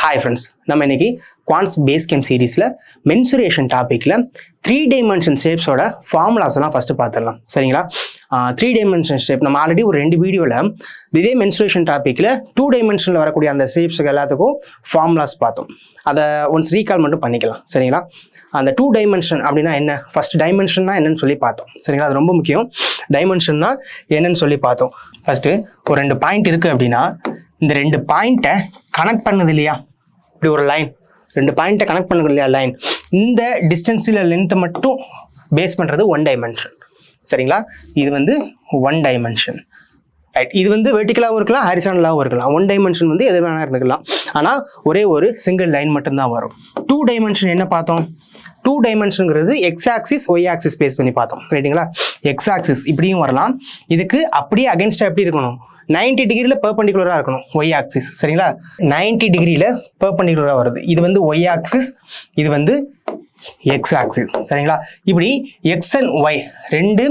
Hi friends, நம்ம இன்னைக்கு குவான்ட்ஸ் base game சீரீஸ்ல மென்சுரேஷன் டாபிக்ல 3 டைமென்ஷன் ஷேப்ஸோட ஃபார்முலாஸ் எல்லாம் ஃபர்ஸ்ட் பார்த்துடலாம். சரிங்களா? 3 டைமென்ஷன் ஷேப் நம்ம ஆல்ரெடி ஒரு 2 வீடியோல இதே மென்சுரேஷன் டாபிக்ல 2 டைமென்ஷன்ல வரக்கூடிய அந்த ஷேப்ஸ்க்கு எல்லாத்துக்கும் ஃபார்முலாஸ் பார்த்தோம். அதை ஒன்ஸ் ரீகால் மட்டும் பண்ணிக்கலாம். சரிங்களா? அந்த 2 டைமென்ஷன் அப்படின்னா என்ன, ஃபர்ஸ்ட் டைமென்ஷன்னா என்னன்னு சொல்லி பார்த்தோம். சரிங்களா? அது ரொம்ப முக்கியம். டைமென்ஷன்னா என்னன்னு சொல்லி பார்த்தோம். ஃபர்ஸ்ட் ஒரு 2 பாயிண்ட் இருக்கு அப்படின்னா இந்த 2 பாயிண்ட்டை கனெக்ட் பண்ணுது இல்லையா, இப்படி ஒரு லைன் 2 பாயிண்ட்டை கனெக்ட் பண்ணுது இல்லையா லைன், இந்த டிஸ்டன்ஸில் லென்த்தை மட்டும் பேஸ் பண்ணுறது 1 டைமென்ஷன். சரிங்களா? இது வந்து 1 டைமென்ஷன். ரைட், இது வந்து வெர்டிகலாகவும் இருக்கலாம், ஹாரிசாண்டலாகவும் இருக்கலாம். 1 டைமென்ஷன் வந்து எது வேணா இருந்துக்கலாம். ஆனால் ஒரே ஒரு சிங்கிள் லைன் மட்டும்தான் வரும். 2 டைமென்ஷன் என்ன பார்த்தோம்? 2 டைமென்ஷனுங்கிறது X axis Y axis base பண்ணி பார்த்தோம். ரைட்டுங்களா? எக்ஸ் ஆக்சிஸ் இப்படியும் வரலாம், இதுக்கு அப்படியே அகென்ஸ்டாக எப்படி இருக்கணும், 90 டிகிரியில் பெர்பெண்டிகுலராக இருக்கணும் ஒய் ஆக்சிஸ். சரிங்களா? 90 டிகிரியில் பெர்பெண்டிகுலராக வருது. இது வந்து ஒய் ஆக்சிஸ், இது வந்து எக்ஸ் ஆக்சிஸ். சரிங்களா? இப்படி எக்ஸ் அண்ட் ஒய் 2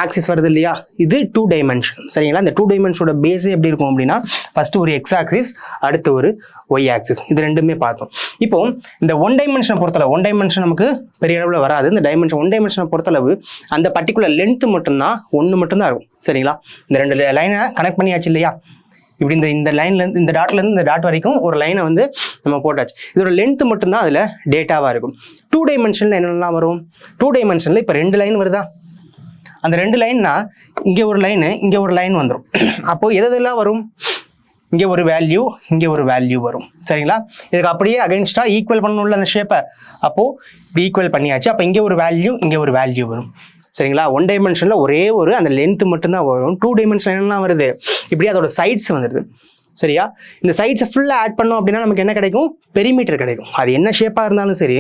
ஆக்சிஸ் வருது இல்லையா, இது 2 டைமென்ஷன். சரிங்களா? இந்த 2 டைமென்ஷனோட பேஸே எப்படி இருக்கும் அப்படின்னா ஃபர்ஸ்ட் ஒரு எக்ஸ் ஆக்சிஸ், அடுத்து ஒரு ஒய் ஆக்சிஸ். இது ரெண்டுமே பார்த்தோம். இப்போ இந்த 1 டைமென்ஷனை பொறுத்தளவு 1 டைமென்ஷன் நமக்கு பெரிய அளவில் வராது. இந்த டைமென்ஷன் 1 டைமென்ஷனை பொறுத்தளவு அந்த பர்டிகுலர் லென்த் மட்டும்தான் 1 மட்டும்தான் இருக்கும். சரிங்களா? இந்த 2 லைனை கனெக்ட் பண்ணியாச்சு இல்லையா, இப்படி இந்த லைன்லேருந்து இந்த டாட்லேருந்து இந்த டாட் வரைக்கும் ஒரு லைனை வந்து நம்ம போட்டாச்சு. இதோட லென்த் மட்டும்தான் அதில் டேட்டாவாக இருக்கும். 2 டைமென்ஷனில் என்னென்னலாம் வரும்? 2 டைமென்ஷனில் இப்போ 2 லைன் வருதா, அந்த 2 லைன்னா இங்கே ஒரு லைனு, இங்கே ஒரு லைன் வந்துடும். அப்போது எதெல்லாம் வரும், இங்கே ஒரு வேல்யூ, இங்கே ஒரு வேல்யூ வரும். சரிங்களா? இதுக்கு அப்படியே அகைன்ஸ்டாக ஈக்குவல் பண்ணணும்ல அந்த ஷேப்பை, அப்போது ஈக்குவல் பண்ணியாச்சு. அப்போ இங்கே ஒரு வேல்யூ, இங்கே ஒரு வேல்யூ வரும். சரிங்களா? 1 டைமென்ஷனில் ஒரே ஒரு அந்த லென்த் மட்டும்தான் வரும். 2 டைமென்ஷன் என்னெல்லாம் வருது, இப்படி அதோட சைட்ஸ் வந்துடுது. சரியா? இந்த சைட்ஸை ஃபுல்லாக ஆட் பண்ணோம் அப்படின்னா நமக்கு என்ன கிடைக்கும், பெரிமீட்டர் கிடைக்கும். அது என்ன ஷேப்பாக இருந்தாலும் சரி,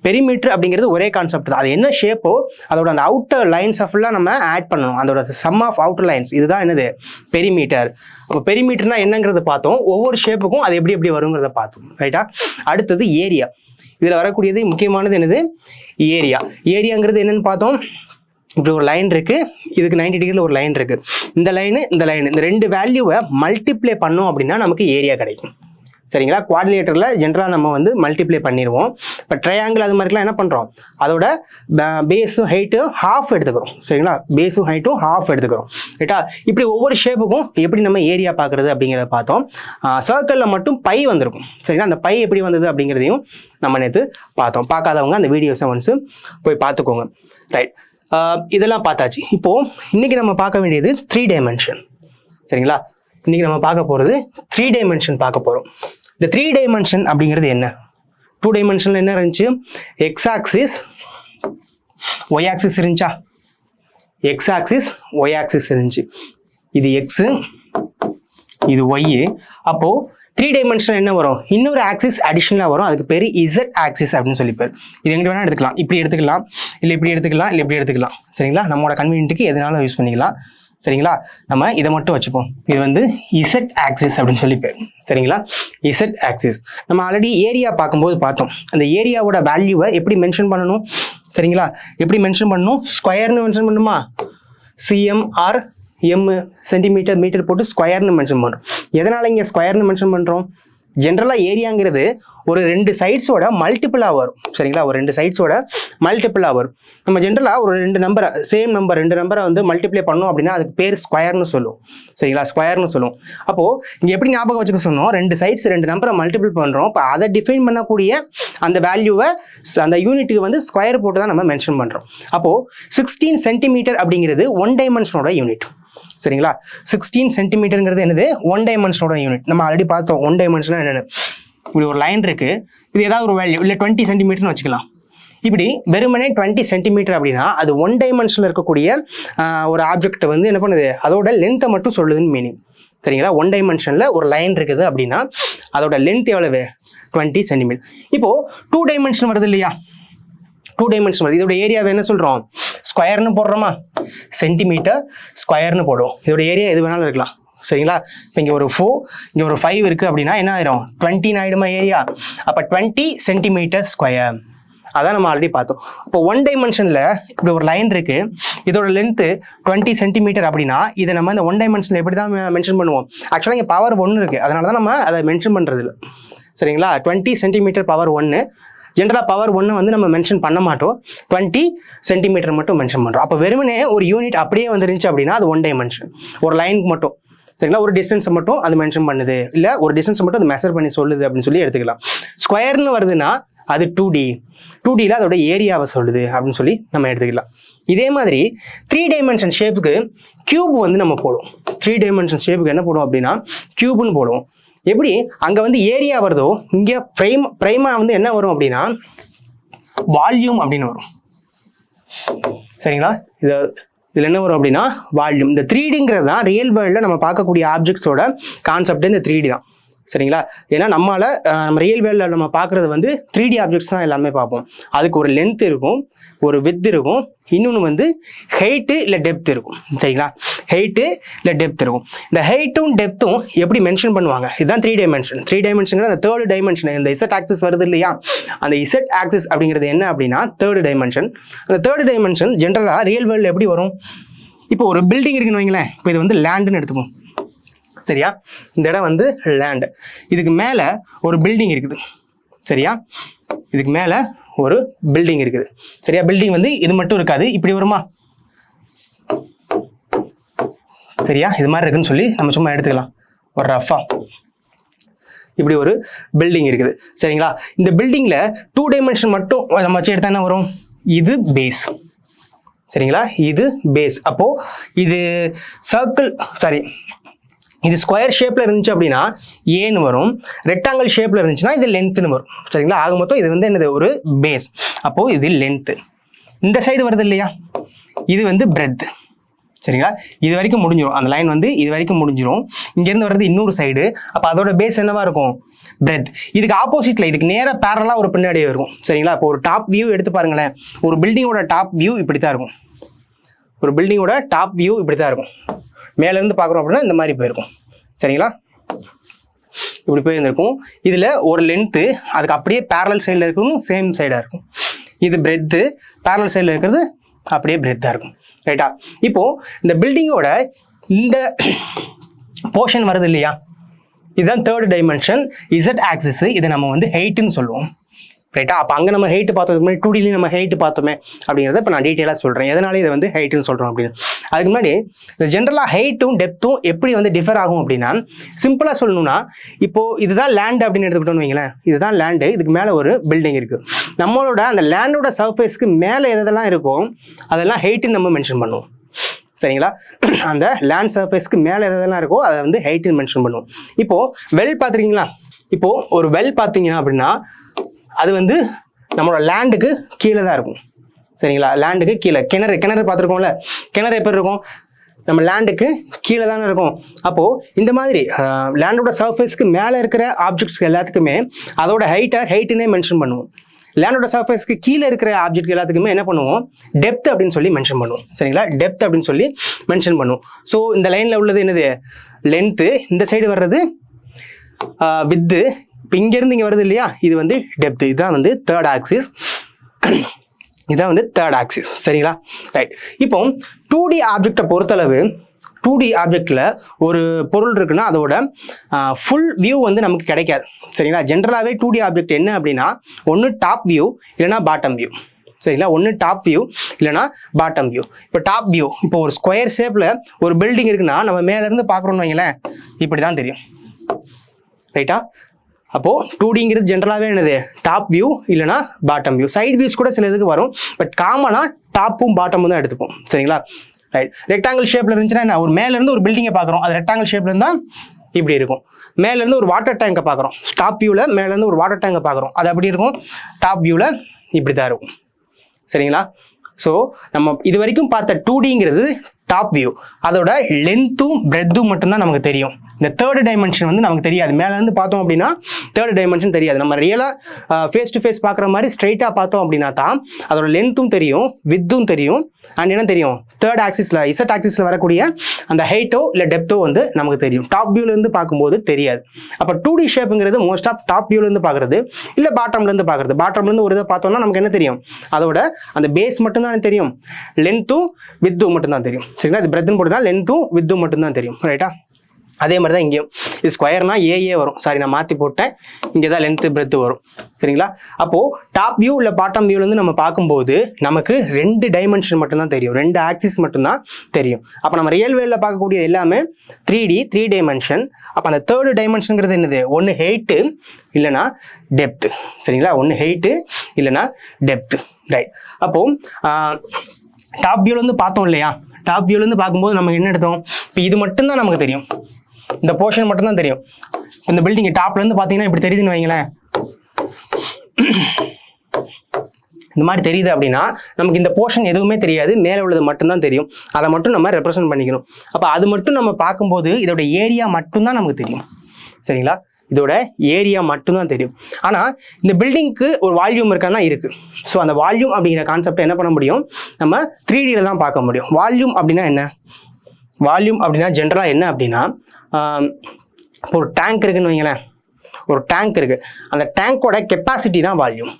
பெரிமீட்டர் அப்படிங்கிறது ஒரே கான்செப்ட் தான். அது என்ன ஷேப்போ அதோட அந்த அவுட்டர் லைன்ஸை ஃபுல்லாக நம்ம ஆட் பண்ணணும். அதோட சம் ஆஃப் அவுட்டர் லைன்ஸ் இதுதான் என்னது, பெரிமீட்டர். அப்போ பெரிமீட்டர்னா என்னங்கிறத பார்த்தோம், ஒவ்வொரு ஷேப்புக்கும் அது எப்படி எப்படி வருங்கிறத பார்த்தோம். ரைட்டா? அடுத்தது ஏரியா. இதில் வரக்கூடியது முக்கியமானது என்னது, ஏரியா. ஏரியாங்கிறது என்னன்னு பார்த்தோம். இப்படி ஒரு லைன் இருக்கு, இதுக்கு 90 டிகிரியில் ஒரு லைன் இருக்கு, இந்த லைனு இந்த லைன், இந்த 2 வேல்யூவை மல்டிப்ளை பண்ணோம் அப்படின்னா நமக்கு ஏரியா கிடைக்கும். சரிங்களா? குவாட்ரிலேட்டரில் ஜென்ரலாக நம்ம வந்து மல்டிப்ளை பண்ணிடுவோம். இப்போ ட்ரையாங்கிள் அது மாதிரிலாம் என்ன பண்ணுறோம், அதோட பேஸும் ஹைட்டும் ஹாஃப் எடுத்துக்கிறோம். சரிங்களா? பேஸும் ஹைட்டும் ஹாஃப் எடுத்துக்கிறோம். ரைட்டா? இப்படி ஒவ்வொரு ஷேப்புக்கும் எப்படி நம்ம ஏரியா பார்க்குறது அப்படிங்கிறத பார்த்தோம். சர்க்கிளில் மட்டும் பை வந்திருக்கும். சரிங்களா? அந்த பை எப்படி வந்தது அப்படிங்கிறதையும் நம்ம நேற்று பார்த்தோம். பார்க்காதவங்க அந்த வீடியோஸை ஒன்ஸ் போய் பார்த்துக்கோங்க. ரைட், இதெல்லாம் பார்த்தாச்சு. இப்போ இன்னைக்கு நம்ம பார்க்க வேண்டியது 3 டைமென்ஷன். சரிங்களா? இன்னைக்கு நம்ம பார்க்க போகிறது 3 டைமென்ஷன் பார்க்க போகிறோம். இந்த 3 டைமென்ஷன் அப்படிங்கிறது என்ன, 2 டைமென்ஷனில் என்ன இருந்துச்சு, எக்ஸ் ஆக்சிஸ் ஒய் ஆக்சிஸ் இருந்துச்சா, எக்ஸ் ஆக்சிஸ் ஒய் ஆக்சிஸ் இருந்துச்சு. இது எக்ஸு, இது ஒய்யு. அப்போது 3 டைமென்ஷன் என்ன வரும், இன்னொரு ஆக்சிஸ் அடிஷனலாக வரும். அதுக்கு பேர் இசட் ஆக்சிஸ் அப்படின்னு சொல்லி பேர். இது எங்கிட்ட வேணால் எடுத்துக்கலாம், இப்படி எடுத்துக்கலாம், இல்லை இப்படி எடுத்துக்கலாம், இல்லை இப்படி எடுத்துக்கலாம். சரிங்களா? நம்மளோட கன்வீனியன்ட்டுக்கு எதுனாலும் யூஸ் பண்ணிக்கலாம். சரிங்களா? நம்ம இதை மட்டும் வச்சுப்போம். இது வந்து இசட் ஆக்சிஸ் அப்படின்னு சொல்லி பேர். சரிங்களா? Z axis. நம்ம ஆல்ரெடி ஏரியா பார்க்கும்போது பார்த்தோம், அந்த ஏரியாவோட வேல்யூவை எப்படி மென்ஷன் பண்ணணும். சரிங்களா? எப்படி மென்ஷன் பண்ணணும், ஸ்கொயர்னு மென்ஷன் பண்ணுமா, சிஎம்ஆர் எம் சென்டிமீட்டர் மீட்டர் போட்டு ஸ்கொயர்னு மென்ஷன் பண்ணுறோம். எதனால் இங்கே ஸ்கொயர்னு மென்ஷன் பண்ணுறோம், ஜென்ரலாக ஏரியாங்கிறது ஒரு 2 சைட்ஸோட மல்டிபிளாக வரும். சரிங்களா? ஒரு 2 சைட்ஸோட மல்டிபிளாக வரும். நம்ம ஜென்ரலாக ஒரு 2 நம்பரை, சேம் நம்பர் 2 நம்பரை வந்து மல்டிப்ளை பண்ணோம் அப்படின்னா அதுக்கு பேர் ஸ்கொயர்னு சொல்லுவோம். சரிங்களா? ஸ்கொயர்னு சொல்லுவோம். அப்போது இங்கே எப்படி ஞாபகம் வச்சுக்க சொன்னோம், 2 சைட்ஸ் 2 நம்பரை மல்டிபிள் பண்ணுறோம். இப்போ அதை டிஃபைன் பண்ணக்கூடிய அந்த வேல்யூவை அந்த யூனிட்டுக்கு வந்து ஸ்கொயர் போட்டு தான் நம்ம மென்ஷன் பண்ணுறோம். அப்போது 16 சென்டிமீட்டர் அப்படிங்கிறது 1 டைமென்ஷனோட யூனிட். சரிங்களா? 16 சென்டிமீட்டருங்கிறது என்னது, 1 டைமென்ஷனோட யூனிட். நம்ம ஆல்ரெடி பார்த்தோம் 1 டைமென்ஷனா என்னென்னு. இப்படி ஒரு லைன் இருக்கு, இது ஏதாவது ஒரு வேல்யூ, இல்லை 20 சென்டிமீட்டர்னு வச்சுக்கலாம். இப்படி வெறுமனே 20 சென்டிமீட்டர் அப்படின்னா அது 1 டைமென்ஷனில் இருக்கக்கூடிய ஒரு ஆப்ஜெக்ட் வந்து என்ன பண்ணுது, அதோட லென்த்தை மட்டும் சொல்லுதுன்னு மீனிங். சரிங்களா? 1 டைமென்ஷனில் ஒரு லைன் இருக்குது அப்படின்னா அதோட லென்த் எவ்வளவு, 20 சென்டிமீட்டர். இப்போது 2 டைமென்ஷன் வருது இல்லையா, 2 டைமென்ஷன் வருது. இதோட ஏரியாவை என்ன சொல்கிறோம், ஸ்கொயர்னு போடுறோமா, சென்டிமீட்டர் ஸ்கொயர்னு போடுவோம். இதோட ஏரியா எது வேணாலும் இருக்கலாம். சரிங்களா? இப்போ இங்கே ஒரு 4, இங்கே ஒரு 5 இருக்குது அப்படின்னா என்ன ஆயிரும், 20 ஆகிடுமா ஏரியா. அப்போ 20 சென்டிமீட்டர் ஸ்கொயர். அதான் நம்ம ஆல்ரெடி பார்த்தோம். இப்போ 1 டைமென்ஷனில் இப்படி ஒரு லைன் இருக்குது, இதோட லென்த்து 20 சென்டிமீட்டர் அப்படின்னா இதை நம்ம இந்த 1 டைமென்ஷனில் எப்படி தான் மென்ஷன் பண்ணுவோம். ஆக்சுவலாக இங்கே பவர் 1 இருக்குது, அதனால தான் நம்ம அதை மென்ஷன் பண்ணுறது இல்லை. சரிங்களா. 20 சென்டிமீட்டர் பவர் 1. ஜென்ரலாக பவர் 1 வந்து நம்ம மென்ஷன் பண்ண மாட்டோம், 20 சென்டிமீட்டர் மட்டும் மென்ஷன் பண்ணுறோம். அப்போ வெறுமனே ஒரு யூனிட் அப்படியே வந்துருந்துச்சு அப்படின்னா அது 1 டைமென்ஷன், ஒரு லைனுக்கு மட்டும், சரிங்களா. ஒரு டிஸ்டன்ஸை மட்டும் அது மென்ஷன் பண்ணுது, இல்லை ஒரு டிஸ்டன்ஸை மட்டும் அது மெஷர் பண்ணி சொல்லுது அப்படின்னு சொல்லி எடுத்துக்கலாம். ஸ்கொயர்னு வருதுன்னா அது 2D, 2Dயில் அதோட ஏரியாவை சொல்லுது அப்படின்னு சொல்லி நம்ம எடுத்துக்கலாம். இதே மாதிரி 3 டைமென்ஷன் ஷேப்புக்கு கியூப் வந்து நம்ம போடுவோம். 3 டைமென்ஷன் ஷேப்புக்கு என்ன போடுவோம் அப்படின்னா கியூப்னு போடுவோம். எப்படி அங்கே வந்து ஏரியா வருதோ இங்கே ப்ரைமா வந்து என்ன வரும் அப்படின்னா வால்யூம் அப்படின்னு வரும், சரிங்களா. இதில் என்ன வரும் அப்படின்னா வால்யூம். இந்த 3Dங்கிறது தான் ரியல் வேர்ல்டில் நம்ம பார்க்கக்கூடிய ஆப்ஜெக்ட்ஸோட கான்செப்ட் இந்த 3D தான், சரிங்களா. ஏன்னா நம்ம ரியல் வேர்ல்டில் நம்ம பார்க்குறது வந்து 3D ஆப்ஜெக்ட்ஸ் தான் எல்லாமே பார்ப்போம். அதுக்கு ஒரு லென்த் இருக்கும், ஒரு வித் இருக்கும், இன்னொன்று வந்து ஹைட்டு இல்லை டெப்த் இருக்கும், சரிங்களா. ஹைட்டு இல்லை டெப்த் இருக்கும். இந்த ஹைட்டும் டெப்த்தும் எப்படி மென்ஷன் பண்ணுவாங்க, இதுதான் 3 டைமென்ஷன். 3 டைமென்ஷன் அந்த 3rd டைமென்ஷன், இந்த இசட் ஆக்சிஸ் வருது இல்லையா, அந்த இசட் ஆக்சிஸ் அப்படிங்கிறது என்ன அப்படின்னா 3rd டைமென்ஷன். அந்த 3rd டைமென்ஷன் ஜென்ரலாக ரியல் வேர்ல்டில் எப்படி வரும், இப்போ ஒரு பில்டிங் இருக்குன்னு வைங்களேன். இப்போ இது வந்து லேண்டுன்னு எடுத்துப்போம், சரியா. இந்த இடம் வந்து லேண்ட், இதுக்கு மேலே ஒரு பில்டிங் இருக்குது, சரியா. இதுக்கு மேலே ஒரு பில்டிங் இருக்குது, சரியா. பில்டிங் வந்து இது மட்டும் இருக்காது, இப்படி வருமா, சரியா. இது மாதிரி இருக்குன்னு சொல்லி நம்ம சும்மா எடுத்துக்கலாம் ஒரு ரஃபா. இப்படி ஒரு பில்டிங் இருக்குது, சரிங்களா. இந்த பில்டிங்கில் 2 டைமென்ஷன் மட்டும் நம்ம வச்சு எடுத்தா என்ன வரும், இது பேஸ், சரிங்களா. இது பேஸ். அப்போது இது சர்க்கிள், சாரி, இது ஸ்கொயர் ஷேப்பில் இருந்துச்சு அப்படின்னா ஏன்னு வரும், ரெக்டாங்கிள் ஷேப்பில் இருந்துச்சுன்னா இது லென்த்துன்னு வரும், சரிங்களா. ஆக மொத்தம் இது வந்து என்னது, ஒரு பேஸ். அப்போது இது லென்த்து. இந்த சைடு வருது இல்லையா, இது வந்து பிரெத், சரிங்களா. இது வரைக்கும் முடிஞ்சிடும், அந்த லைன் வந்து இது வரைக்கும் முடிஞ்சிடும். இங்கேருந்து வர்றது இன்னொரு சைடு, அப்போ அதோட பேஸ் என்னவா இருக்கும், பிரெத். இதுக்கு ஆப்போசிட்டில், இதுக்கு நேராக பேரலாக ஒரு பின்னாடியே இருக்கும், சரிங்களா. இப்போ ஒரு டாப் வியூ எடுத்து பாருங்களேன், ஒரு பில்டிங்கோட டாப் வியூ இப்படி தான் இருக்கும். ஒரு பில்டிங்கோட டாப் வியூ இப்படி தான் இருக்கும். மேலேருந்து பார்க்குறோம் அப்படின்னா இந்த மாதிரி போயிருக்கும், சரிங்களா. இப்படி போயிருந்திருக்கும். இதில் ஒரு லென்த்து அதுக்கு அப்படியே பேரலல் சைடில் இருக்கணும், சேம் சைடாக இருக்கும். இது பிரெத்து, பேரலல் சைடில் இருக்கிறது அப்படியே பிரெத்தாக இருக்கும், ரைட்டா. இப்போது இந்த பில்டிங்கோட இந்த போர்ஷன் வருது இல்லையா, இதுதான் 3rd டைமென்ஷன், இசட் ஆக்சிஸ். இதை நம்ம வந்து ஹைட்டுன்னு சொல்லுவோம், ரைட்டா. அப்போ அங்கே நம்ம ஹைட்டு பார்த்ததுக்கு முன்னாடி 2Dலையும் நம்ம ஹைட்டு பார்த்தோமே அப்படிங்கிறத இப்போ நான் டீட்டெயிலாக சொல்கிறேன், எதனால இதை வந்து ஹைட்டுன்னு சொல்கிறோம் அப்படின்னு. அதுக்கு முன்னாடி இந்த ஜென்ரலாக ஹைட்டும் டெப்த்தும் எப்படி வந்து டிஃபர் ஆகும் அப்படின்னா, சிம்பிளாக சொல்லணும்னா, இப்போது இதுதான் லேண்ட் அப்படின்னு எடுத்துக்கிட்டோன்னு வைங்களேன். இதுதான் லேண்டு, இதுக்கு மேலே ஒரு பில்டிங் இருக்குது. நம்மளோட அந்த லேண்டோட சர்ஃபேஸ்க்கு மேலே எதெல்லாம் இருக்கோ அதெல்லாம் ஹைட்டுன்னு நம்ம மென்ஷன் பண்ணுவோம், சரிங்களா. அந்த லேண்ட் சர்ஃபேஸ்க்கு மேலே எதெல்லாம் இருக்கோ அதை வந்து ஹைட்டுன்னு மென்ஷன் பண்ணுவோம். இப்போது வெல் பார்த்துருக்கீங்களா, இப்போது ஒரு வெல் பார்த்தீங்கன்னா அப்படின்னா அது வந்து நம்மளோட லேண்டுக்கு கீழே தான் இருக்கும், சரிங்களா. லேண்டுக்கு கீழே கிணறு பார்த்துருக்கோம்ல, கிணறு எப்படி இருக்கும், நம்ம லேண்டுக்கு கீழே தானே இருக்கும். அப்போது இந்த மாதிரி லேண்டோட சர்ஃபேஸ்க்கு மேலே இருக்கிற ஆப்ஜெக்ட்ஸ்க்கு எல்லாத்துக்குமே அதோட ஹைட்டுன்னே மென்ஷன் பண்ணுவோம். லேண்டோட சர்ஃபேஸ்க்கு கீழே இருக்கிற ஆப்ஜெக்ட் எல்லாத்துக்குமே என்ன பண்ணுவோம், டெப்த் அப்படின்னு சொல்லி மென்ஷன் பண்ணுவோம், சரிங்களா. டெப்த் அப்படின்னு சொல்லி மென்ஷன் பண்ணுவோம். ஸோ இந்த லைனில் உள்ளது என்னது, லென்த்து. இந்த சைடு வர்றது வித்து. இப்போ இங்கேருந்து இங்கே வருது இல்லையா, இது வந்து டெப்த். இதுதான் வந்து 3rd ஆக்சிஸ், இதுதான் வந்து 3rd ஆக்சிஸ், சரிங்களா. ரைட். இப்போ 2D ஆப்ஜெக்டை பொறுத்தளவு 2D ஆப்ஜெக்டில் ஒரு பொருள் இருக்குன்னா அதோட ஃபுல் வியூ வந்து நமக்கு கிடைக்காது, சரிங்களா. ஜென்ரலாகவே 2D ஆப்ஜெக்ட் என்ன அப்படின்னா ஒன்று டாப் வியூ இல்லைனா பாட்டம் வியூ, சரிங்களா. ஒன்று டாப் வியூ இல்லைனா பாட்டம் வியூ. இப்போ டாப் வியூ, இப்போ ஒரு ஸ்கொயர் ஷேப்பில் ஒரு பில்டிங் இருக்குன்னா நம்ம மேலேருந்து பார்க்குறோன்னு வைங்களேன், இப்படி தான் தெரியும், ரைட்டா. அப்போது 2Dங்கிறது ஜென்ரலாகவே என்னது, டாப் வியூ இல்லைனா பாட்டம் வியூ. சைட் வியூஸ் கூட சில இதுக்கு வரும், பட் காமனாக டாப்பும் பாட்டமும் தான் எடுத்துப்போம், சரிங்களா. ரைட். ரெக்டாங்கிள் ஷேப்பில் இருந்துச்சுன்னா என்ன, ஒரு மேலேருந்து ஒரு பில்டிங்கை பார்க்குறோம், அது ரெக்டாங்கிள் ஷேப்பில் இருந்தால் இப்படி இருக்கும். மேலேருந்து ஒரு வாட்டர் டேங்கை பார்க்குறோம், டாப் வியூவில் மேலேருந்து ஒரு வாட்டர் டேங்கை பார்க்குறோம், அது அப்படி இருக்கும். டாப் வியூவில் இப்படி தான் இருக்கும், சரிங்களா. ஸோ நம்ம இது வரைக்கும் பார்த்த 2Dங்கிறது டாப் வியூ, அதோட லென்த்தும் பிரெத்தும் மட்டும்தான் நமக்கு தெரியும். இந்த 3rd டைமென்ஷன் வந்து நமக்கு தெரியாது. மேலேருந்து பார்த்தோம் அப்படின்னா 3rd டைமென்ஷன் தெரியாது. நம்ம ரியலாக ஃபேஸ் டு ஃபேஸ் பார்க்குற மாதிரி ஸ்ட்ரைட்டாக பார்த்தோம் அப்படின்னா தான் அதோட லென்த்தும் தெரியும், வித்தும் தெரியும், அண்ட் என்ன தெரியும், 3rd ஆக்சிஸில் இசட் ஆக்சிஸில் வரக்கூடிய அந்த ஹைட்டோ இல்லை டெப்த்தோ வந்து நமக்கு தெரியும். டாப் வியூலேருந்து பார்க்கும்போது தெரியாது. அப்போ 2D ஷேப்புங்கிறது மோஸ்ட் ஆஃப் டாப் வியூலேருந்து பார்க்குறது இல்லை பாட்டம்லேருந்து பார்க்குறது. பாட்டம்லேருந்து ஒரு இதை பார்த்தோம்னா நமக்கு என்ன தெரியும், அதோட அந்த பேஸ் மட்டும்தான் தெரியும், லென்த்தும் வித்தும் மட்டும்தான் தெரியும், சரிங்களா. இது பிரெத்துன்னு போட்டுதான் லென்த்தும் வித்தும் மட்டும்தான் தெரியும், ரைட்டா. அதே மாதிரி தான் இங்கேயும் இது ஸ்கொயர்னா ஏஏ வரும். சாரி, நான் மாற்றி போட்டேன். இங்கே தான் லென்த்து பிரெத்து வரும். சரிங்களா? அப்போது டாப் வியூ இல்லை பாட்டம் வியூலேருந்து நம்ம பார்க்கும்போது நமக்கு 2 டைமென்ஷன் மட்டும்தான் தெரியும், 2 ஆக்சிஸ் மட்டும்தான் தெரியும். அப்போ நம்ம ரியல் வேல பார்க்கக்கூடிய எல்லாமே 3D 3 டைமென்ஷன். அப்போ அந்த 3rd டைமென்ஷனுங்கிறது என்னது? ஒன்று ஹெயிட்டு இல்லைனா டெப்த்து. சரிங்களா? ஒன்று ஹெயிட்டு இல்லைனா டெப்த்து. ரைட். அப்போது டாப் வியூலேருந்து பார்த்தோம் இல்லையா? டாப் வியூலேருந்து பார்க்கும்போது நமக்கு என்ன எடுத்தோம்? இப்போ இது மட்டும்தான் நமக்கு தெரியும், இந்த போர்ஷன் மட்டும்தான் தெரியும். இந்த பில்டிங் டாப்லேருந்து பார்த்தீங்கன்னா இப்படி தெரியுதுன்னு வைங்களேன். இந்த மாதிரி தெரியுது அப்படின்னா நமக்கு இந்த போர்ஷன் எதுவுமே தெரியாது, மேலே உள்ளது மட்டும்தான் தெரியும். அதை மட்டும் நம்ம ரெப்ரசென்ட் பண்ணிக்கணும். அப்போ அது மட்டும் நம்ம பார்க்கும்போது இதோட ஏரியா மட்டும்தான் நமக்கு தெரியும். சரிங்களா? இதோட ஏரியா மட்டும்தான் தெரியும். ஆனால் இந்த பில்டிங்க்கு ஒரு வால்யூம் இருக்கான்னா இருக்குது. ஸோ அந்த வால்யூம் அப்படிங்கிற கான்செப்டை என்ன பண்ண முடியும்? நம்ம 3Dயில் தான் பார்க்க முடியும். வால்யூம் அப்படின்னா என்ன? வால்யூம் அப்படின்னா ஜென்ரலாக என்ன அப்படின்னா, ஒரு டேங்க் இருக்குன்னு வைங்களேன். ஒரு டேங்க் இருக்குது, அந்த டேங்கோட கெப்பாசிட்டி தான் வால்யூம்.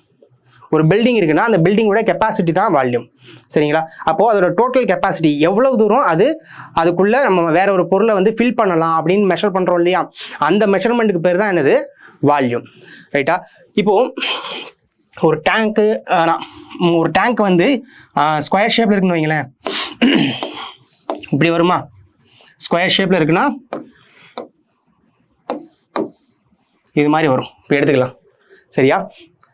ஒரு பில்டிங் இருக்குன்னா அந்த பில்டிங்கோட கெப்பாசிட்டி தான் வால்யூம். சரிங்களா? அப்போது அதோட டோட்டல் கெப்பாசிட்டி எவ்வளவு தூரம் அதுக்குள்ளே நம்ம வேற ஒரு பொருளை வந்து ஃபில் பண்ணலாம் அப்படின்னு மெஷர் பண்ணுறோம் இல்லையா? அந்த மெஷர்மெண்ட்டுக்கு பேர் தான் என்னது? வால்யூம். ரைட்டா? இப்போது ஒரு டேங்க் வந்து ஸ்கொயர் ஷேப்பில் இருக்குன்னு வைங்களேன். இப்படி வருமா? ஸ்கொயர் ஷேப்பில் இருக்குன்னா இது மாதிரி வரும். இப்போ எடுத்துக்கலாம். சரியா?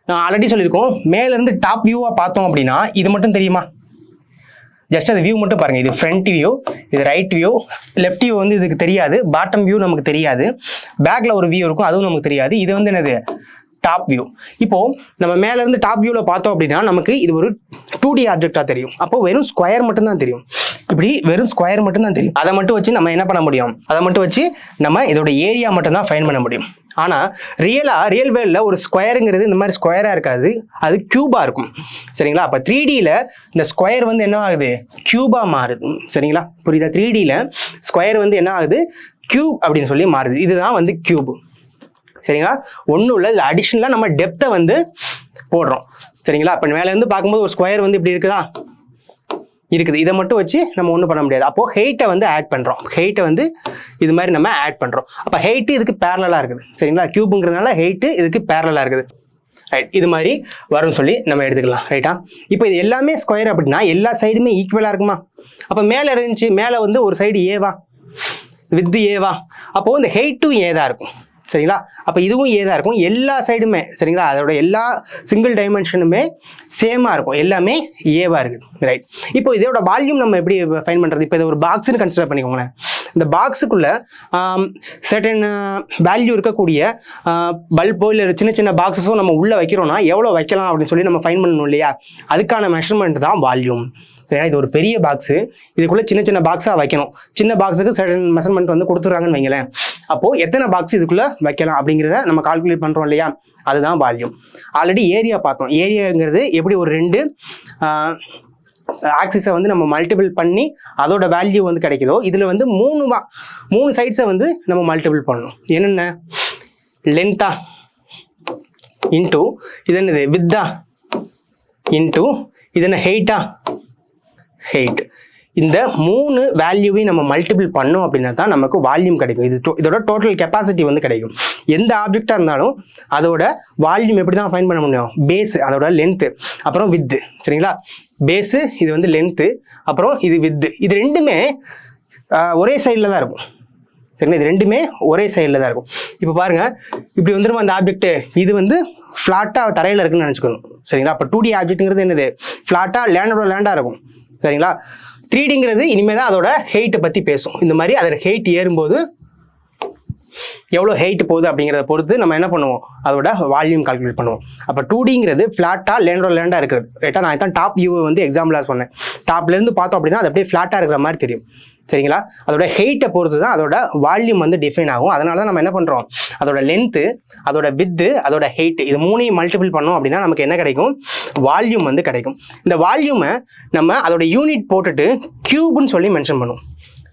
நான் ஆல்ரெடி சொல்லியிருக்கோம், மேலேருந்து டாப் வியூவாக பார்த்தோம் அப்படின்னா இது மட்டும் தெரியுமா? ஜஸ்ட் அது வியூ மட்டும் பாருங்கள். இது ஃப்ரண்ட் வியூ, இது ரைட் வியூ, லெஃப்ட் வியூ வந்து இதுக்கு தெரியாது, பாட்டம் வியூ நமக்கு தெரியாது, பேக்கில் ஒரு வியூ இருக்கும் அதுவும் நமக்கு தெரியாது. இது வந்து என்னது? Top view. இப்போது நம்ம மேலேருந்து டாப் வியூவில் பார்த்தோம் அப்படின்னா நமக்கு இது ஒரு 2D ஆப்ஜெக்டாக தெரியும். அப்போது வெறும் ஸ்கொயர் மட்டும்தான் தெரியும். இப்படி வெறும் ஸ்கொயர் மட்டும்தான் தெரியும். அதை மட்டும் வச்சு நம்ம என்ன பண்ண முடியும்? அதை மட்டும் வச்சு நம்ம இதோட ஏரியா மட்டும்தான் ஃபைண்ட் பண்ண முடியும். ஆனால் ரியல் வேர்ல்டில் ஒரு ஸ்கொயருங்கிறது இந்த மாதிரி ஸ்கொயராக இருக்காது, அது க்யூபாக இருக்கும். சரிங்களா? அப்போ 3Dயில் இந்த ஸ்கொயர் வந்து என்ன ஆகுது? க்யூபாக மாறுது. சரிங்களா? புரியுதா? 3Dயில் ஸ்கொயர் வந்து என்ன ஆகுது? க்யூப் அப்படின்னு சொல்லி மாறுது. இதுதான் வந்து க்யூப். சரிங்களா? ஒன்றும் இல்லை, இல்லை அடிஷ்னலாக நம்ம டெப்த்தை வந்து போடுறோம். சரிங்களா? அப்போ மேலேருந்து பார்க்கும்போது ஒரு ஸ்கொயர் வந்து இப்படி இருக்குதா? இருக்குது. இதை மட்டும் வச்சு நம்ம ஒன்றும் பண்ண முடியாது. அப்போது ஹெயிட்டை வந்து ஆட் பண்ணுறோம். ஹெயிட்டை வந்து இது மாதிரி நம்ம ஆட் பண்ணுறோம். அப்போ ஹெயிட்டு இதுக்கு பேரலாக இருக்குது. சரிங்களா? க்யூபுங்கிறதுனால ஹெயிட்டு இதுக்கு பேரலாக இருக்குது. ரைட். இது மாதிரி வரும்னு சொல்லி நம்ம எடுத்துக்கலாம். ரைட்டா? இப்போ இது எல்லாமே ஸ்கொயர் அப்படின்னா எல்லா சைடுமே ஈக்குவலாக இருக்குமா? அப்போ மேலே இருந்துச்சு, மேலே வந்து ஒரு சைடு ஏவா, வித் ஏவா, அப்போது இந்த ஹெயிட்டும் ஏ தான் இருக்கும். சரிங்களா? அப்போ இதுவும் ஏ தான் இருக்கும் எல்லா சைடுமே. சரிங்களா? அதோட எல்லா சிங்கிள் டைமென்ஷனுமே சேமாக இருக்கும், எல்லாமே ஏவாக இருக்குது. ரைட். இப்போ இதோட வால்யூம் நம்ம எப்படி ஃபைண்ட் பண்ணுறது? இப்போ இதை ஒரு பாக்ஸ்ன்னு கன்சிடர் பண்ணிக்கோங்களேன். இந்த பாக்ஸுக்குள்ளே சர்டன் வேல்யூ இருக்கக்கூடிய பல்போ இல்லை சின்ன சின்ன பாக்ஸஸோ நம்ம உள்ளே வைக்கிறோம்னா எவ்வளோ வைக்கலாம் அப்படின்னு சொல்லி நம்ம ஃபைண்ட் பண்ணணும் இல்லையா? அதுக்கான மெஷர்மெண்ட் தான் வால்யூம். சரியா? இது ஒரு பெரிய பாக்ஸு, இதுக்குள்ளே சின்ன சின்ன பாக்ஸாக வைக்கணும். சின்ன பாக்ஸுக்கு சர்டன் மெஷர்மெண்ட் வந்து கொடுத்துட்றாங்கன்னு வைங்களேன். அப்போது எத்தனை பாக்ஸ் இதுக்குள்ளே வைக்கலாம் அப்படிங்கிறத நம்ம கால்குலேட் பண்ணுறோம் இல்லையா? அதுதான் வால்யூம். ஆல்ரெடி ஏரியா பார்த்தோம். ஏரியாங்கிறது எப்படி ஒரு 2 ஆக்சிஸை வந்து நம்ம மல்டிபிள் பண்ணி அதோட வேல்யூ வந்து கிடைக்குதோ, இதில் வந்து 3 சைட்ஸை வந்து நம்ம மல்டிபிள் பண்ணணும். என்னென்ன? லென்த்தா இன்டூ இது என்னது? வித்தா இன்டூ இது என்ன? ஹெயிட்டா? ஹெயிட். இந்த 3 வேல்யூவையும் நம்ம மல்டிபிள் பண்ணோம் அப்படின்னா தான் நமக்கு வால்யூம் கிடைக்கும். இதோட டோட்டல் கெப்பாசிட்டி வந்து கிடைக்கும். எந்த ஆப்ஜெக்டாக இருந்தாலும் அதோட வால்யூம் எப்படி தான் ஃபைண்ட் பண்ண முடியும்? பேஸ், அதோட லென்த்து, அப்புறம் வித்து. சரிங்களா? பேஸு, இது வந்து லென்த்து, அப்புறம் இது வித்து. இது ரெண்டுமே ஒரே சைடில் தான் இருக்கும். சரிங்களா? இது ரெண்டுமே ஒரே சைடில் தான் இருக்கும். இப்போ பாருங்கள், இப்படி வந்துடும் அந்த ஆப்ஜெக்ட்டு. இது வந்து ஃப்ளாட்டாக தரையில் இருக்குன்னு நினச்சிக்கணும். சரிங்களா? அப்போ 2D ஆப்ஜெக்ட்டுங்கிறது என்னது? ஃப்ளாட்டாக லேண்டாக இருக்கும். சரிங்களா? 3Dங்கிறது இனிமேல் தான் அதோட ஹெயிட்டை பற்றி பேசும். இந்த மாதிரி அதோட ஹெயிட் ஏறும்போது எவ்வளோ ஹெயிட் போகுது அப்படிங்கிறத பொறுத்து நம்ம என்ன பண்ணுவோம்? அதோட வால்யூம் கால்குலேட் பண்ணுவோம். அப்போ 2Dங்கிறது ஃப்ளாட்டாக லேண்டாக இருக்கிறது. ரைட்டாக? நான் தான் டாப் வியூவை வந்து எக்ஸாம்பிளாக சொன்னேன். டாப்லேருந்து பார்த்தோம் அப்படின்னா அது அப்படியே ஃப்ளாட்டாக இருக்கிற மாதிரி தெரியும். சரிங்களா? அதோட ஹெயிட்டை பொறுத்து தான் அதோட வால்யூம் வந்து டிஃபைன் ஆகும். அதனால தான் நம்ம என்ன பண்ணுறோம்? அதோட லென்த்து, அதோட வித்து, அதோட ஹெயிட், இது 3ஐயும் மல்டிபிள் பண்ணோம் அப்படின்னா நமக்கு என்ன கிடைக்கும்? வால்யூம் வந்து கிடைக்கும். இந்த வால்யூமை நம்ம அதோட யூனிட் போட்டுட்டு கியூப்னு சொல்லி மென்ஷன் பண்ணுவோம்.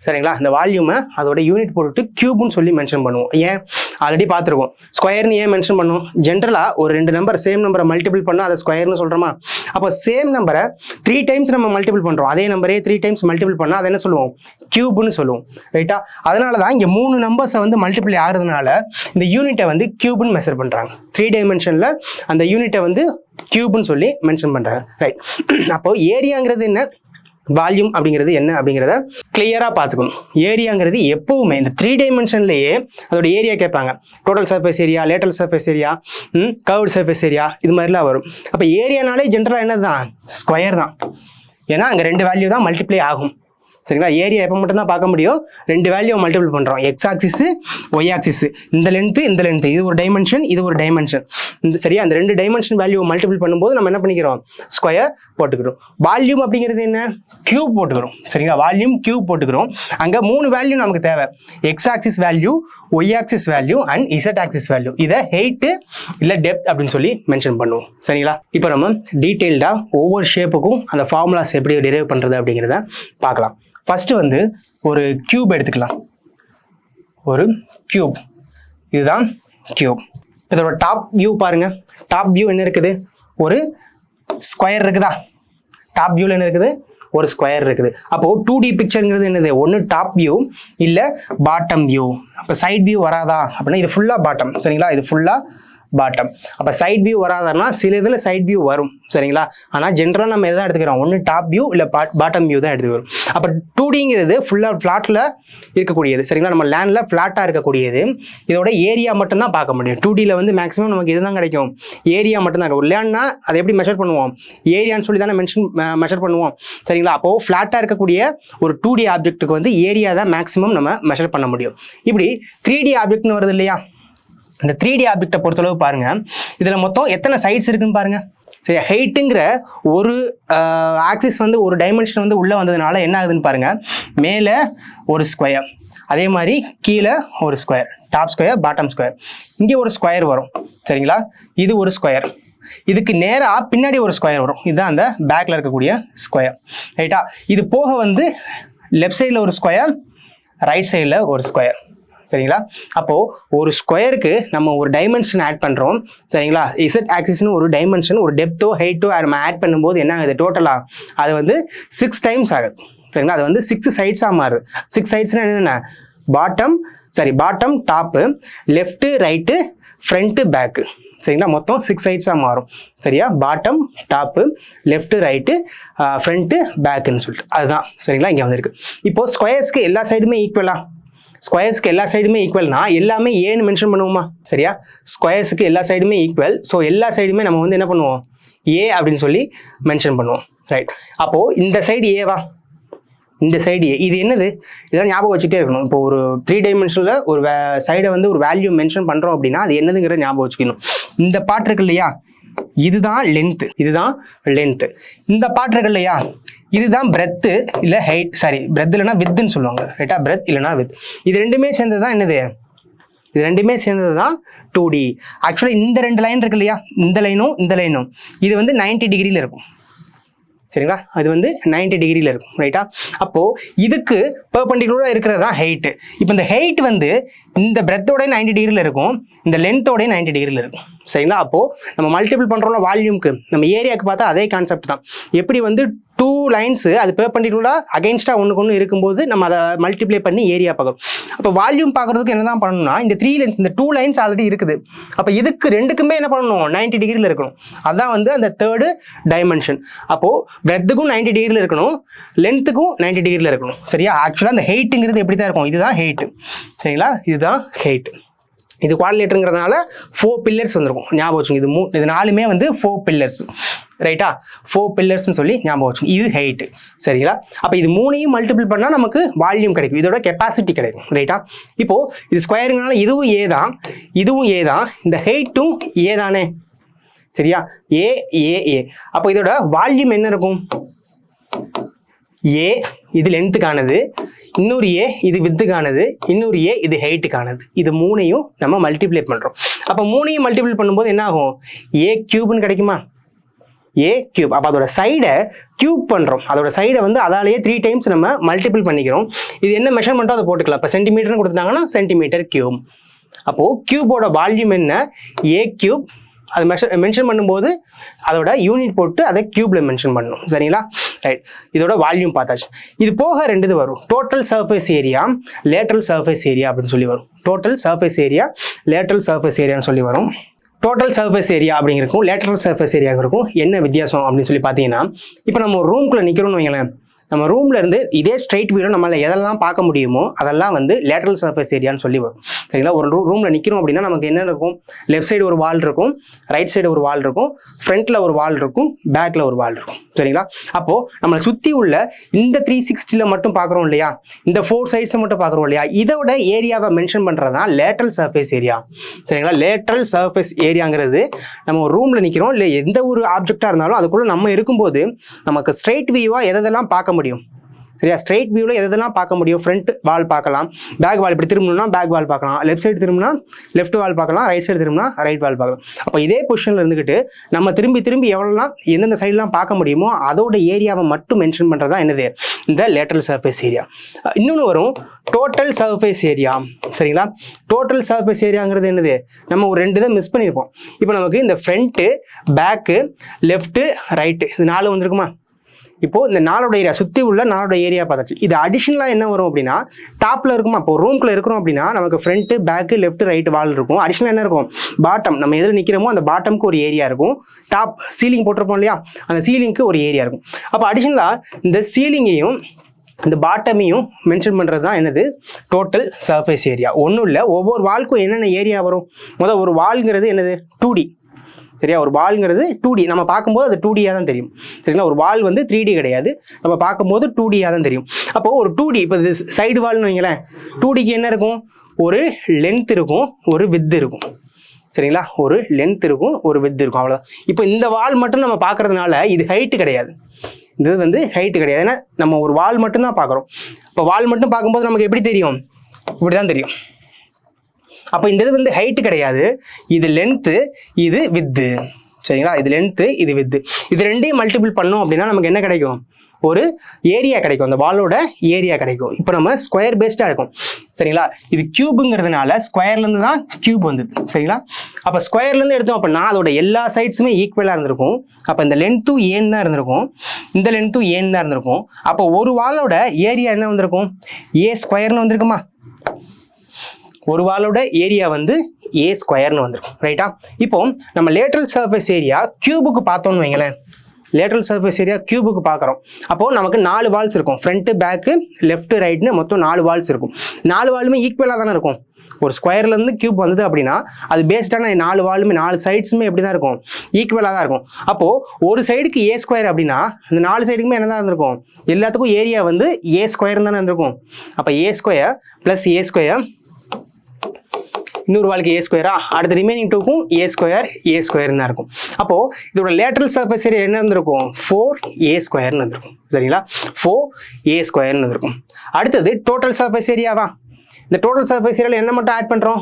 சரிங்களா? இந்த வால்யூமை அதோட யூனிட் போட்டுட்டு கியூப்னு சொல்லி மென்ஷன் பண்ணுவோம். ஏன்? ஆல்ரெடி பார்த்துருக்கோம். ஸ்கொயர்னு ஏன் மென்ஷன் பண்ணும்? ஜென்ரலாக ஒரு ரெண்டு நம்பர் சேம் நம்பரை மல்டிபிள் பண்ணால் அதை ஸ்கொயர்னு சொல்கிறோமா? அப்போ சேம் நம்பரை 3 டைம்ஸ் நம்ம மல்டிபிள் பண்ணுறோம். அதே நம்பரே 3 டைம்ஸ் மல்டிபிள் பண்ணால் அதை என்ன சொல்லுவோம்? கியூப்னு சொல்லுவோம். ரைட்டா? அதனால தான் இங்கே 3 நம்பர்ஸை வந்து மல்டிபிள் ஆகிறதுனால இந்த யூனிட்டை வந்து கியூப்னு மெஷர் பண்ணுறாங்க. 3 டைமென்ஷனில் அந்த யூனிட்டை வந்து கியூப்னு சொல்லி மென்ஷன் பண்ணுறாங்க. ரைட். அப்போ ஏரியாங்கிறது என்ன, வால்யூம் அப்படிங்கிறது என்ன அப்படிங்கிறத கிளியராக பார்த்துக்கணும். ஏரியாங்கிறது எப்பவுமே இந்த 3 டைமென்ஷன்லேயே அதோட ஏரியா கேட்பாங்க. Total surface area, lateral surface area, curved surface area, இது மாதிரிலாம் வரும். அப்போ ஏரியானாலே ஜென்ரலாக என்ன தான்? ஸ்கொயர் தான். ஏன்னா அங்கே 2 வேல்யூ தான் மல்டிப்ளை ஆகும். சரிங்களா? ஏரியா எப்போ மட்டும் தான் பார்க்க முடியும்? 2 வேல்யூ மல்டிபிள் பண்ணுறோம். எக்ஸ் ஆக்சிஸ், ஒய் ஆக்சிஸ், இந்த லென்த்து இந்த லென்த்து, இது ஒரு டைமென்ஷன், இது ஒரு டைமென்ஷன். இந்த சரியா அந்த 2 டைமென்ஷன் வேல்யூ மல்டிபிள் பண்ணும்போது நம்ம என்ன பண்ணிக்கிறோம்? ஸ்கொயர் போட்டுக்கிறோம். வால்யூம் அப்படிங்கிறது என்ன? கியூப் போட்டுக்கிறோம். சரிங்களா? வால்யூம் கியூப் போட்டுக்கிறோம். அங்கே 3 வேல்யூ நமக்கு தேவை. X axis value, y axis value and z axis value. இதை ஹைட்டு இல்லை டெப்த் அப்படின்னு சொல்லி மென்ஷன் பண்ணுவோம். சரிங்களா? இப்போ நம்ம டீட்டெயில்டாக ஒவ்வொரு ஷேப்புக்கும் அந்த ஃபார்முலாஸ் எப்படி டிரைவ் பண்ணுறது அப்படிங்கிறத பார்க்கலாம். ஃபர்ஸ்ட் வந்து ஒரு கியூப் எடுத்துக்கலாம். ஒரு கியூப், இதுதான் கியூப். இதோட டாப் வியூ பாருங்க. டாப் வியூ என்ன இருக்குது? ஒரு ஸ்கொயர் இருக்குதா? டாப் வியூவில் என்ன இருக்குது? ஒரு ஸ்கொயர் இருக்குது. அப்போ 2D பிக்சருங்கிறது என்னது? ஒன்று டாப் வியூ இல்லை பாட்டம் வியூ. அப்போ சைட் வியூ வராதா அப்படின்னா இது ஃபுல்லாக பாட்டம். சரிங்களா? இது ஃபுல்லாக பாட்டம். அப்போ சைட் வியூ வராதுன்னா சில இதில் சைட் வியூ வரும். சரிங்களா? ஆனால் ஜென்ரலாக நம்ம எதை எடுத்துக்கிறோம்? ஒன்று டாப் வியூ இல்லை பாட்டம் வியூ தான் எடுத்துக்கிறோம். அப்போ 2Dங்கிறது ஃபுல்லாக ஃப்ளாட்டில் இருக்கக்கூடியது. சரிங்களா? நம்ம லேண்டில் ஃப்ளாட்டாக இருக்கக்கூடியது. இதோட ஏரியா மட்டும்தான் பார்க்க முடியும். 2Dயில் வந்து மேக்ஸிமம் நமக்கு இதுதான் கிடைக்கும், ஏரியா மட்டும்தான். ஒரு லேண்ட்னா அதை எப்படி மெஷர் பண்ணுவோம்? ஏரியான்னு சொல்லி தானே மெஷர் பண்ணுவோம். சரிங்களா? அப்போது ஃப்ளாட்டாக இருக்கக்கூடிய ஒரு 2D ஆப்ஜெக்ட்டுக்கு வந்து ஏரியா தான் மேக்ஸிமம் நம்ம மெஷர் பண்ண முடியும். இப்படி 3D ஆப்ஜெக்ட்னு வருது இல்லையா? இந்த 3D ஆப்ஜெக்டை பொறுத்தளவு பாருங்க, இதில் மொத்தம் எத்தனை சைட்ஸ் இருக்குன்னு பாருங்க. சரி, ஹைட்டுங்கிற ஒரு ஆக்சிஸ் வந்து ஒரு டைமென்ஷன் வந்து உள்ளே வந்ததுனால என்ன ஆகுதுன்னு பாருங்க. மேலே ஒரு ஸ்கொயர், அதே மாதிரி கீழே ஒரு square, top square bottom square. இங்கே ஒரு ஸ்கொயர் வரும். சரிங்களா? இது ஒரு ஸ்கொயர். இதுக்கு நேராக பின்னாடி ஒரு ஸ்கொயர் வரும். இதுதான் அந்த பேக்கில் இருக்கக்கூடிய ஸ்கொயர். ரைட்டா? இது போக வந்து லெஃப்ட் சைடில் ஒரு ஸ்கொயர், ரைட் சைடில் ஒரு ஸ்கொயர். சரிங்களா? அப்போது ஒரு ஸ்கொயருக்கு நம்ம ஒரு டைமென்ஷன் ஆட் பண்ணுறோம். சரிங்களா? இசட் ஆக்சிஸ்னு ஒரு டைமென்ஷன், ஒரு டெப்த்தோ ஹைட்டோ நம்ம ஆட் பண்ணும்போது என்ன ஆகுது? டோட்டலாக அது வந்து 6 டைம்ஸ் ஆகுது. சரிங்களா? அது வந்து 6 சைட்ஸாக மாறுது. 6 சைட்ஸ்னால் என்னென்ன? Bottom, top, left, right, front, back. சரிங்களா? மொத்தம் 6 சைட்ஸாக மாறும். சரியா? Bottom, top, left, right, front, பேக்குன்னு சொல்லிட்டு அதுதான். சரிங்களா? இங்கே வந்துருக்கு. இப்போது ஸ்கொயர்ஸ்க்கு எல்லா சைடுமே ஈக்குவலா? ஸ்கொயர்ஸ்க்கு எல்லா சைடுமே ஈக்குவல்னா எல்லாமே ஏன்னு மென்ஷன் பண்ணுவோமா? சரியா? ஸ்கொயர்ஸுக்கு எல்லா சைடுமே ஈக்குவல். ஸோ எல்லா சைடுமே நம்ம வந்து என்ன பண்ணுவோம்? ஏ அப்படின்னு சொல்லி மென்ஷன் பண்ணுவோம். ரைட். அப்போது இந்த சைடு ஏவா? இந்த சைடு ஏ. இது என்னது? இதெல்லாம் ஞாபகம் வச்சுட்டே இருக்கணும். இப்போ ஒரு 3 டைமென்ஷனில் ஒரு சைடை வந்து ஒரு வேல்யூ மென்ஷன் பண்ணுறோம் அப்படின்னா அது என்னதுங்கிறத ஞாபகம் வச்சுக்கணும். இந்த பார்ட் இருக்கு இல்லையா? இதுதான் லென்த்து. இந்த பார்ட் இருக்கு இல்லையா? இதுதான் பிரெத்து இல்லை ஹைட். சாரி, பிரெத் இல்லைனா வித்துன்னு சொல்லுவாங்க. ரைட்டா? பிரெத் இல்லைனா வித். இது ரெண்டுமே சேர்ந்தது தான் என்னது? இது ரெண்டுமே சேர்ந்தது தான் 2D. ஆக்சுவலாக இந்த 2 லைன் இருக்கு இல்லையா? இந்த லைனும் இது வந்து 90 டிகிரியில் இருக்கும். சரிங்களா? அது வந்து 90 டிகிரியில் இருக்கும். ரைட்டா? அப்போது இதுக்கு பெர்பெண்டிகுலராக இருக்கிறது தான் ஹைட்டு. இப்போ இந்த ஹைட் வந்து இந்த பிரெத்தோட 90 டிகிரியில் இருக்கும், இந்த லென்த்தோட 90 டிகிரியில் இருக்கும். சரிங்களா? அப்போது நம்ம மல்டிபிள் பண்ணுறோம்ல வால்யூமுக்கு, நம்ம ஏரியாவுக்கு பார்த்தா அதே கான்செப்ட் தான். எப்படி வந்து 2 லைன்ஸு அது பெர்பெண்டிகுலராக அகைன்ஸ்டாக ஒன்றுக்கு ஒன்று இருக்கும்போது நம்ம அதை மல்டிப்ளை பண்ணி ஏரியா பார்க்கணும். அப்போ வால்யூம் பார்க்குறதுக்கு என்ன தான் பண்ணணும்னா இந்த 3 லைன்ஸ், இந்த 2 லைன்ஸ் ஆல்ரெடி இருக்குது. அப்போ இதுக்கு ரெண்டுக்குமே என்ன பண்ணணும்? 90 டிகிரியில் இருக்கணும். அதுதான் வந்து அந்த 3rd டைமென்ஷன். அப்போது பிரெத்துக்கும் 90 டிகிரியில் இருக்கணும், லென்த்துக்கும் 90 டிகிரியில் இருக்கணும். சரியா? ஆக்சுவலாக அந்த ஹைட்டுங்கிறது எப்படி தான் இருக்கும்? இதுதான் ஹைட்டு. சரிங்களா? இதுதான் ஹைட்டு. இது குவாட்ரிலேட்டருங்கிறதுனால 4 பில்லர்ஸ் வந்துருக்கும். ஞாபகம் வச்சுங்க. இது 4மே வந்து 4 பில்லர்ஸ். ரைட்டா? 4 பில்லர்ஸ்ன்னு சொல்லி ஞாபகம் வச்சுங்க. இது ஹைட்டு. சரிங்களா? அப்போ இது 3ஐயும் மல்டிபிள் பண்ணால் நமக்கு வால்யூம் கிடைக்கும், இதோட கெப்பாசிட்டி கிடைக்கும். ரைட்டா? இப்போது இது ஸ்கொயருங்கனால இதுவும் ஏ தான், இதுவும் ஏ தான், இந்த ஹைட்டும் ஏ தானே? சரியா? ஏ ஏ ஏ. அப்போ இதோட வால்யூம் என்ன இருக்கும்? ஏ இது லென்த்துக்கானது, இன்னொரு ஏ இது வித்துக்கானது, இன்னொரு ஏ இது ஹைட்டுக்கானது. இது 3ஐயும் நம்ம மல்டிப்ளை பண்ணுறோம். அப்போ 3ஐயும் மல்டிபிள் பண்ணும்போது என்ன ஆகும்? ஏ கியூப்னு கிடைக்குமா? A cube. அப்போ அதோட சைடை கியூப் பண்ணுறோம். அதோட சைடை வந்து அதாலேயே 3 டைம்ஸ் நம்ம மல்டிபிள் பண்ணிக்கிறோம். இது என்ன மெஷர்மெண்ட்டோ அதை போட்டுக்கலாம். இப்போ சென்டிமீட்டர்னு கொடுத்துட்டாங்கன்னா சென்டிமீட்டர் கியூப். அப்போது கியூபோட வால்யூம் என்ன, ஏ கியூப். அது மென்ஷன் பண்ணும்போது அதோட யூனிட் போட்டு அதை கியூப்ல மென்ஷன் பண்ணணும். சரிங்களா? ரைட். இதோட வால்யூம் பார்த்தாச்சு. இது போக 2 இது வரும். Total surface area, lateral surface area அப்படின்னு சொல்லி வரும். Total surface area, lateral surface ஏரியான்னு சொல்லி வரும். டோட்டல் சர்ஃபேஸ் ஏரியா அப்படிங்கிறக்கும் லேட்ரல் சர்ஃபேஸ் ஏரியாவுக்கும் என்ன வித்தியாசம் அப்படின்னு சொல்லி பார்த்தீங்கன்னா, இப்போ நம்ம ஒரு ரூம்குள்ளே நிற்கிறோம்னு வைங்களேன், நம்ம ரூம்ல இருந்து இதே ஸ்ட்ரைட் வியூல நம்மளால எதெல்லாம் பார்க்க முடியுமோ அதெல்லாம் வந்து லேட்ரல் சர்ஃபேஸ் ஏரியான்னு சொல்லி வரும். சரிங்களா? ஒரு ரூம்ல நிற்கிறோம் அப்படின்னா நமக்கு என்ன இருக்கும், லெஃப்ட் சைடு ஒரு வால் இருக்கும், ரைட் சைடு ஒரு வால் இருக்கும், ஃப்ரண்ட்ல ஒரு வால் இருக்கும், பேக்ல ஒரு வால் இருக்கும். சரிங்களா? அப்போ நம்மளை சுற்றி உள்ள இந்த 360ல மட்டும் பார்க்குறோம் இல்லையா, இந்த 4 சைட்ஸை மட்டும் பார்க்குறோம் இல்லையா, இதோட ஏரியாவை மென்ஷன் பண்ணுறது தான் லேட்ரல் சர்ஃபேஸ் ஏரியா. சரிங்களா? லேட்ரல் சர்ஃபேஸ் ஏரியாங்கிறது நம்ம ஒரு ரூமில் நிற்கிறோம் இல்லை, எந்த ஒரு ஆப்ஜெக்டாக இருந்தாலும் அதுக்குள்ளே நம்ம இருக்கும்போது நமக்கு ஸ்ட்ரைட் வியூவாக எதெல்லாம் பார்க்க முடியும். சரியா? ஸ்ட்ரைட் வியூவில் எதெல்லாம் பார்க்க முடியும், ஃப்ரண்ட் வால் பார்க்கலாம், பேக் வால் இப்படி திரும்பணும்னா பேக் வால் பார்க்கலாம், லெஃப்ட் சைடு திரும்பினா லெஃப்ட் வால் பார்க்கலாம், ரைட் சைடு திரும்பினா ரைட் வால் பார்க்கலாம். அப்போ இதே பொசிஷனில் இருந்துக்கிட்டு நம்ம திரும்பி எவ்வளோலாம் எந்தெந்த சைட்லாம் பார்க்க முடியுமோ அதோட ஏரியாவை மட்டும் மென்ஷன் பண்ணுறது தான் என்னது, இந்த லேட்ரல் சர்ஃபேஸ் ஏரியா. இன்னொன்று வரும் டோட்டல் சர்ஃபேஸ் ஏரியா. சரிங்களா? டோட்டல் சர்ஃபேஸ் ஏரியாங்கிறது என்னது, நம்ம ஒரு 2 இதை மிஸ் பண்ணியிருப்போம். இப்போ நமக்கு இந்த ஃப்ரண்ட்டு, பேக்கு, லெஃப்ட்டு, ரைட்டு, இது 4 வந்திருக்குமா. இப்போ இந்த 4ஓட ஏரியா, சுற்றி உள்ள 4ஓட ஏரியா பார்த்தாச்சு. இது அடிஷனலாக என்ன வரும் அப்படின்னா, டாப்பில் இருக்குமா, இப்போ ரூம்குள்ளே இருக்கிறோம் அப்படின்னா நமக்கு ஃப்ரண்ட்டு, பேக்கு, லெஃப்ட், ரைட் வால் இருக்கும். அடிஷனலாக என்ன இருக்கும், பாட்டம், நம்ம எதில் நிற்கிறோமோ அந்த பாட்டமுக்கு ஒரு ஏரியா இருக்கும். டாப் சீலிங் போட்டிருப்போம் இல்லையா, அந்த சீலிங்க்கு ஒரு ஏரியா இருக்கும். அப்போ அடிஷனலாக இந்த சீலிங்கையும் இந்த பாட்டமையும் மென்ஷன் பண்ணுறது தான் என்னது, டோட்டல் சர்ஃபேஸ் ஏரியா. ஒன்றும் இல்லை, ஒவ்வொரு வால்க்கும் என்னென்ன ஏரியா வரும். முதல் ஒரு வால்ங்கிறது என்னது, 2D. சரியா? ஒரு வால்ங்கிறது 2D. நம்ம பார்க்கும்போது அது 2Dயாக தான் தெரியும். சரிங்களா? ஒரு வால் வந்து 3D கிடையாது, நம்ம பார்க்கும்போது 2Dயாக தான் தெரியும். அப்போது ஒரு 2D, இப்போ இது சைடு வால்னு வைங்களேன், 2Dக்கு என்ன இருக்கும், ஒரு லென்த் இருக்கும், ஒரு வித் இருக்கும். சரிங்களா? ஒரு லென்த் இருக்கும், ஒரு வித் இருக்கும், அவ்வளோதான். இப்போ இந்த வால் மட்டும் நம்ம பார்க்கறதுனால இது ஹைட்டு கிடையாது, இது வந்து ஹைட்டு கிடையாது. ஏன்னா நம்ம ஒரு வால் மட்டும்தான் பார்க்குறோம். இப்போ வால் மட்டும் பார்க்கும்போது நமக்கு எப்படி தெரியும், இப்படி தான் தெரியும். அப்போ இந்த இது வந்து ஹைட்டு கிடையாது, இது லென்த்து, இது வித்து. சரிங்களா? இது லென்த்து, இது வித்து. இது ரெண்டையும் மல்டிபிள் பண்ணோம் அப்படின்னா நமக்கு என்ன கிடைக்கும், ஒரு ஏரியா கிடைக்கும், அந்த வாலோட ஏரியா கிடைக்கும். இப்போ நம்ம ஸ்கொயர் பேஸ்டாக இருக்கும். சரிங்களா? இது கியூபுங்கிறதுனால ஸ்கொயர்லேருந்து தான் கியூப் வந்தது. சரிங்களா? அப்போ ஸ்கொயர்லேருந்து எடுத்தோம் அப்படின்னா அதோட எல்லா சைட்ஸுமே ஈக்குவலாக இருந்திருக்கும். அப்போ இந்த லென்த்தும் ஏன்னு தான் இருந்திருக்கும், இந்த லென்த்தும் ஏன்னு தான் இருந்திருக்கும். அப்போ ஒரு வாலோட ஏரியா என்ன வந்திருக்கும், ஏ ஸ்கொயர்னு வந்திருக்குமா. ஒரு வாலோட ஏரியா வந்து ஏ ஸ்கொயர்னு வந்திருக்கும். ரைட்டா? இப்போ நம்ம லேட்ரல் சர்ஃபேஸ் ஏரியா கியூபுக்கு பார்த்தோம்னு வைங்களேன், லேட்ரல் சர்ஃபேஸ் ஏரியா கியூபுக்கு பார்க்குறோம். அப்போது நமக்கு 4 வால்ஸ் இருக்கும், ஃப்ரண்ட்டு, பேக்கு, லெஃப்ட்டு, ரைட்னு மொத்தம் 4 வால்ஸ் இருக்கும். 4 வாலுமே ஈக்குவலாக தானே இருக்கும். ஒரு ஸ்கொயர்லேருந்து கியூப் வந்தது அப்படின்னா அது பேஸ்டான 4 வாலுமே 4 சைட்ஸுமே எப்படி தான் இருக்கும், ஈக்குவலாக தான் இருக்கும். அப்போது ஒரு சைடுக்கு ஏ ஸ்கொயர் அப்படின்னா இந்த 4 சைடுக்குமே என்ன தான் இருந்திருக்கும், எல்லாத்துக்கும் ஏரியா வந்து ஏ ஸ்கொயர் தானே இருந்திருக்கும். அப்போ ஏ ஸ்கொயர் ப்ளஸ் ஏ ஸ்கொயர், இன்னொரு வாளுக்கு ஏ ஸ்கொயரா, அடுத்த ரிமைனிங் 2க்கும் ஏ ஸ்கொயர்னு தான் இருக்கும். அப்போது இதோட லேட்ரல் சர்ஃபேஸ் ஏரியா என்ன இருந்திருக்கும், 4a ஸ்கொயர்னு இருந்திருக்கும். சரிங்களா? 4a ஸ்கொயர்னு இருந்திருக்கும். அடுத்தது டோட்டல் சர்ஃபேஸ் ஏரியாவா. இந்த டோட்டல் சர்ஃபேஸ் ஏரியாவில் என்ன மட்டும் ஆட் பண்ணுறோம்,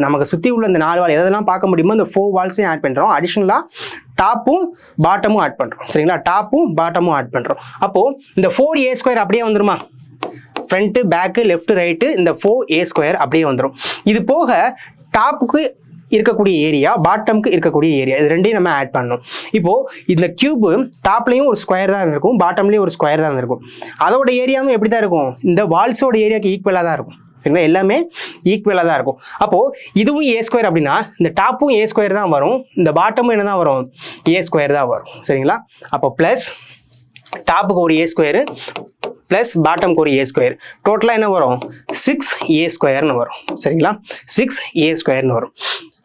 நமக்கு சுற்றி உள்ள இந்த 4 வால் எதெல்லாம் பார்க்க முடியுமோ இந்த 4 வால்ஸையும் ஆட் பண்ணுறோம். அடிஷ்னலாக டாப்பும் பாட்டமும் ஆட் பண்ணுறோம். சரிங்களா? டாப்பும் பாட்டமும் ஆட் பண்ணுறோம். அப்போது இந்த 4a ஸ்கொயர் அப்படியே வந்துருமா, ஃப்ரண்ட்டு, பேக்கு, லெஃப்ட், ரைட்டு, இந்த 4a ஸ்கொயர் அப்படியே வந்துடும். இது போக டாப்புக்கு இருக்கக்கூடிய ஏரியா, பாட்டமுக்கு இருக்கக்கூடிய ஏரியா, இது ரெண்டையும் நம்ம ஆட் பண்ணணும். இப்போது இந்த கியூபு டாப்லேயும் ஒரு ஸ்கொயர் தான் இருந்திருக்கும், பாட்டம்லேயும் ஒரு ஸ்கொயர் தான் இருந்திருக்கும். அதோட ஏரியாவும் எப்படி தான் இருக்கும், இந்த வால்ஸோட ஏரியாவுக்கு ஈக்குவலாக தான் இருக்கும். சரிங்களா? எல்லாமே ஈக்குவலாக தான் இருக்கும். அப்போது இதுவும் ஏ ஸ்கொயர் அப்படின்னா இந்த டாப்பும் ஏ ஸ்கொயர் தான் வரும், இந்த பாட்டமும் என்ன தான் வரும், ஏ ஸ்கொயர் தான் வரும். சரிங்களா? அப்போ ப்ளஸ் டாப்புக்கு ஒரு ஏ ஸ்கொயரு ப்ளஸ் பாட்டமுக்கு ஒரு ஏ ஸ்கொயர், டோட்டலாக என்ன வரும், 6a ஸ்கொயர்னு வரும். சரிங்களா? 6a ஸ்கொயர்னு வரும்.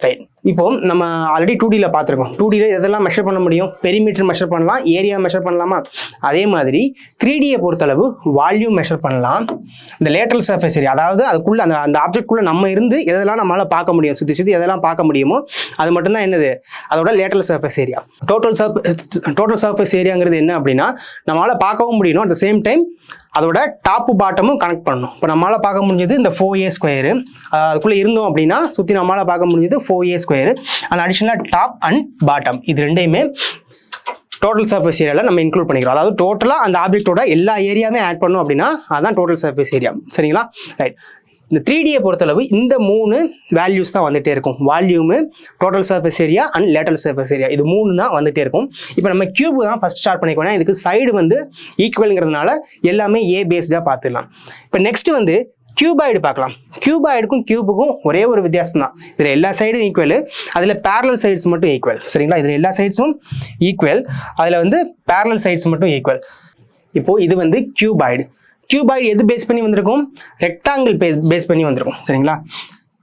ரைட். இப்போ நம்ம ஆல்ரெடி 2Dயில் பார்த்துருக்கோம். 2Dயில் எதெல்லாம் மெஷர் பண்ண முடியும், பெரிமீட்டர் மெஷர் பண்ணலாம், ஏரியா மெஷர் பண்ணலாமா. அதே மாதிரி 3Dயை பொறுத்தளவு வால்யூம் மெஷர் பண்ணலாம். இந்த லேட்ரல் சர்ஃபேஸ் ஏரியா, அதாவது அதுக்குள்ளே அந்த ஆப்ஜெக்ட்குள்ளே நம்ம இருந்து எதெல்லாம் நம்மளால் பார்க்க முடியும், சுற்றி எதெல்லாம் பார்க்க முடியுமோ அது மட்டும்தான் என்னது, அதோட lateral surface area. Total surface ஏரியாங்கிறது என்ன அப்படின்னா நம்மளால் பார்க்கவும் முடியணும், அட் த சேம் டைம் அதோட டாப்பு பாட்டமும் கனெக்ட் பண்ணணும். இப்போ நம்மளால் பார்க்க முடிஞ்சது இந்த 4a ஸ்கொயரு, அதுக்குள்ளே இருந்தோம் அப்படின்னா சுற்றி நம்மளால் பார்க்க முடிஞ்சது 4a ஸ்கொயரு, அண்ட் அடிஷனலாக டாப் அண்ட் பாட்டம், இது ரெண்டையுமே டோட்டல் சர்ஃபேஸ் ஏரியாவில் நம்ம இன்க்ளூட் பண்ணிக்கிறோம். அதாவது டோட்டலாக அந்த ஆப்ஜெக்டோட எல்லா ஏரியாவுமே ஆட் பண்ணோம் அப்படின்னா அதுதான் டோட்டல் சர்ஃபேஸ் ஏரியா. சரிங்களா? ரைட். இந்த 3Dயை பொறுத்தளவு இந்த 3 வேல்யூஸ் தான் வந்துட்டே இருக்கும். Volume, total surface area and lateral surface area, இது 3 தான் வந்துட்டே இருக்கும். இப்போ நம்ம கியூப் தான் ஃபர்ஸ்ட் ஸ்டார்ட் பண்ணிக்கணும். இதுக்கு சைடு வந்து ஈக்குவல்ங்கிறதுனால எல்லாமே ஏ பேஸ்டாக பார்த்துக்கலாம். இப்போ நெக்ஸ்ட் வந்து கியூபாய்டு பார்க்கலாம். கியூபாய்டுக்கும் கியூபுக்கும் ஒரே ஒரு வித்தியாசம் தான். இதில் எல்லா சைடும் ஈக்குவல், அதில் பேரலல் சைட்ஸ் மட்டும் ஈக்குவல். சரிங்களா, இதில் எல்லா சைட்ஸும் ஈக்குவல், அதில் வந்து பேரலல் சைட்ஸ் மட்டும் ஈக்குவல். இப்போ இது வந்து கியூபாய்டு. கியூபாய்டு எது பேஸ் பண்ணி வந்திருக்கும்? ரெக்டாங்கிள் பேஸ் பண்ணி வந்திருக்கும். சரிங்களா,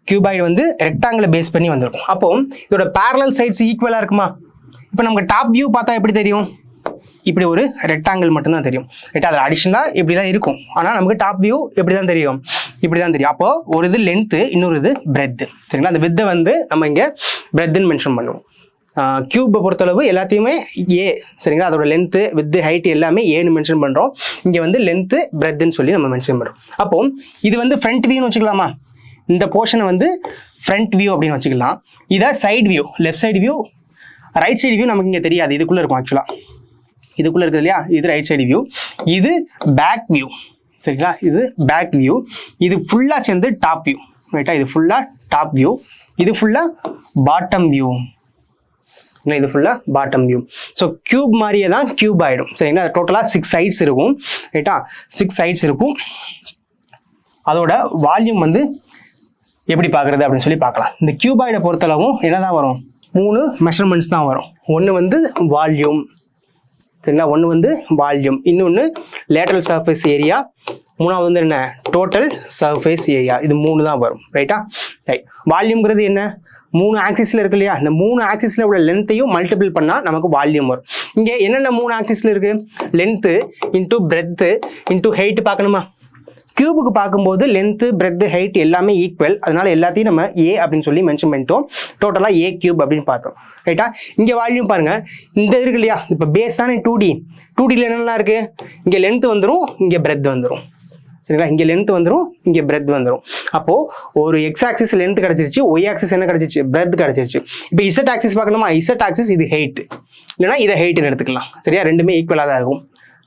கியூபாய்டு வந்து ரெக்டாங்கிளை பேஸ் பண்ணி வந்திருக்கும். அப்போ இதோட பேரலல் சைட்ஸ் ஈக்குவலாக இருக்குமா? இப்போ நமக்கு டாப் வியூ பார்த்தா எப்படி தெரியும்? இப்படி ஒரு ரெக்டாங்கிள் மட்டும்தான் தெரியும். ரைட்டா, அது அடிஷனலாக இப்படி தான் இருக்கும். ஆனால் நமக்கு டாப் வியூ எப்படி தான் தெரியும்? இப்படி தான் தெரியும். அப்போ ஒரு இது லென்த்து, இன்னொரு இது பிரெத்து. சரிங்களா, அந்த வித்தை வந்து நம்ம இங்கே பிரெத்துன்னு மென்ஷன் பண்ணுவோம். கியூபை பொறுத்தளவு எல்லாத்தையுமே ஏ. சரிங்களா, அதோட லென்த்து, வித்து, ஹைட் எல்லாமே ஏன்னு மென்ஷன் பண்ணுறோம். இங்கே வந்து லென்த்து பிரெத்துன்னு சொல்லி நம்ம மென்ஷன் பண்ணுறோம். அப்போ இது வந்து ஃப்ரண்ட் வியூன்னு வச்சுக்கலாமா? இந்த போர்ஷனை வந்து ஃப்ரண்ட் வியூ அப்படின்னு வச்சுக்கலாம். இதை side view, left side view, right side view நமக்கு இங்கே தெரியாது, இதுக்குள்ளே இருக்கும். ஆக்சுவலாக இதுக்குள்ளே இருக்குது இல்லையா, இது ரைட் சைடு வியூ, இது பேக் வியூ. சரிங்களா, இது பேக் வியூ, இது ஃபுல்லாக சேர்ந்து டாப் வியூ. ரைட்டா, இது ஃபுல்லாக டாப் வியூ, இது ஃபுல்லாக பாட்டம் வியூ. இது ஃபுல்லாக பாட்டம் வியூ. ஸோ கியூப் மாதிரியே தான் கியூப் ஆகிடும். சரிங்களா, டோட்டலாக 6 சைட்ஸ் இருக்கும். ரைட்டா, 6 சைட்ஸ் இருக்கும். அதோட வால்யூம் வந்து எப்படி பார்க்குறது அப்படின்னு சொல்லி பார்க்கலாம். இந்த கியூபாய்டை பொறுத்தளவும் என்ன தான் வரும்? 3 மெஷர்மெண்ட்ஸ் தான் வரும். ஒன்று வந்து வால்யூம். சரிங்களா, ஒன்று வந்து வால்யூம், இன்னொன்று லேட்டரல் சர்ஃபேஸ் ஏரியா, மூணாவது வந்து என்ன? Total surface area. இது 3 தான் வரும். ரைட்டா, ரைட். வால்யூம்ங்கிறது என்ன? 3 ஆக்சிஸில் இருக்கு இல்லையா, இந்த 3 ஆக்சிஸில் உள்ள லென்த்தையும் மல்டிபிள் பண்ணால் நமக்கு வால்யூம் வரும். இங்கே என்னென்ன 3 ஆக்சிஸில் இருக்குது? Length into breadth into height பார்க்கணுமா? கியூபுக்கு பார்க்கும்போது லென்த்து, பிரெத்து, ஹைட் எல்லாமே ஈக்குவல். அதனால எல்லாத்தையும் நம்ம ஏ அப்படின்னு சொல்லி மென்ஷன் பண்ணிட்டோம். டோட்டலாக ஏ கியூப் அப்படின்னு பார்த்தோம். ரைட்டா, இங்கே வால்யூம் பாருங்க, இந்த இருக்கு இல்லையா, இப்போ பேஸ் தானே 2D. 2Dயில் என்னெல்லாம் இருக்கு? இங்கே லென்த் வந்துடும், இங்கே பிரெத் வந்துடும். சரிங்களா, இங்கே லென்த் வந்துடும், இங்கே பிரெத் வந்துடும். அப்போது ஒரு எக்ஸ் ஆக்சிஸ் லென்த் கிடச்சிருச்சு, ஒய் ஆக்சிஸ் என்ன கிடச்சிருச்சு? பிரெத் கிடச்சிருச்சு. இப்போ இசட் ஆக்சிஸ் பார்க்கணுமா? இசட் ஆக்சிஸ் இது ஹைட், இல்லைனா இதை ஹைட்டுன்னு எடுத்துக்கலாம். சரியா, ரெண்டுமே ஈக்குவலாக தான் இருக்கும்.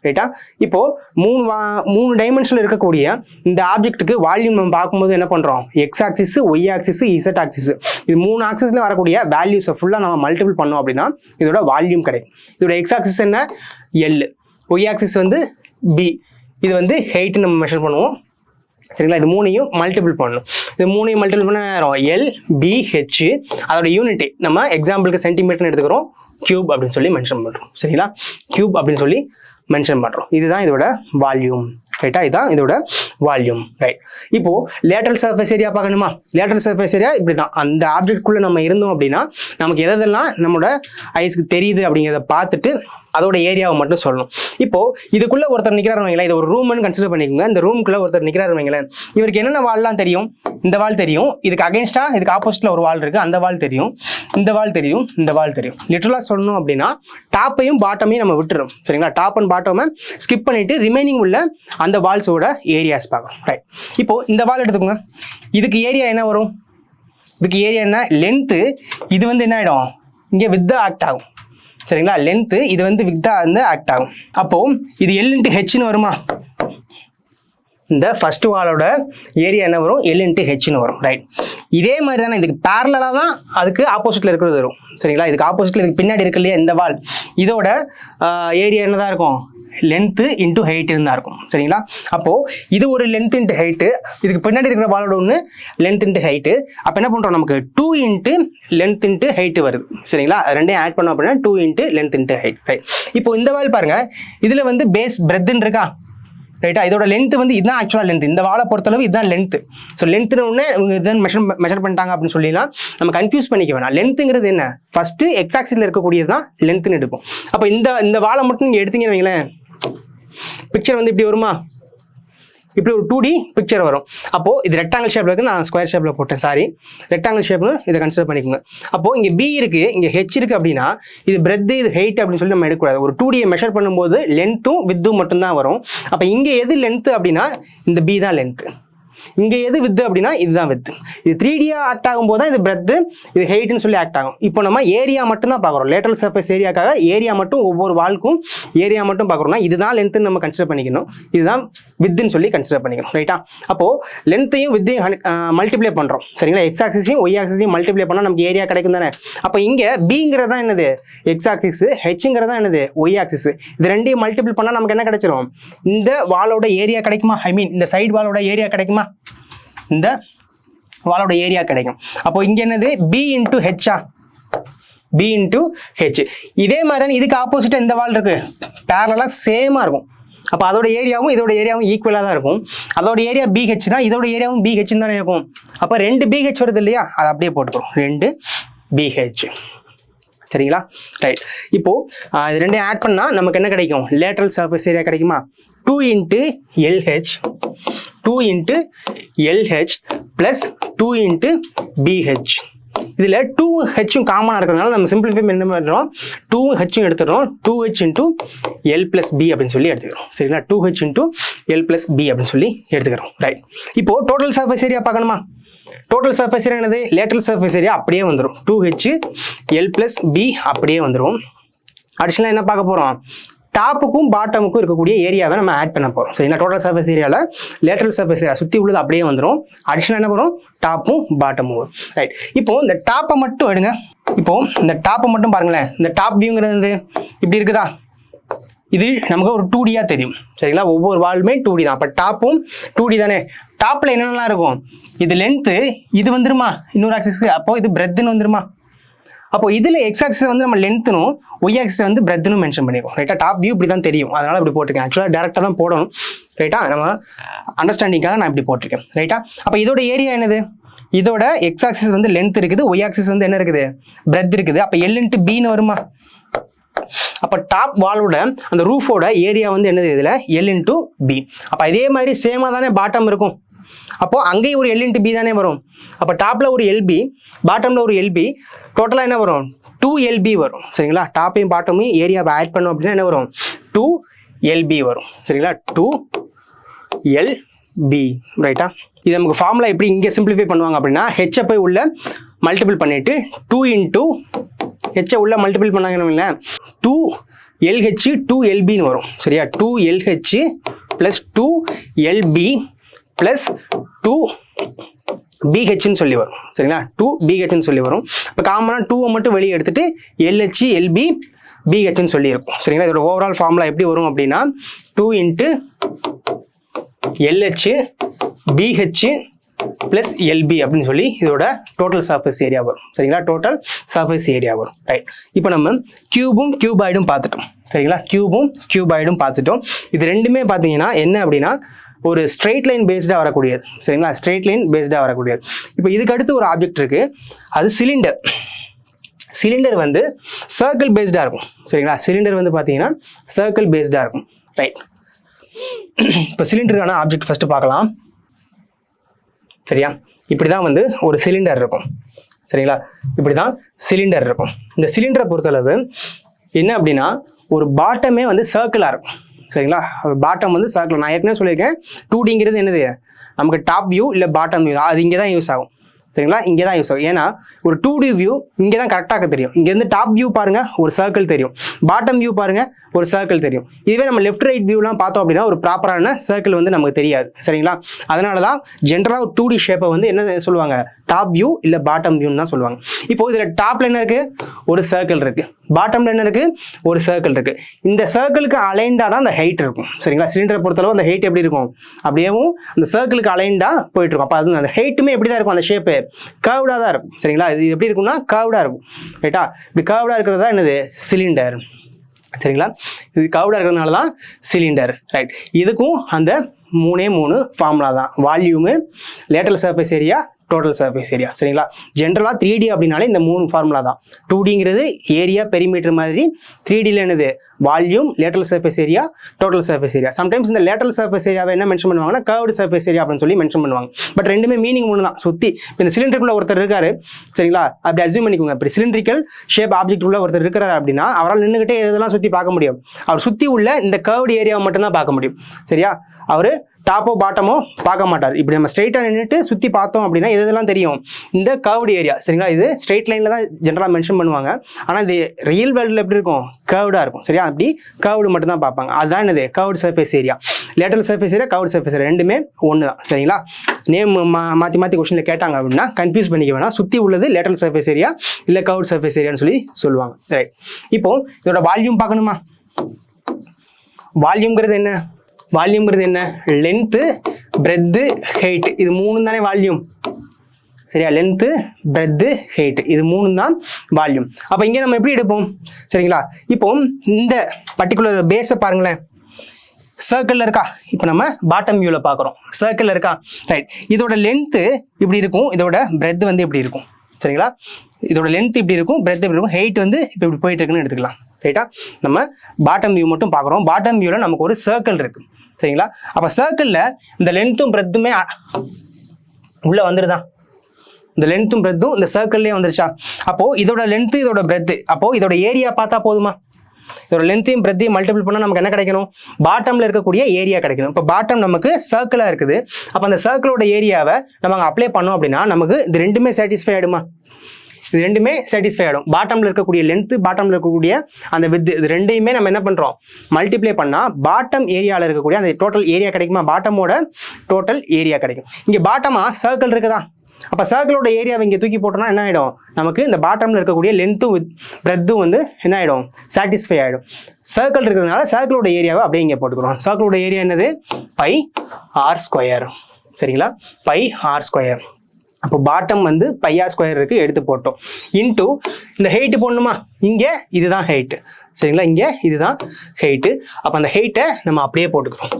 ரைட்டா, இப்போ 3 டைமென்ஷனில் இருக்கக்கூடிய இந்த ஆப்ஜெக்ட்டுக்கு வால்யூம் நம்ம பார்க்கும்போது என்ன பண்ணுறோம்? X axis, Y axis, z axis, இது 3 ஆக்சிஸில் வரக்கூடிய வேல்யூஸை ஃபுல்லாக நம்ம மல்டிபிள் பண்ணோம் அப்படின்னா இதோட வால்யூம் கிடைக்கும். இதோட எக்ஸ் ஆக்சிஸ் என்ன? எல், ஒய் ஆக்சிஸ் வந்து பி, இது வந்து ஹைட் நம்ம மெஷர் பண்ணுவோம். சரிங்களா, இது 3ஐயும் மல்டிபிள் பண்ணணும். இது 3ஐயும் மல்டிபிள் பண்ண எல் பி ஹெச், அதோட யூனிட்டி நம்ம எக்ஸாம்பிளுக்கு சென்டிமீட்டர்னு எடுத்துக்கிறோம், கியூப் அப்படின்னு சொல்லி மென்ஷன் பண்ணுறோம். சரிங்களா, கியூப் அப்படின்னு சொல்லி மென்ஷன் பண்ணுறோம். இதுதான் இதோட வால்யூம். ரைட்டா, இதுதான் இதோட வால்யூம். ரைட், இப்போ லேட்டரல் சர்ஃபேஸ் ஏரியா பார்க்கணுமா? லேட்டரல் சர்ஃபேஸ் ஏரியா இப்படி தான். அந்த ஆப்ஜெக்ட்குள்ளே நம்ம இருந்தோம் அப்படின்னா நமக்கு எதெல்லாம் நம்மளோட ஐஸ்க்கு தெரியுது அப்படிங்கிறத பார்த்துட்டு அதோட ஏரியாவை மட்டும் சொல்லணும். இப்போ இதுக்குள்ள ஒருத்தர் நிற்கிறாரு வைங்களேன், இது ஒரு ரூம்னு கன்சிடர் பண்ணிக்கோங்க. இந்த ரூமுக்குள்ள ஒருத்தர் நிற்கிறாரு வைங்களேன், இவருக்கு என்னென்ன வால்லாம் தெரியும்? இந்த வால் தெரியும், இதுக்கு அகேன்ஸ்டா இதுக்கு ஆப்போசிட்ல ஒரு வால் இருக்கு, அந்த வால் தெரியும், இந்த வால் தெரியும், இந்த வால் தெரியும். லிட்டரலாக சொல்லணும் அப்படின்னா டாப்பையும் பாட்டமையும் நம்ம விட்டுறோம். சரிங்களா, டாப் அண்ட் பாட்டமை ஸ்கிப் பண்ணிட்டு ரிமைனிங் உள்ள அந்த வால்ஸோட ஏரியாஸ் பார்க்கணும். ரைட், இப்போ இந்த வால் எடுத்துக்கோங்க. இதுக்கு ஏரியா என்ன வரும்? இதுக்கு ஏரியா என்ன? லென்த்து. இது வந்து என்ன ஆகிடும்? இங்கே வித் ஆக்ட் ஆகும். சரிங்களா, லென்த்து இது வந்து வித்தா வந்து ஆக்ட் ஆகும். அப்போ இது எல் இன்ட்டு ஹெச்னு வருமா? இந்த ஃபர்ஸ்ட் வாலோட ஏரியா என்ன வரும்? எல் இன்ட்டு ஹெச்னு வரும். ரைட், இதே மாதிரி தானே இதுக்கு பேரலாக தான் அதுக்கு ஆப்போசிட்ல இருக்கிறது வரும். சரிங்களா, இதுக்கு ஆப்போசிட்ல இதுக்கு பின்னாடி இருக்கு இல்லையா இந்த வால், இதோட ஏரியா என்னதான் இருக்கும்? லென்த்து இன்ட்டு ஹைட்டுன்னு தான் இருக்கும். சரிங்களா, அப்போது இது ஒரு லென்த் இன்ட்டு ஹைட்டு, இதுக்கு பின்னாடி இருக்கிற வாலோட ஒன்று லென்த் இன்ட்டு ஹைட்டு. அப்போ என்ன பண்ணுறோம்? நமக்கு 2 இன்ட்டு லென்த் இன்ட்டு ஹைட்டு வருது. சரிங்களா, ரெண்டையும் ஆட் பண்ணோம் அப்படின்னா 2 into length into height. Right, இப்போ இந்த வால் பாருங்க, இதில் வந்து பேஸ் பிரெத்துன்னு இருக்கா? ரைட்டா, இதோட லென்த் வந்து இதுதான் ஆக்சுவலாக லென்த். இந்த வாழை பொறுத்தளவு இதுதான் லென்த்து. ஸோ லென்த்துன்னு ஒன்று இதுதான் மெஷர் பண்ணிட்டாங்க அப்படின்னு சொல்லினா நம்ம கன்ஃபியூஸ் பண்ணிக்க வேணாம். லென்த்துங்கிறது என்ன? ஃபர்ஸ்ட் எக்ஸ் ஆக்சிஸில் இருக்கக்கூடியது தான் லென்த்துன்னு எடுப்போம். அப்போ இந்த வாழை மட்டும் நீங்கள் எடுத்தீங்கன்னு வைங்களேன், பிக்சர் வந்து இப்படி வருமா? இப்படி ஒரு 2D பிக்சர் வரும். அப்போது இது ரெக்டாங்கிள் ஷேப்பில் இருக்குது, நான் ஸ்கொயர் ஷேப்பில் போட்டேன், சாரி, ரெக்டாங்கிள் ஷேப்னு இதை கன்சிடர் பண்ணிக்கோங்க. அப்போது இங்கே பி இருக்குது, இங்கே ஹெச் இருக்குது அப்படின்னா இது பிரெத்து, இது ஹைட் அப்படின்னு சொல்லி நம்ம எடுக்கக்கூடாது. ஒரு 2Dயை மெஷர் பண்ணும்போது லென்த்தும் வித்தும் மட்டும்தான் வரும். அப்போ இங்கே எது லென்த்து அப்படின்னா இந்த பி தான் லென்த்து. இங்கே எது வித்து அப்படின்னா இதுதான் வித்து. இது 3Dயா ஆக்ட் ஆகும்போது தான் இது பிரெத்து, இது ஹைட்னு சொல்லி ஆக்ட் ஆகும். இப்போ நம்ம ஏரியா மட்டும் தான் பார்க்குறோம். லேட்டரல் சர்ஃபேஸ் ஏரியாக்காக ஏரியா மட்டும் ஒவ்வொரு வால்க்கும் ஏரியா மட்டும் பார்க்குறோம்னா இதுதான் லென்த்துன்னு நம்ம கன்சிடர் பண்ணிக்கணும், இதுதான் வித்துன்னு சொல்லி கன்சிடர் பண்ணிக்கணும். ரைட்டா? அப்போது லென்த்தையும் வித்தையும் மல்டிப்ளை பண்ணுறோம். சரிங்களா? எக்ஸ் ஆக்சிஸையும் ஒய் ஆக்சிஸையும் மல்டிப்ளை பண்ணால் நமக்கு ஏரியா கிடைக்கும் தானே. அப்போ இங்கே பிங்கிறது தான் என்னது எக்ஸ் ஆக்சிஸ், ஹெச்ங்கிறது தான் என்னது ஒய் ஆக்சிஸ். இது ரெண்டையும் மல்டிபிள் பண்ணால் நமக்கு என்ன கிடைச்சிரும்? இந்த வாலோட ஏரியா கிடைக்குமா? ஐ மீன் இந்த சைடு வாலோட ஏரியா கிடைக்குமா? இந்த வாலோட ஏரியா கிடைக்கும். அப்போ இங்க என்னது பி இன்டூ ஹெச்சா? B into H. இதே மாதிரி தான் இதுக்கு ஆப்போசிட்டா இந்த வால் இருக்கு, பேரலா சேமா இருக்கும். அப்போ அதோட ஏரியாவும் இதோட ஏரியாவும் ஈக்குவலாக தான் இருக்கும். அதோட ஏரியா பிஹெச் தான், இதோட ஏரியாவும் பிஹெச் தானே இருக்கும். அப்போ 2 பிஹெச் வருது இல்லையா, அதை அப்படியே போட்டுக்கிறோம், 2 பிஹெச். சரிங்களா? ரைட். இப்போ இது ரெண்டையும் ஆட் பண்ணால் நமக்கு என்ன கிடைக்கும்? லேட்டரல் சர்ஃபேஸ் ஏரியா கிடைக்குமா? 2 into l h, 2 into l h plus 2 into b h. இதில் 2ஹெச்சும் காமனாக இருக்கிறதுனால நம்ம சிம்பிளிஃபை என்ன பண்ணுறோம்? 2ஹெச்சும் எடுத்துடுறோம், 2h into l plus b அப்படின்னு சொல்லி எடுத்துக்கிறோம். சரிங்களா? 2h into l plus b அப்படின்னு சொல்லி எடுத்துக்கிறோம். ரைட். இப்போ டோட்டல் சர்ஃபேஸ் ஏரியா பார்க்கணுமா? டோட்டல் சர்ஃபேஸ் ஏரியா என்னது? லேட்டரல் சர்ஃபேஸ் ஏரியா அப்படியே வந்துடும், 2h எல் ப்ளஸ் பி அப்படியே வந்துடும். அடிஷனலாக என்ன பார்க்க போகிறோம்? டாப்புக்கும் பாட்டமுக்கும் இருக்கக்கூடிய ஏரியாவை நம்ம ஆட் பண்ண போகிறோம். சரிங்களா? டோட்டல் சர்ஃபேஸ் ஏரியாவில் லேட்டரல் சர்ஃபேஸ் ஏரியா சுற்றி உள்ளது அப்படியே வந்துடும். அடிஷனலாக என்ன பண்ணுறோம்? டாப்பும் பாட்டமும் வரும். ரைட். இப்போ இந்த டாப்பை மட்டும் எடுங்க. இப்போ இந்த டாப்பை மட்டும் பாருங்களேன். இந்த டாப் வியூங்கிறது இப்படி இருக்குதா? இது நமக்கு ஒரு 2Dயா தெரியும். சரிங்களா? ஒவ்வொரு வால்மே 2D தான். அப்போ டாப்பும் 2D தானே. டாப்பில் என்னென்னலாம் இருக்கும்? இது லென்த்து, இது வந்துருமா இன்னொரு ஆக்சிஸ்க்கு, அப்போ இது பிரெத்துன்னு வந்துருமா? அப்போ இதில் எக்ஸ் ஆக்சிஸ் வந்து நம்ம லென்த்துனும் ஒய் ஆக்சிஸ் வந்து பிரெத்துன்னு மென்ஷன் பண்ணிருக்கோம். ரைட்டா? டாப் வியூ இப்படி தான் தெரியும், அதனால இப்படி போட்டிருக்கேன். ஆக்சுவலாக டேரெக்டாக தான் போடணும். ரைட்டா? நம்ம அண்டர்ஸ்டாண்டிங்காக நான் இப்படி போட்டிருக்கேன். ரைட்டா? அப்போ இதோட ஏரியா என்னது? இதோட எக்ஸ் ஆக்சிஸ் வந்து லென்த் இருக்குது, ஒய் ஆக்சிஸ் வந்து என்ன இருக்குது? பிரெத் இருக்குது. அப்போ எல் இன்ட்டு பின்னு வருமா? அப்போ டாப் வாலோட அந்த ரூஃபோட ஏரியா வந்து என்னது? இதில் எல் இன்ட்டு பி. அப்போ இதே மாதிரி சேமாக தானே பாட்டம் இருக்கும். அப்போ அங்கேயும் ஒரு எல் இன்ட்டு பி தானே வரும். அப்போ டாப்பில் ஒரு எல்பி, பாட்டமில் ஒரு எல்பி, டோட்டலாக என்ன வரும்? 2LB வரும். சரிங்களா? டாப்பையும் பாட்டமையும் ஏரியாவை ஆட் பண்ணோம் அப்படின்னா என்ன வரும்? 2LB வரும். சரிங்களா? 2LB. ரைட்டா? இது நமக்கு ஃபார்முலா எப்படி இங்கே சிம்பிளிஃபை பண்ணுவாங்க அப்படின்னா, ஹெச்சை போய் உள்ள மல்டிபிள் பண்ணிட்டு 2 இன்ட்டு ஹெச்சை உள்ள மல்டிபிள் பண்ணாங்கன்னா 2LH 2LBன்னு வரும். சரியா? 2LH ப்ளஸ் 2LB ப்ளஸ் 2BHன்னு சொல்லி வரும். சரிங்களா? 2BHன்னு சொல்லி வரும். இப்போ காமனாக 2 மட்டும் வெளியே எடுத்துட்டு LH LB BHன்னு சொல்லி இருக்கும். சரிங்களா? இதோட ஓவரால் ஃபார்முலா எப்படி வரும் அப்படின்னா 2 into LH BH plus LB அப்படின்னு சொல்லி இதோட டோட்டல் சர்ஃபேஸ் ஏரியா வரும். சரிங்களா? டோட்டல் சர்ஃபேஸ் ஏரியா வரும். ரைட். இப்போ நம்ம கியூபும் கியூபாய்டும் பார்த்துட்டோம். சரிங்களா? கியூபும் கியூபாய்டும் பார்த்துட்டோம். இது ரெண்டுமே பார்த்தீங்கன்னா என்ன அப்படின்னா ஒரு ஸ்ட்ரெயிட் லைன் பேஸ்டாக வரக்கூடியது. சரிங்களா? ஸ்ட்ரெயிட் லைன் பேஸ்டாக வரக்கூடியது. இப்போ இதுக்கு அடுத்து ஒரு ஆப்ஜெக்ட் இருக்குது, அது சிலிண்டர். சிலிண்டர் வந்து சர்க்கிள் பேஸ்டாக இருக்கும். சரிங்களா? சிலிண்டர் வந்து பார்த்தீங்கன்னா சர்க்கிள் பேஸ்டாக இருக்கும். ரைட். இப்போ சிலிண்டருக்கான ஆப்ஜெக்ட் ஃபஸ்ட்டு பார்க்கலாம். சரியா? இப்படி தான் வந்து ஒரு சிலிண்டர் இருக்கும். சரிங்களா? இப்படி தான் சிலிண்டர் இருக்கும். இந்த சிலிண்டரை பொறுத்தளவு என்ன அப்படின்னா ஒரு பாட்டமே வந்து சர்க்கிளாக இருக்கும். சரிங்களா? பாட்டம் வந்து சர்க்கிள். நான் ஏற்கனவே சொல்லியிருக்கேன், 2Dங்கிறது என்னது? நமக்கு டாப் வியூ இல்லை பாட்டம் வியூ, அது இங்கே தான் யூஸ் ஆகும். சரிங்களா? இங்கே தான் யூஸ் ஆகும். ஏன்னா ஒரு 2D வியூ இங்கே தான் கரெக்டாக தெரியும். இங்கேருந்து டாப் வியூ பாருங்கள், ஒரு சர்க்கிள் தெரியும். பாட்டம் வியூ பாருங்கள், ஒரு சர்க்கிள் தெரியும். இதுவே நம்ம லெஃப்ட் ரைட் வியூலாம் பார்த்தோம் அப்படின்னா ஒரு ப்ராப்பரான சர்க்கிள் வந்து நமக்கு தெரியாது. சரிங்களா? அதனால தான் ஜென்ரலாக ஒரு 2D ஷேப்பை வந்து என்ன சொல்லுவாங்க? டாப் வியூ இல்லை பாட்டம் வியூன்னு தான் சொல்லுவாங்க. இப்போ இதில் டாப்ல என்ன இருக்குது? ஒரு சர்க்கிள் இருக்குது. பாட்டம்ல என்ன இருக்குது? ஒரு சர்க்கிள் இருக்குது. இந்த சர்க்கிளுக்கு அலைண்டாக தான் அந்த ஹைட் இருக்கும். சரிங்களா? சிலிண்டரை பொறுத்தளவு அந்த ஹைட் எப்படி இருக்கும்? அப்படியேவும் அந்த சர்க்கிளுக்கு அலைண்டாக போயிட்டு இருக்கும். அப்போ அது அந்த ஹைட்டுமே எப்படி தான் இருக்கும்? அந்த ஷேப்பு கர்வ்டாக தான் இருக்கும். சரிங்களா? இது எப்படி இருக்கும்னா கர்வ்டாக இருக்கும். ரைட்டா? இப்படி கர்வ்டாக இருக்கிறது தான் என்னது? சிலிண்டர். சரிங்களா? இது கர்வ்டாக இருக்கிறதுனால தான் சிலிண்டர். ரைட். இதுக்கும் அந்த 3 ஃபார்முலா தான். Volume, lateral surface area, total surface area. சரிங்களா? ஜென்ரலாக 3D அப்படின்னாலே இந்த 3 ஃபார்முலா தான். 2Dங்கிறது ஏரியா பெரிமீட்டர் மாதிரி, 3Dயில் என்னது? Volume, lateral surface area, total surface area. Sometimes இந்த லேட்டரல் சர்ஃபேஸ் ஏரியாவை என்ன மென்ஷன் பண்ணுவாங்கன்னா கர்வ்டு சர்ஃபேஸ் ஏரியா அப்படின்னு சொல்லி மென்ஷன் பண்ணுவாங்க. பட் ரெண்டுமே மீனிங் ஒன்று தான். சுற்றி இந்த சிலிண்டருக்குள்ள ஒருத்தர் இருக்காரு. சரிங்களா? அப்படி அஸ்யூம் பண்ணிக்கோங்க. இப்படி சிலிண்ட்ரிக்கல் ஷேப் ஆப்ஜெக்ட் உள்ள ஒருத்தர் இருக்கிறார் அப்படின்னா அவரால் நின்றுகிட்டே இதெல்லாம் சுற்றி பார்க்க முடியும். அவர் சுற்றி உள்ள இந்த கர்வ்டு ஏரியாவை மட்டும்தான் பார்க்க முடியும். சரியா? அவர் டாப்போ பாட்டமோ பார்க்க மாட்டார். இப்படி நம்ம ஸ்ட்ரெயிட்டாக நின்றுட்டு சுற்றி பார்த்தோம் அப்படின்னா இதெல்லாம் தெரியும், இந்த கர்வ்டு ஏரியா. சரிங்களா, இது ஸ்ட்ரெயிட் லைனில் தான் ஜென்ரலாக மென்ஷன் பண்ணுவாங்க. ஆனால் இது ரியல் வேர்ல்டில் எப்படி இருக்கும், கர்வ்டாக இருக்கும். சரியா, அப்படி கர்வ்டு மட்டும் தான் பார்ப்பாங்க. அதுதான் என்னது, curved surface area. Lateral surface area, curved surface area ரெண்டுமே ஒன்று தான். சரிங்களா, நேம் மாற்றி மாற்றி கொஸ்டினில் கேட்டாங்க அப்படின்னா கன்ஃபியூஸ் பண்ணிக்க வேணாம். சுற்றி உள்ளது லேட்டரல் சர்ஃபேஸ் ஏரியா இல்லை கர்வ்டு சர்ஃபேஸ் ஏரியான்னு சொல்லி சொல்லுவாங்க. ரைட், இப்போ இதோட வால்யூம் பார்க்கணுமா? வால்யூம்ங்கிறது என்ன? வால்யூம்ங்கிறது என்ன? லென்த்து, பிரெத்து, ஹைட், இது மூணு தானே வால்யூம். சரியா, லென்த்து, பிரெத்து, ஹைட், இது மூணு தான் வால்யூம். அப்போ இங்கே நம்ம எப்படி எடுப்போம்? சரிங்களா, இப்போ இந்த பர்டிகுலர் பேஸை பாருங்களேன், சர்க்கிளில் இருக்கா? இப்போ நம்ம பாட்டம் வியூவில் பார்க்குறோம், சர்க்கிளில் இருக்கா? ரைட், இதோட லென்த்து இப்படி இருக்கும், இதோட பிரெத் வந்து இப்படி இருக்கும். சரிங்களா, இதோட லென்த் இப்படி இருக்கும், பிரெத் இப்படி இருக்கும், ஹைட் வந்து இப்போ இப்படி போயிட்டு இருக்குன்னு எடுத்துக்கலாம். ரைட்டா, நம்ம பாட்டம் வியூ மட்டும் பார்க்குறோம். பாட்டம் வியூவில் நமக்கு ஒரு சர்க்கிள் இருக்கு. சரிங்களா, அப்போ சர்க்கிளில் இந்த லென்த்தும் பிரெத்துமே உள்ளே வந்துருதா? இந்த லென்த்தும் பிரெத்தும் இந்த சர்க்கிள்லேயே வந்துருச்சா? அப்போது இதோட லென்த்து, இதோட பிரெத்து, அப்போது இதோட ஏரியா பார்த்தா போதுமா? இதோட லென்த்தையும் பிரெத்தையும் மல்டிபிள் பண்ணால் நமக்கு என்ன கிடைக்கணும்? பாட்டமில் இருக்கக்கூடிய ஏரியா கிடைக்கணும். இப்போ பாட்டம் நமக்கு சர்க்கிளாக இருக்குது. அப்போ அந்த சர்க்கிளோட ஏரியாவை நம்ம அங்கே அப்ளை பண்ணோம் அப்படின்னா நமக்கு இது ரெண்டுமே சாட்டிஸ்ஃபை ஆகிடுமா? இது ரெண்டுமே சாட்டிஸ்ஃபை ஆகிடும். பாட்டமில் இருக்கக்கூடிய லென்த்து, பாட்டமில் இருக்கக்கூடிய அந்த வித், இது ரெண்டையுமே நம்ம என்ன பண்ணுறோம், மல்டிப்ளை பண்ணால் பாட்டம் ஏரியாவில் இருக்கக்கூடிய அந்த டோட்டல் ஏரியா கிடைக்குமா? பாட்டமோட டோட்டல் ஏரியா கிடைக்கும். இங்கே பாட்டமாக சர்க்கிள் இருக்குதா? அப்போ சர்க்கிளோட ஏரியாவை இங்கே தூக்கி போட்டோம்னா என்ன ஆகிடும், நமக்கு இந்த பாட்டமில் இருக்கக்கூடிய லென்த்தும் வித் பிரெத்தும் வந்து என்ன ஆகிடும், சாட்டிஸ்ஃபை ஆகிடும். சர்க்கிள் இருக்கிறதுனால சர்க்கிளோட ஏரியாவை அப்படியே இங்கே போட்டுக்கிறோம். சர்க்கிளோட ஏரியா என்னது, பை ஆர் ஸ்கொயர். சரிங்களா, பை ஆர் ஸ்கொயர். அப்போ பாட்டம் வந்து பை ஆர் ஸ்கொயர் இருக்குது, எடுத்து போட்டோம். இன்டூ இந்த ஹைட்டு போடணுமா? இங்கே இதுதான் ஹைட்டு. சரிங்களா, இங்கே இதுதான் ஹைட்டு. அப்போ அந்த ஹைட்டை நம்ம அப்படியே போட்டுக்கிறோம்,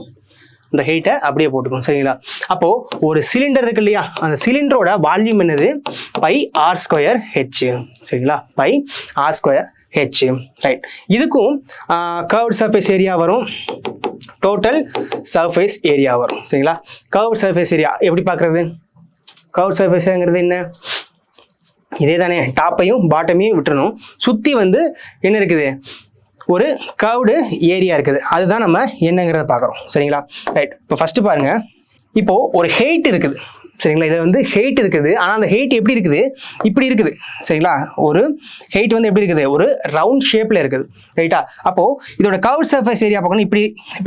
இந்த ஹைட்டை அப்படியே போட்டுக்கணும். சரிங்களா, அப்போது ஒரு சிலிண்டர் இருக்கு இல்லையா, அந்த சிலிண்டரோட வால்யூம் என்னது, பை ஆர் ஸ்கொயர் ஹெச். சரிங்களா, pi R square h. Right, இதுக்கும் கர்வ்டு சர்ஃபேஸ் ஏரியா வரும், டோட்டல் சர்ஃபேஸ் ஏரியா வரும். சரிங்களா, கர்வ்டு சர்ஃபேஸ் ஏரியா எப்படி பார்க்குறது? கர்வ்டு சர்ஃபேஸ் ஏரியாங்கிறது என்ன? இதே தானே, டாப்பையும் பாட்டமையும் விட்டுறணும், சுற்றி வந்து என்ன இருக்குது, ஒரு கர்வ்டு ஏரியா இருக்குது. அதுதான் நம்ம என்னங்கிறத பார்க்குறோம். சரிங்களா, ரைட், இப்போ ஃபஸ்ட்டு பாருங்கள், இப்போது ஒரு ஹைட் இருக்குது. சரிங்களா, இதில் வந்து ஹைட் இருக்குது. ஆனால் அந்த ஹைட் எப்படி இருக்குது, இப்படி இருக்குது. சரிங்களா, ஒரு ஹைட் வந்து எப்படி இருக்குது, ஒரு ரவுண்ட் ஷேப்பில் இருக்குது. ரைட்டா, அப்போது இதோட கர்வ்டு சர்ஃபேஸ் ஏரியா பார்க்கணும், இப்படி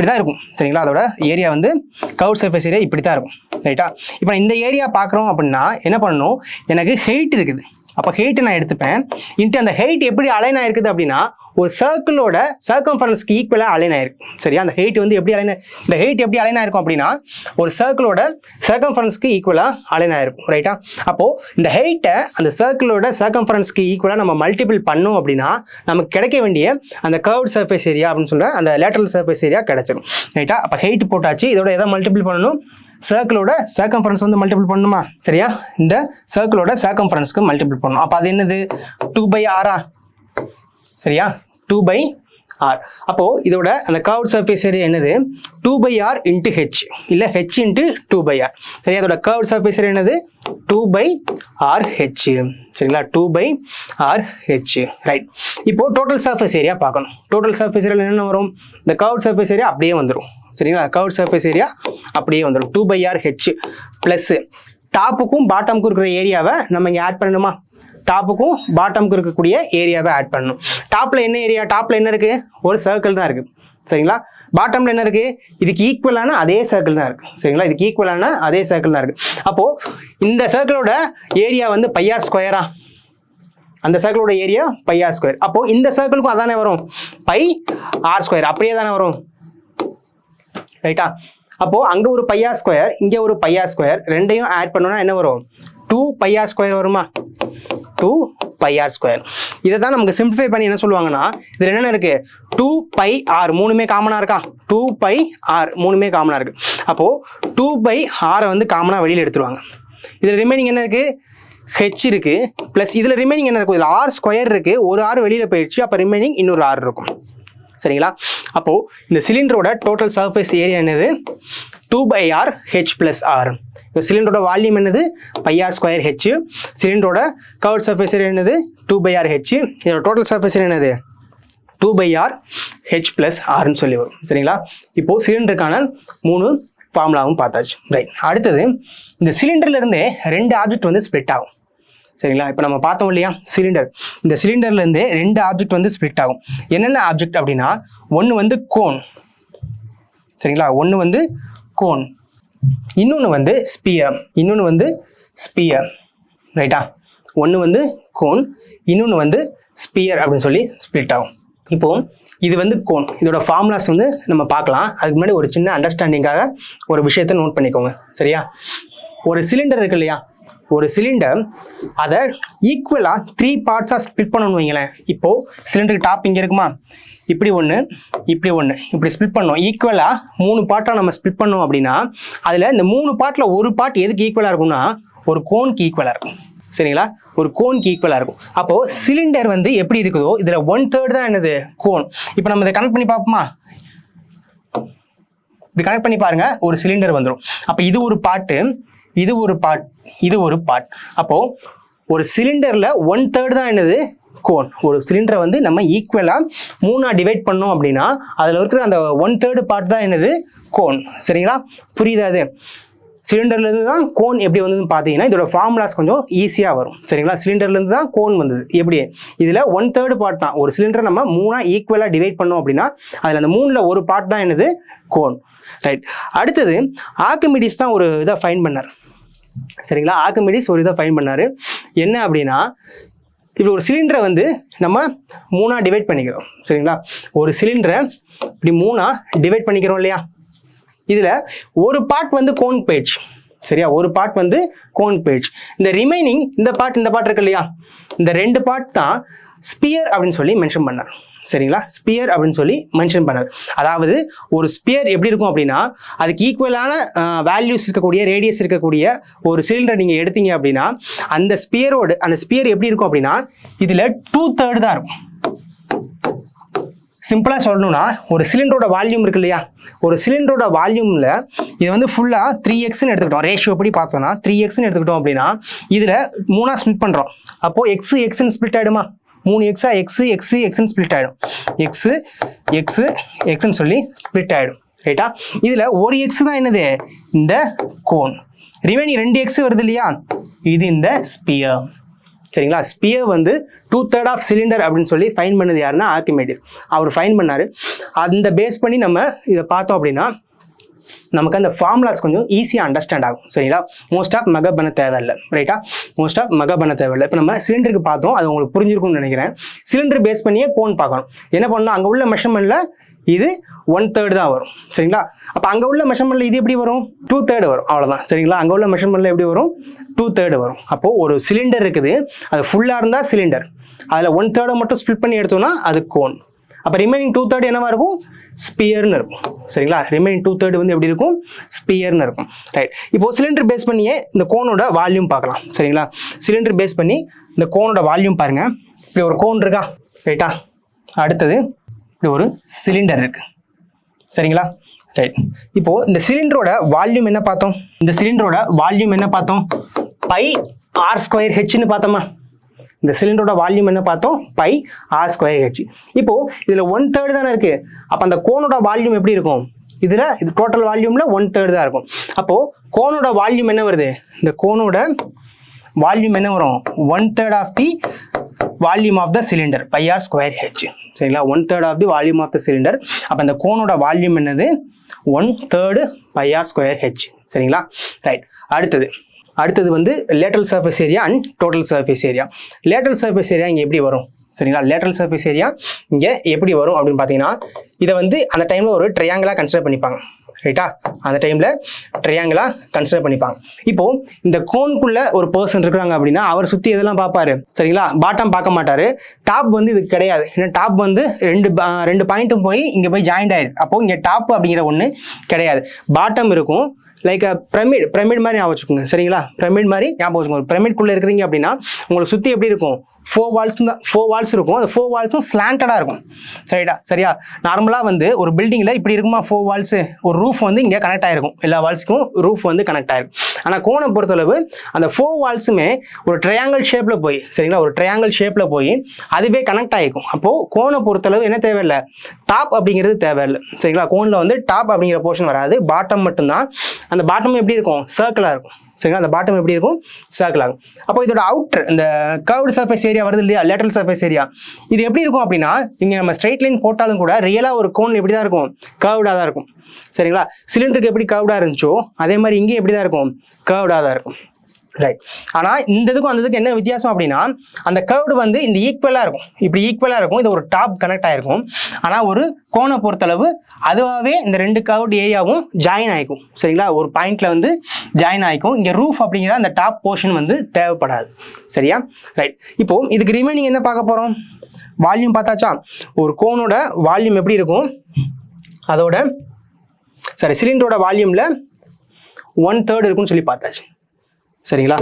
தான் இருக்கும். சரிங்களா, அதோட ஏரியா வந்து கர்வ்டு சர்ஃபேஸ் ஏரியா இப்படி தான் இருக்கும். ரைட்டா, இப்போ இந்த ஏரியா பார்க்குறோம் அப்படின்னா என்ன பண்ணணும், எனக்கு ஹைட் இருக்குது. அப்போ ஹைட்டு நான் எடுத்துப்பேன். இன்ட்டு அந்த ஹைட் எப்படி அலைன் ஆயிருக்குது அப்படின்னா ஒரு சர்க்கிளோட சர்க்கம்ஃபரன்ஸ்க்கு ஈக்குவலாக அலைன் ஆயிருக்கு. சரியா, அந்த ஹைட் வந்து எப்படி இந்த ஹைட் எப்படி அலைன் ஆயிருக்கும் அப்படின்னா ஒரு சர்க்கிளோட சர்க்கம்ஃபரன்ஸ்க்கு ஈக்குவலாக அலைன் ஆயிருக்கும். ரைட்டா, அப்போது இந்த ஹைட்டை அந்த சர்க்கிளோட சர்க்கம்ஃபரன்ஸ்க்கு ஈக்குவலாக நம்ம மல்டிபிள் பண்ணோம் அப்படின்னா நமக்கு கிடைக்க வேண்டிய அந்த கர்வ்டு சர்ஃபேஸ் ஏரியா அப்படின்னு சொல்ல அந்த லேட்டரல் சர்ஃபேஸ் ஏரியா கிடைச்சிடும். ரைட்டா, அப்போ ஹைட் போட்டாச்சு. இதோட எதை மல்டிபிள் பண்ணணும், சர்க்கிளோட சர்க்கம்ஃபரன்ஸ் வந்து மல்டிபிள் பண்ணணுமா? சரியா, இந்த சர்க்கிளோட சர்க்கம்ஃபரன்ஸ்க்கு மல்டிபிள் பண்ணணும். அப்போ அது என்னது, 2/r. சரியா, 2/r. அப்போது இதோட அந்த கர்வ்டு சர்ஃபேஸ் ஏரியா என்னது, 2/r இன்ட்டு ஹெச், இல்லை ஹெச் இன்ட்டு 2/r. சரியா, அதோட கர்வ்டு சர்ஃபேஸ் ஏரியா என்னது, 2/r(h). சரிங்களா, 2/r(h). ரைட், இப்போது டோட்டல் சர்ஃபேஸ் ஏரியா பார்க்கணும். டோட்டல் சர்ஃபேஸ் ஏரியா என்ன வரும், இந்த கர்வ்டு சர்ஃபேஸ் ஏரியா அப்படியே வந்துடும். சரிங்களா, கர்வ்டு சர்ஃபேஸ் ஏரியா அப்படியே வந்துடும். 2/r(h) ப்ளஸ் டாப்புக்கும் பாட்டமுக்கும் இருக்கிற ஏரியாவை நம்ம இங்கே ஆட் பண்ணணுமா? டாப்புக்கும் பாட்டமுக்கு இருக்கக்கூடிய ஏரியாவை ஆட் பண்ணணும். டாப்பில் என்ன ஏரியா, டாப்பில் என்ன இருக்குது, ஒரு சர்க்கிள் தான் இருக்குது. சரிங்களா, பாட்டமில் என்ன இருக்குது, இதுக்கு ஈக்குவலான அதே சர்க்கிள் தான் இருக்குது. சரிங்களா, இதுக்கு ஈக்குவலான அதே சர்க்கிள் தான் இருக்குது. அப்போது இந்த சர்க்கிளோட ஏரியா வந்து பை ஆர் ஸ்கொயரா, அந்த சர்க்கிளோட ஏரியா பை ஆர் ஸ்கொயர். அப்போது இந்த சர்க்கிளுக்கும் அதானே வரும், பை ஆர் ஸ்கொயர், அப்படியே தானே வரும். ரைட்டா, அப்போது அங்கே ஒரு பை ஆர் ஸ்கொயர், இங்கே ஒரு பை ஆர் ஸ்கொயர், ரெண்டையும் ஆட் பண்ணோன்னா என்ன வரும், 2πr ஸ்கொயர் வருமா? 2πr square. இதை தான் நமக்கு சிம்பிளிஃபை பண்ணி என்ன சொல்லுவாங்கன்னா, இதில் என்னென்ன இருக்குது, 2πr மூணுமே காமனாக இருக்கா, 2πr மூணுமே காமனாக இருக்குது. அப்போது 2/r வந்து காமனாக வெளியில் எடுத்துருவாங்க. இதில் ரிமைனிங் என்ன இருக்குது, ஹெச் இருக்குது, ப்ளஸ் இதில் ரிமைனிங் என்ன இருக்கும், இதில் ஆர் ஸ்கொயர் இருக்குது, ஒரு ஆர் வெளியில் போயிடுச்சு, அப்போ ரிமைனிங் இன்னொரு ஆர் இருக்கும். சரிங்களா, அப்போது இந்த சிலிண்டரோட டோட்டல் சர்ஃபேஸ் ஏரியா என்னது, 2/r(h + r). இந்த சிலிண்டரோட வால்யூம் என்னது, πr ஸ்கொயர் ஹெச். சிலிண்டரோட கர்வ்டு சர்ஃபேஸ் ஏரியா என்னது, 2/r(h). இதோட டோட்டல் சர்ஃபேஸ் ஏரியா என்னது, 2/r(h + r)ன்னு சொல்லி வரும். சரிங்களா, இப்போது சிலிண்டருக்கான 3 ஃபார்முலாவும் பார்த்தாச்சு. ரைட், அடுத்தது இந்த சிலிண்டர்ல இருந்தே 2 ஆப்ஜெக்ட் வந்து ஸ்ப்ளிட் ஆகும். சரிங்களா, இப்போ நம்ம பார்த்தோம் இல்லையா சிலிண்டர், இந்த சிலிண்டர்ல இருந்தே 2 ஆப்ஜெக்ட் வந்து ஸ்ப்ளிட் ஆகும். என்னென்ன ஆப்ஜெக்ட் அப்படின்னா, ஒன்று வந்து கோன். சரிங்களா, ஒன்று வந்து கோன், இன்னொன்று வந்து ஸ்பியர். ரைட்டா, ஒன்று வந்து கோன், இன்னொன்று வந்து ஸ்பியர் அப்படின்னு சொல்லி ஸ்ப்ளிட் ஆகும். இப்போ இது வந்து கோன், இதோட ஃபார்முலாஸ் வந்து நம்ம பார்க்கலாம். அதுக்கு முன்னாடி ஒரு சின்ன அண்டர்ஸ்டாண்டிங்காக ஒரு விஷயத்தை நோட் பண்ணிக்கோங்க. சரியா, ஒரு சிலிண்டர் இருக்கு இல்லையா, ஒரு சிலிண்டர் அதை ஈக்குவலாக 3 பார்ட்ஸாக ஸ்ப்ளிட் பண்ணணும்னு வைங்களேன். இப்போது சிலிண்டருக்கு டாப் இங்கே இருக்குமா, இப்படி ஒன்று இப்படி ஸ்ப்ளிட் பண்ணோம். ஈக்குவலாக 3 பார்ட்டாக நம்ம ஸ்ப்ளிட் பண்ணோம் அப்படின்னா அதில் இந்த 3 பார்ட்டில் ஒரு பார்ட் எதுக்கு ஈக்குவலாக இருக்கும்னா ஒரு கோனுக்கு ஈக்குவலாக இருக்கும். சரிங்களா, ஒரு கோனுக்கு ஈக்குவலாக இருக்கும். அப்போது சிலிண்டர் வந்து எப்படி இருக்குதோ இதில் 1/3 தான் என்னது கோன். இப்போ நம்ம இதை கனெக்ட் பண்ணி பார்ப்போமா, இப்படி கனெக்ட் பண்ணி பாருங்க, ஒரு சிலிண்டர் வந்துடும். அப்போ இது ஒரு பார்ட்டு, இது ஒரு பார்ட். அப்போ ஒரு சிலிண்டர்ல 1/3 தான் என்னது கோன். ஒரு சிலிண்டரை வந்து நம்ம ஈக்குவலா 3ஆ டிவைட் பண்ணோம் அப்படின்னா அதுல இருக்கிற அந்த 1/3 பார்ட் தான் என்னது கோன். சரிங்களா, புரியுதா? அது சிலிண்டர்ல இருந்து தான் கோன் எப்படி வந்ததுன்னு பார்த்தீங்கன்னா இதோட ஃபார்முலாஸ் கொஞ்சம் ஈஸியா வரும். சரிங்களா, சிலிண்டர்ல இருந்து தான் கோன் வந்தது. எப்படி, இதுல 1/3 பார்ட் தான். ஒரு சிலிண்டர் நம்ம 3ஆ ஈக்குவலா டிவைட் பண்ணோம் அப்படின்னா அதுல அந்த 3ல ஒரு பார்ட் தான் என்னது கோன். ரைட், அடுத்தது ஆர்க்கிமிடிஸ் தான் ஒரு இதை ஃபைண்ட் பண்ணார். சரிங்களா, ஆர்க்கிமிடிஸ் ஒரு இதை ஃபைண்ட் பண்ணாரு. என்ன அப்படின்னா, இப்படி ஒரு சிலிண்டரை வந்து நம்ம 3ஆ டிவைட் பண்ணிக்கிறோம். சரிங்களா, ஒரு சிலிண்டரை இப்படி 3ஆ டிவைட் பண்ணிக்கிறோம் இல்லையா, இதுல ஒரு பார்ட் வந்து கோன் பேஜ். சரியா, ஒரு பார்ட் வந்து கோன் பேஜ். இந்த ரிமைனிங் இந்த பார்ட் இருக்கு இல்லையா, இந்த 2 பார்ட் தான் ஸ்பியர் அப்படின்னு சொல்லி மென்ஷன் பண்ணார். சரிங்களா, ஸ்பியர் அப்படின்னு சொல்லி மென்ஷன் பண்ணார். அதாவது ஒரு ஸ்பியர் எப்படி இருக்கும் அப்படின்னா அதுக்கு ஈக்குவலான வேல்யூஸ் இருக்கக்கூடிய ரேடியஸ் இருக்கக்கூடிய ஒரு சிலிண்டர் நீங்க எடுத்தீங்க அப்படின்னா அந்த ஸ்பியர் எப்படி இருக்கும் அப்படின்னா இதுல 2/3 தான் இருக்கும். சிம்பிளா சொல்லணும்னா ஒரு சிலிண்டரோட வால்யூம் இருக்கு இல்லையா, ஒரு சிலிண்டரோட வால்யூம்ல இது வந்து ஃபுல்லா 3x எடுத்துக்கிட்டோம். ரேஷியோ படி பார்த்தோம்னா 3x எடுத்துக்கிட்டோம் அப்படின்னா இதுல 3ஆ ஸ்ப்ளிட் பண்றோம். அப்போ x ஸ்ப்ளிட் ஆயிடுமா, 3x x ஸ்ப்ளிட் ஆயிடும். x சொல்லி ஸ்ப்ளிட் ஆயிடும். ரைட்டா, இதுல ஒரு x தான் என்னது இந்த கோன், ரிமைனிங் 2x வருது இல்லையா, இது இந்த ஸ்பியர். சரிங்களா, ஸ்பியர் வந்து 2/3 ஆஃப் சிலிண்டர் அப்படின்னு சொல்லி ஃபைன் பண்ணது யாருன்னா ஆர்க்கிமிடிஸ். அவர் ஃபைன் பண்ணாரு. அந்த பேஸ் பண்ணி நம்ம இதை பார்த்தோம் அப்படின்னா நமக்கு அந்த ஃபார்முலாஸ் கொஞ்சம் ஈஸியாக அண்டர்ஸ்டாண்ட் ஆகும். சரிங்களா, மோஸ்ட் ஆஃப் மக பண்ண தேவையில்லை. ரைட்டா, மோஸ்ட் ஆஃப் மக பண்ண தேவையில்லை. இப்போ நம்ம சிலிண்டருக்கு பார்த்தோம், அது உங்களுக்கு புரிஞ்சிருக்கும்னு நினைக்கிறேன். சிலிண்டர் பேஸ் பண்ணியே கோன் பார்க்கணும். என்ன பண்ணணும், அங்கே உள்ள மெஷர்மெண்ட்ல இது 1/3 தான் வரும். சரிங்களா, அப்போ அங்கே உள்ள மெஷர்மெண்ட்ல இது எப்படி வரும், 2/3 வரும். அவ்வளோதான். சரிங்களா, அங்கே உள்ள மெஷர்மெண்ட்ல எப்படி வரும், 2/3 வரும். அப்போ ஒரு சிலிண்டர் இருக்குது, அது ஃபுல்லாக இருந்தால் சிலிண்டர், அதில் 1/3 மட்டும் ஸ்ப்ளிட் பண்ணி எடுத்தோம்னா அது கோன். அப்போ ரிமைனிங் 2/3 என்னவா இருக்கும், ஸ்பியர்னு இருக்கும். சரிங்களா, ரிமைனிங் 2/3 வந்து எப்படி இருக்கும், ஸ்பியர்னு இருக்கும். ரைட், இப்போ சிலிண்டர் பேஸ் பண்ணியே இந்த கோனோட வால்யூம் பார்க்கலாம். சரிங்களா, சிலிண்டர் பேஸ் பண்ணி இந்த கோனோட வால்யூம் பாருங்க. இப்படி ஒரு கோன் இருக்கா, ரைட்டா, அடுத்தது இப்படி ஒரு சிலிண்டர் இருக்கு. சரிங்களா, ரைட். இப்போ இந்த சிலிண்டரோட வால்யூம் என்ன பார்த்தோம், இந்த சிலிண்டரோட வால்யூம் என்ன பார்த்தோம், πr²h பார்த்தோமா. இந்த சிலிண்டரோட வால்யூம் என்ன பார்த்தோம், πr²h. இப்போ இதுல 1/3 தானே இருக்கு. அப்ப அந்த கோனோட வால்யூம் எப்படி இருக்கும், இதுல இது டோட்டல் வால்யூம்ல 1/3 தான் இருக்கும். அப்போ கோனோட வால்யூம் என்ன வருது, இந்த கோனோட வால்யூம் என்ன வரும், 1/3 of the volume of the cylinder πr²h. சரிங்களா, 1/3 of the volume of the cylinder. அப்ப அந்த கோனோட வால்யூம் என்னது, 1/3 πr²h. சரிங்களா, ரைட். அடுத்தது வந்து lateral surface area and total surface area. Lateral surface area இங்கே எப்படி வரும், சரிங்களா, லேட்டரல் சர்ஃபேஸ் ஏரியா இங்கே எப்படி வரும் அப்படின்னு பார்த்தீங்கன்னா இதை வந்து அந்த டைமில் ஒரு ட்ரையாங்கிளாக கன்சிடர் பண்ணிப்பாங்க. ரைட்டா, அந்த டைமில் ட்ரையாங்கிளாக கன்சிடர் பண்ணிப்பாங்க. இப்போ இந்த கோனுக்குள்ள ஒரு பர்சன் இருக்கிறாங்க அப்படின்னா அவர் சுற்றி எதெல்லாம் பார்ப்பாரு, சரிங்களா, பாட்டம் பார்க்க மாட்டாரு. டாப் வந்து இது கிடையாது. ஏன்னா டாப் வந்து ரெண்டு பாயிண்ட்டும் போய் இங்கே போய் ஜாயிண்ட் ஆயிடுது. அப்போ இங்கே டாப் அப்படிங்கிற ஒன்று கிடையாது. பாட்டம் இருக்கும், லைக் பிரமிட் மாதிரி ஞாபகம் வச்சுக்கோங்க. சரிங்களா, பிரமிட் மாதிரி ஞாபகம் வச்சுக்கோங்க. பிரமிட்குள்ளே இருக்கிறீங்க அப்படின்னா உங்களுக்கு சுற்றி எப்படி இருக்கும், 4 வால்ஸ் இருக்கும். அந்த 4 வால்ஸும் ஸ்லாண்டடாக இருக்கும். சரியா, நார்மலாக வந்து ஒரு பில்டிங்கில் இப்படி இருக்குமா 4 வால்ஸு, ஒரு ரூஃப் வந்து இங்கே கனெக்ட் ஆகிருக்கும். எல்லா வால்ஸுக்கும் ரூஃப் வந்து கனெக்ட் ஆகிருக்கும். ஆனால் கோனை பொறுத்தளவு அந்த 4 வால்ஸுமே ஒரு ட்ரையாங்கிள் ஷேப்பில் போய், சரிங்களா, ஒரு ட்ரையாங்கிள் ஷேப்பில் போய் அதுவே கனெக்ட் ஆகிக்கும். அப்போது கோனை பொறுத்தளவு என்ன தேவையில்லை, டாப் அப்படிங்கிறது தேவையில்லை. சரிங்களா, கோனில் வந்து டாப் அப்படிங்கிற போர்ஷன் வராது, பாட்டம் மட்டும்தான். அந்த பாட்டம் எப்படி இருக்கும், சர்க்கிளாக இருக்கும். சரிங்களா, அந்த பாட்டம் எப்படி இருக்கும், சர்க்கிள் ஆகும். அப்போ இதோட அவுட்டர் இந்த கர்வ்டு சர்ஃபேஸ் ஏரியா வருது இல்லையா, லேட்டரல் சர்ஃபேஸ் ஏரியா, இது எப்படி இருக்கும் அப்படின்னா இங்கே நம்ம ஸ்ட்ரைட் லைன் போட்டாலும் கூட ரியலாக ஒரு கோன் எப்படி தான் இருக்கும், கர்வ்டாக தான் இருக்கும். சரிங்களா, சிலிண்டருக்கு எப்படி கர்வ்டாக இருந்துச்சோ அதே மாதிரி இங்கே எப்படி தான் இருக்கும், கர்வ்டாக தான் இருக்கும். ரைட். ஆனால் இந்த இதுக்கும் அந்த இதுக்கு என்ன வித்தியாசம் அப்படின்னா அந்த கர்வ்டு வந்து இந்த ஈக்குவலாக இருக்கும், இப்படி ஈக்குவலாக இருக்கும். இது ஒரு டாப் கனெக்ட் ஆகிருக்கும். ஆனால் ஒரு கோனை பொறுத்தளவு அதுவாகவே இந்த 2 கர்வ்டு ஏரியாவும் ஜாயின் ஆகிக்கும். சரிங்களா, ஒரு பாயிண்ட்ல வந்து ஜாயின் ஆகிக்கும். இங்கே ரூஃப் அப்படிங்கிற அந்த டாப் போர்ஷன் வந்து தேவைப்படாது. சரியா, ரைட். இப்போ இதுக்கு ரிமைனிங் என்ன பார்க்க போகிறோம், வால்யூம் பார்த்தாச்சா. ஒரு கோனோட வால்யூம் எப்படி இருக்கும், அதோட சிலிண்டரோட வால்யூமில் 1/3 இருக்குன்னு சொல்லி பார்த்தாச்சு. சரிங்களா,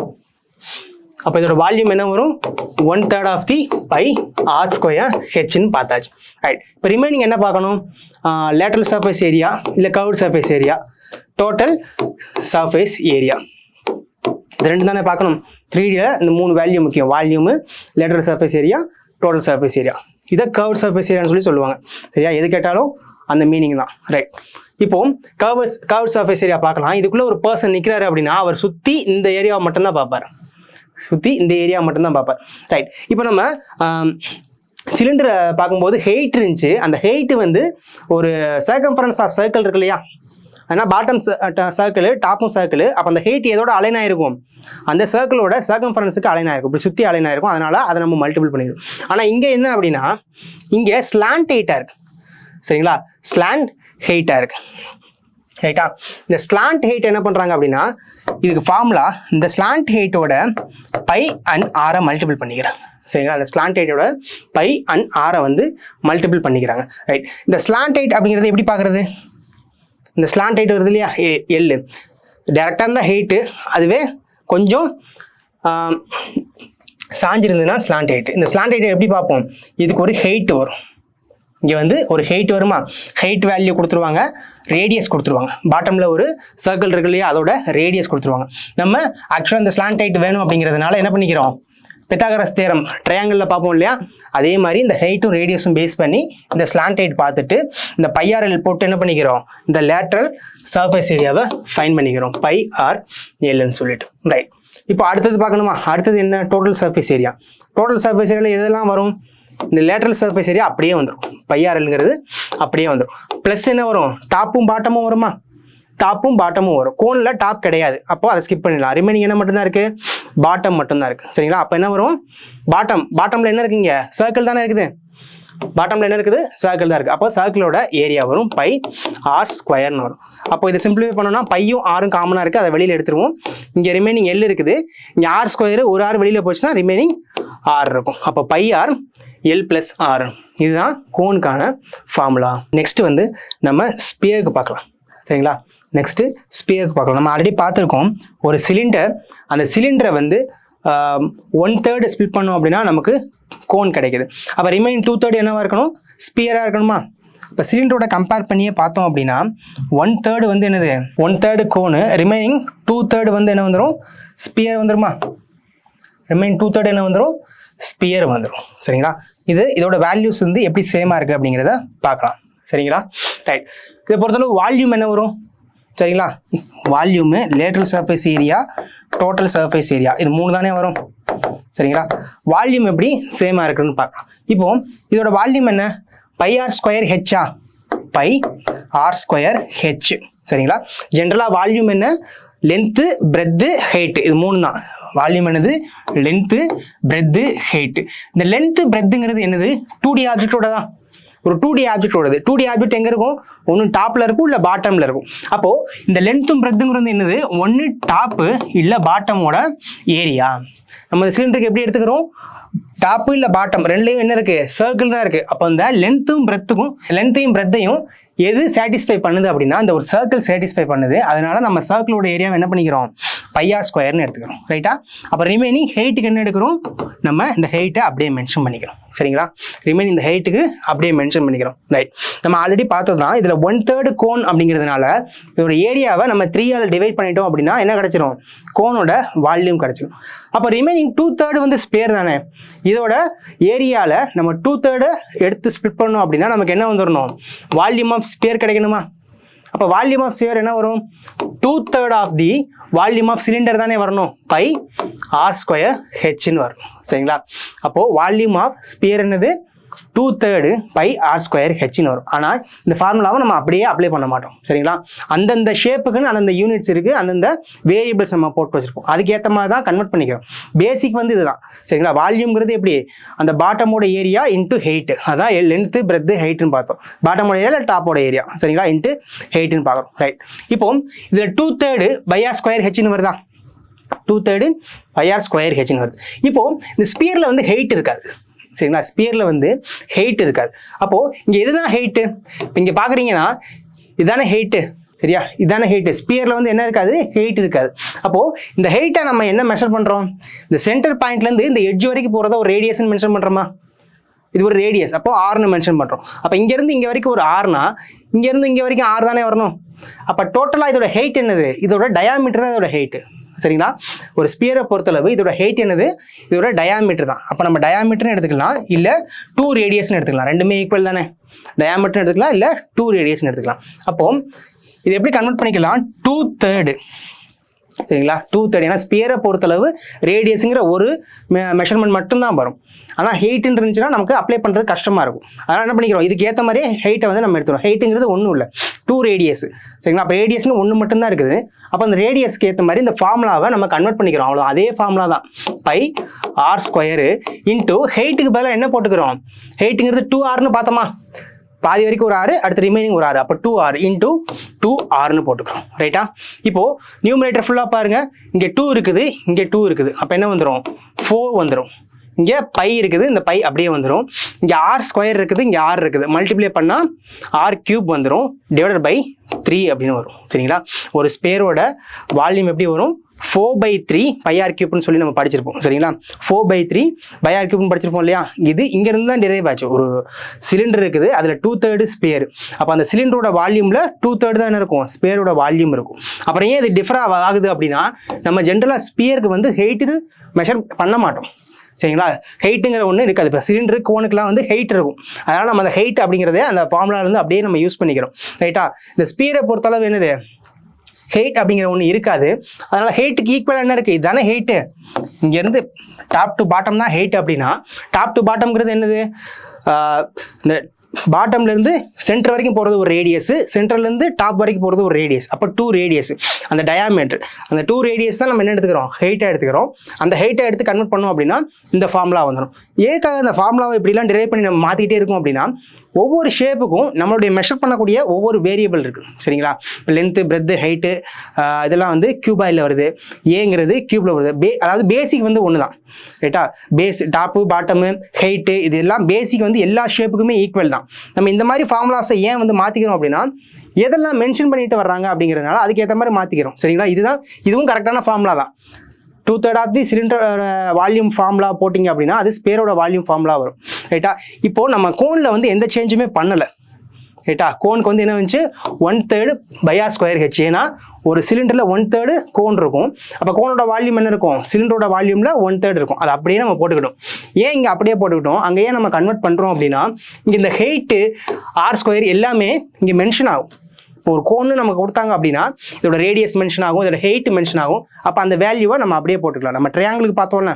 அப்போ இதோட வால்யூம் என்ன வரும், 1/3 of the pi R square ஹெச்ன்னு பார்த்தாச்சு. ரைட். இப்போ ரிமைனிங் என்ன பார்க்கணும், லேட்டரல் சர்ஃபேஸ் ஏரியா இல்லை curved surface area, total surface area, இது 2 தானே பார்க்கணும். 3Dல இந்த 3 வேல்யூ முக்கியம், volume, lateral surface area, total surface area. இதை கர்வ்டு சர்ஃபேஸ் ஏரியான்னு சொல்லுவாங்க. சரியா, எது கேட்டாலும் அந்த மீனிங் தான். ரைட். இப்போ கர்வ்டு சர்ஃபேஸ் ஏரியா பார்க்கலாம். இதுக்குள்ள ஒரு பர்சன் நிற்கிறாரு அப்படின்னா அவர் சுற்றி இந்த ஏரியாவை மட்டும்தான் பார்ப்பார், சுற்றி இந்த ஏரியா மட்டும்தான் பார்ப்பார். ரைட். இப்போ நம்ம சிலிண்டரை பார்க்கும்போது ஹெயிட் இருந்துச்சு. அந்த ஹெயிட் வந்து ஒரு சர்க்கம்ஃபரன்ஸ் ஆஃப் சர்க்கிள் இருக்கு இல்லையா, ஏன்னா பாட்டம் சர்க்கிள் டாப்பும் சர்க்கிள். அப்போ அந்த ஹெயிட் எதோட அலைன் ஆயிருக்கும், அந்த சர்க்கிளோட சர்க்கம்ஃபரன்ஸுக்கு அலைன் ஆயிருக்கும், இப்படி சுற்றி அலைன் ஆயிருக்கும். அதனால அதை நம்ம மல்டிபிள் பண்ணிடுவோம். ஆனால் இங்கே என்ன அப்படின்னா இங்கே ஸ்லாண்ட் ஹெயிட்டாக இருக்கு. சரிங்களா, ஸ்லாண்ட் ஹெயிட்டாக இருக்கு. ரைட்டா, இந்த ஸ்லாண்ட் ஹெயிட் என்ன பண்ணுறாங்க அப்படின்னா இதுக்கு ஃபார்முலா இந்த ஸ்லாண்ட் ஹெயிட்டோட பை அண்ட் ஆரை மல்டிபிள் பண்ணிக்கிறாங்க. சரிங்களா, அந்த ஸ்லாண்ட் ஹெயிட்டோட பை அண்ட் ஆரை வந்து மல்டிபிள் பண்ணிக்கிறாங்க. ரைட். இந்த ஸ்லாண்ட் ஹெயிட் அப்படிங்கிறது எப்படி பார்க்குறது, இந்த ஸ்லாண்ட் ஹெயிட் வருது இல்லையா, எல்லு டேரெக்டாக இருந்தால் ஹெயிட்டு, அதுவே கொஞ்சம் சாஞ்சிருந்ததுன்னா ஸ்லாண்ட் ஹெயிட். இந்த ஸ்லாண்ட் ஹெயிட் எப்படி பார்ப்போம், இதுக்கு ஒரு ஹெயிட் வரும், இங்கே வந்து ஒரு ஹெயிட் வருமா, ஹெயிட் வேல்யூ கொடுத்துருவாங்க, ரேடியஸ் கொடுத்துருவாங்க. பாட்டமில் ஒரு சர்க்கிள் இருக்கு இல்லையா, அதோட ரேடியஸ் கொடுத்துருவாங்க. நம்ம ஆக்சுவலாக இந்த ஸ்லாண்ட் ஹெயிட் வேணும் அப்படிங்கிறதுனால என்ன பண்ணிக்கிறோம், பித்தாகரஸ் தியரம் ட்ரையாங்கிளில் பார்ப்போம் இல்லையா, அதே மாதிரி இந்த ஹெயிட்டும் ரேடியஸும் பேஸ் பண்ணி இந்த ஸ்லாண்ட் ஹெயிட் பார்த்துட்டு இந்த πr/l போட்டு என்ன பண்ணிக்கிறோம், இந்த லேட்ரல் சர்ஃபேஸ் ஏரியாவை ஃபைன் பண்ணிக்கிறோம், πr/lன்னு சொல்லிட்டு. ரைட். இப்போ அடுத்தது பார்க்கணுமா, அடுத்தது என்ன, total surface area. Total surface ஏரியாவில் எதெல்லாம் வரும், இந்த லேட்டரல் சர்ஃபேஸ் ஏரியா அப்படியே வந்துடும், πr/lங்கிறது அப்படியே வந்துடும். ப்ளஸ் என்ன வரும், டாப்பும் பாட்டமும் வருமா, டாப்பும் பாட்டமும் வரும். கோனில் டாப் கிடையாது, அப்போ அதை ஸ்கிப் பண்ணிடலாம். ரிமைனிங் என்ன மட்டும்தான் இருக்குது, பாட்டம் மட்டும்தான் இருக்குது. சரிங்களா, அப்போ என்ன வரும், பாட்டமில் என்ன இருக்குங்க, சர்க்கிள் தானே இருக்குது, பாட்டமில் என்ன இருக்குது, சர்க்கிள் தான் இருக்குது. அப்போ சர்க்கிளோட ஏரியா வரும் πr² வரும். அப்போ இதை சிம்பிளிஃபை பண்ணோம்னா பையும் ஆரும் காமனாக இருக்குது, அதை வெளியில் எடுத்துருவோம். இங்கே ரிமைனிங் எல் இருக்குது, இங்கே r² ஒரு ஆறு வெளியில் போச்சுன்னா ரிமைனிங் r இருக்கும். அப்போ πr/l+r, இதுதான் கோனுக்கான ஃபார்முலா. நெக்ஸ்ட் வந்து நம்ம ஸ்பியருக்கு பார்க்கலாம். சரிங்களா, நெக்ஸ்ட்டு ஸ்பியருக்கு பார்க்கலாம். நம்ம ஆல்ரெடி பார்த்துருக்கோம், ஒரு சிலிண்டர், அந்த சிலிண்டரை வந்து 1/3 ஸ்பிளிட் பண்ணோம் அப்படின்னா நமக்கு கோன் கிடைக்குது. அப்போ ரிமைனிங் 2/3 என்னவா இருக்கணும், ஸ்பியராக இருக்கணுமா. இப்போ சிலிண்டரோட கம்பேர் பண்ணியே பார்த்தோம் அப்படின்னா 1/3 வந்து என்னது, 1/3 கோனு, ரிமைனிங் 2/3 வந்து என்ன வந்துடும், ஸ்பியர் வந்துடுமா. ரிமைனிங் 2/3 என்ன வந்துடும், ஸ்பியர் வந்துடும். சரிங்களா, இதோட வேல்யூஸ் வந்து எப்படி சேமாக இருக்குது அப்படிங்கிறத பார்க்கலாம். சரிங்களா, ரைட். இதை பொறுத்தளவு வால்யூம் என்ன வரும், சரிங்களா, volume, lateral surface area, total surface area, இது 3 தானே வரும். சரிங்களா, வால்யூம் எப்படி சேமாக இருக்குன்னு பார்க்கலாம். இப்போ இதோட வால்யூம் என்ன, πr²h, πr²h. சரிங்களா, ஜென்ரலாக வால்யூம் என்ன, லென்த்து, பிரெத்து, ஹைட்டு, இது 3 தான். வால்யூம் என்னது, லென்த்து, பிரெத்து, ஹைட்டு. இந்த லென்த்து பிரெத்துங்கிறது என்னது, 2D ஆப்ஜெக்டோட தான், ஒரு 2D ஆப்ஜெக்டோடது. 2D ஆப்ஜெக்ட் எங்கே இருக்கும், ஒன்று டாப்பில் இருக்கும் இல்லை பாட்டமில் இருக்கும். அப்போது இந்த லென்த்தும் பிரெத்துங்கிறது என்னது, ஒன்று டாப்பு இல்லை பாட்டமோட ஏரியா. நம்ம இந்த சிலிண்டருக்கு எப்படி எடுத்துக்கிறோம், டாப்பு இல்லை பாட்டம் ரெண்டுலையும் என்ன இருக்கு, சர்க்கிள் தான் இருக்கு. அப்போ இந்த லென்த்தையும் பிரெத்தையும் எது சாட்டிஸ்ஃபை பண்ணுது அப்படின்னா இந்த ஒரு சர்க்கிள் சாட்டிஸ்ஃபை பண்ணுது. அதனால நம்ம சர்க்கிளோட ஏரியாவை என்ன பண்ணிக்கிறோம், பைஆர் ஸ்கொயர்னு எடுத்துக்கிறோம். ரைட்டா? அப்போ ரிமைனிங் ஹைட்டுக்கு என்ன எடுக்கிறோம், நம்ம இந்த ஹைட்டை அப்படியே மென்ஷன் பண்ணிக்கிறோம். சரிங்களா? ரிமைனிங் இந்த ஹைட்டுக்கு அப்படியே மென்ஷன் பண்ணிக்கிறோம். ரைட், நம்ம ஆல்ரெடி பார்த்தது தான். இதில் 1/3 கோன் அப்படிங்கிறதுனால இதோட ஏரியாவை நம்ம 3ஆல் டிவைட் பண்ணிட்டோம் அப்படின்னா என்ன கிடைச்சிரும், கோனோட வால்யூம் கிடைச்சிடும். அப்போ ரிமைனிங் 2/3 வந்து ஸ்பேர் தானே. இதோட ஏரியாவில் நம்ம 2/3 எடுத்து ஸ்பிளிட் பண்ணோம் அப்படின்னா நமக்கு என்ன வந்துடணும், வால்யூம் ஆஃப் ஸ்பேர் கிடைக்கணுமா. அப்போ வால்யூம் ஆஃப் ஸ்பியர் என்ன வரும், 2/3 of the volume of cylinder தானே வரணும், பை ஆர் ஸ்கொயர் ஹெச்னு வரும். சரிங்களா? அப்போ வால்யூம் ஆஃப் ஸ்பியர் என்னது, 2/3 பை ஆர் ஸ்கொயர் ஹெச்னு வரும். ஆனால் இந்த ஃபார்முலாவை நம்ம அப்படியே அப்ளை பண்ண மாட்டோம். சரிங்களா? அந்தந்த ஷேப்புக்குன்னு அந்தந்த யூனிட்ஸ் இருக்கு, அந்தந்த வேரியபிள்ஸ் நம்ம போட்டு வச்சிருப்போம். அதுக்கேற்ற மாதிரி தான் கன்வெர்ட் பண்ணிக்கிறோம். பேசிக் வந்து இதுதான். சரிங்களா? வால்யூம்ங்கிறது எப்படி, அந்த பாட்டமோட ஏரியா இன்ட்டு ஹைட், அதான் லென்த்து பிரெத்து ஹைட்னு பார்த்தோம். பாட்டமோட ஏரியா இல்லை டாப்போட ஏரியா. சரிங்களா? இன்ட்டு ஹைட்னு பார்க்குறோம். ரைட், இப்போ இதில் 2/3 பை ஆர் ஸ்கொயர் ஹெச்னு வருதா, 2/3 பை ஆர் ஸ்கொயர் ஹெச்னு வருது. இப்போ இந்த ஸ்பியரில் வந்து ஹைட் இருக்காது. சரிங்களா? ஸ்பியரில் வந்து ஹைட் இருக்காது. அப்போது இங்கே எதுதான் ஹைட்டு, இங்கே பார்க்குறீங்கன்னா இதுதானே ஹைட்டு. சரியா? இதுதானே ஹைட்டு. ஸ்பியரில் வந்து என்ன இருக்காது, ஹைட் இருக்காது. அப்போது இந்த ஹைட்டை நம்ம என்ன மெஷர் பண்ணுறோம், இந்த சென்டர் பாயிண்ட்லேருந்து இந்த எட்ஜ் வரைக்கும் போகிறத ஒரு ரேடியஸ்ன்னு மென்ஷன் பண்ணுறோமா. இது ஒரு ரேடியஸ், அப்போ ஆர்னு மென்ஷன் பண்ணுறோம். அப்போ இங்கேருந்து இங்கே வரைக்கும் ஒரு ஆர்னா இங்கேருந்து இங்கே வரைக்கும் ஆர் தானே வரணும். அப்போ டோட்டலாக இதோட ஹைட் என்னது, இதோட டயாமீட்டர் தான் இதோட ஹைட்டு. சரிங்களா? ஒரு ஸ்பியரை பொறுத்தளவு இதோட ஹைட் என்னது, இதோட டயாமீட்டர் தான். அப்போ நம்ம டயாமீட்டர்னு எடுத்துக்கலாம், இல்லை 2 ரேடியஸ்னு எடுத்துக்கலாம். ரெண்டுமே ஈக்குவல் தானே. டயாமீட்டர் எடுத்துக்கலாம், இல்லை 2 ரேடியஸ்னு எடுத்துக்கலாம். அப்போ இது எப்படி கன்வெர்ட் பண்ணிக்கலாம், 2/3. சரிங்களா? 2/3. ஏன்னா ஸ்பியரை பொறுத்தளவு ரேடியஸுங்கிற ஒரு மெஷர்மெண்ட் மட்டும்தான் வரும். ஆனால் ஹைட்டுன்னு இருந்துச்சுன்னா நமக்கு அப்ளை பண்ணுறது கஷ்டமாக இருக்கும். அதனால் என்ன பண்ணிக்கிறோம், இதுக்கு ஏற்ற மாதிரியே ஹைட்டை வந்து நம்ம எடுத்துக்கிறோம். ஹைட்டுங்கிறது ஒன்றும் இல்லை, 2 ரேடியஸ். சரிங்களா? அப்போ ரேடியஸ்னு ஒன்று மட்டும்தான் இருக்குது. அப்போ அந்த ரேடியஸ்க்கு ஏற்ற மாதிரி இந்த ஃபார்முலாவை நம்ம கன்வெர்ட் பண்ணிக்கிறோம். அவ்வளோ அதே ஃபார்முலா தான், பை ஆர் ஸ்கொயரு இன்ட்டு ஹைட்டுக்கு பதிலாக என்ன போட்டுக்கிறோம், ஹைட்டுங்கிறது 2r பார்த்தோமா, பாதி வரைக்கும் ஒரு 6, அடுத்து ரிமைனிங் ஒரு 6, அப்போ 2r இன்ட்டு 2rன்னு போட்டுக்கிறோம். ரைட்டா? இப்போது நியூமரேட்டர் ஃபுல்லாக பாருங்கள், இங்கே 2 இருக்குது, இங்கே 2 இருக்குது. அப்போ என்ன வந்துடும், 4 வந்துடும். இங்கே பை இருக்குது, இந்த பை அப்படியே வந்துடும். இங்கே ஆர் ஸ்கொயர் இருக்குது, இங்கே ஆர் இருக்குது. மல்டிப்ளை பண்ணால் ஆர் கியூப் வந்துடும், டிவைடட் பை 3 அப்படின்னு வரும். சரிங்களா? ஒரு ஸ்பேரோட வால்யூம் எப்படி வரும், 4/3 பைஆர் கியூப்னு சொல்லி நம்ம படிச்சிருப்போம். சரிங்களா? 4/3 பைஆர் கியூப்னு படிச்சிருப்போம் இல்லையா. இது இங்கேருந்து தான் டிரைவ் ஆச்சு. ஒரு சிலிண்டர் இருக்குது, அதில் 2/3 ஸ்பேர். அப்போ அந்த சிலிண்டரோட வால்யூமில் 2/3 தான் இருக்கும், ஸ்பேரோட வால்யூம் இருக்கும். அப்புறம் ஏன் இது டிஃபர் ஆகுது அப்படின்னா, நம்ம ஜென்ரலாக ஸ்பியருக்கு வந்து ஹைட்டுன்னு மெஷர் பண்ண மாட்டோம். சரிங்களா? ஹைட்டுங்கிற ஒன்று இருக்காது. இப்போ சிலிண்டரு கோனுக்குலாம் வந்து ஹைட் இருக்கும். அதனால் நம்ம அந்த ஹைட் அப்படிங்கிறதே அந்த ஃபார்முலாலேருந்து அப்படியே நம்ம யூஸ் பண்ணிக்கிறோம். ரைட்டா? இந்த ஸ்பியரை பொறுத்தளவு என்னது, ஹைட் அப்படிங்கிற ஒன்று இருக்காது. அதனால ஹைட்டுக்கு ஈக்குவலாக என்ன இருக்குது, இதுதானே ஹைட்டு. இங்கேருந்து டாப் டு பாட்டம் தான் ஹைட் அப்படின்னா, டாப் டு பாட்டம்ங்கிறது என்னது, இந்த பாட்டம்லேருந்து சென்டர் வரைக்கும் போகிறது ஒரு ரேடியஸ், சென்டர்லேருந்து டாப் வரைக்கும் போகிறது ஒரு ரேடியஸ். அப்போ 2 ரேடியஸ். அந்த டயாமீட்டர், அந்த 2 ரேடியஸ் தான் நம்ம என்ன எடுத்துக்கிறோம், ஹைட்டாக எடுத்துக்கிறோம். அந்த ஹைட்டை எடுத்து கன்வெர்ட் பண்ணோம் அப்படின்னா இந்த ஃபார்முலா வந்துடும். ஏற்காக இந்த ஃபார்முலாவை இப்படிலாம் டிரைவ் பண்ணி நம்ம மாற்றிக்கிட்டே இருக்கோம் அப்படின்னா, ஒவ்வொரு ஷேப்புக்கும் நம்மளுடைய மெஷர் பண்ணக்கூடிய ஒவ்வொரு வேரியபிள் இருக்குது. சரிங்களா? இப்போ லென்த்து பிரெத்து ஹைட்டு இதெல்லாம் வந்து கியூபாயில் வருது, ஏங்கிறது கியூபில் வருது. அதாவது பேசிக் வந்து ஒன்று தான். ரைட்டா? பேஸ் டாப்பு பாட்டமு ஹைட்டு இது எல்லாம் பேசிக் வந்து எல்லா ஷேப்புக்குமே ஈக்குவல் தான். நம்ம இந்த மாதிரி ஃபார்முலாஸை ஏன் வந்து மாற்றிக்கிறோம் அப்படின்னா, எதெல்லாம் மென்ஷன் பண்ணிட்டு வர்றாங்க அப்படிங்கிறதுனால அதுக்கேற்ற மாதிரி மாற்றிக்கிறோம். சரிங்களா? இதுவும் கரெக்டான ஃபார்முலா தான். 2/3 of the cylinder volume formula போட்டிங்க அப்படின்னா அது ஸ்பேரோட வால்யூம் ஃபார்முலா வரும். ரைட்டா? இப்போது நம்ம கோனில் வந்து எந்த சேஞ்சுமே பண்ணலை. ரைட்டா? கோனுக்கு வந்து என்ன வந்துச்சு, 1/3 பை ஆர் ஸ்கொயர் ஹெச். ஏன்னா ஒரு சிலிண்டரில் 1/3 கோன் இருக்கும். அப்போ கோனோட வால்யூம் என்ன இருக்கும், சிலிண்டரோட வால்யூமில் 1/3 இருக்கும். அது அப்படியே நம்ம போட்டுக்கிட்டோம். ஏன் இங்கே அப்படியே போட்டுக்கிட்டோம், அங்கே ஏன் நம்ம கன்வெர்ட் பண்ணுறோம் அப்படின்னா, இங்கே இந்த ஹைட்டு ஆர் ஸ்கொயர் எல்லாமே இங்கே மென்ஷன் ஆகும். இப்போ ஒரு கோன்னு நமக்கு கொடுத்தாங்க அப்படின்னா இதோட ரேடியஸ் மென்ஷன் ஆகும், இதோட ஹைட் மென்ஷன் ஆகும். அப்போ அந்த வேல்யூவை நம்ம அப்படியே போட்டுக்கலாம். நம்ம ட்ரையாங்கிளுக்கு பார்த்தோம்ல,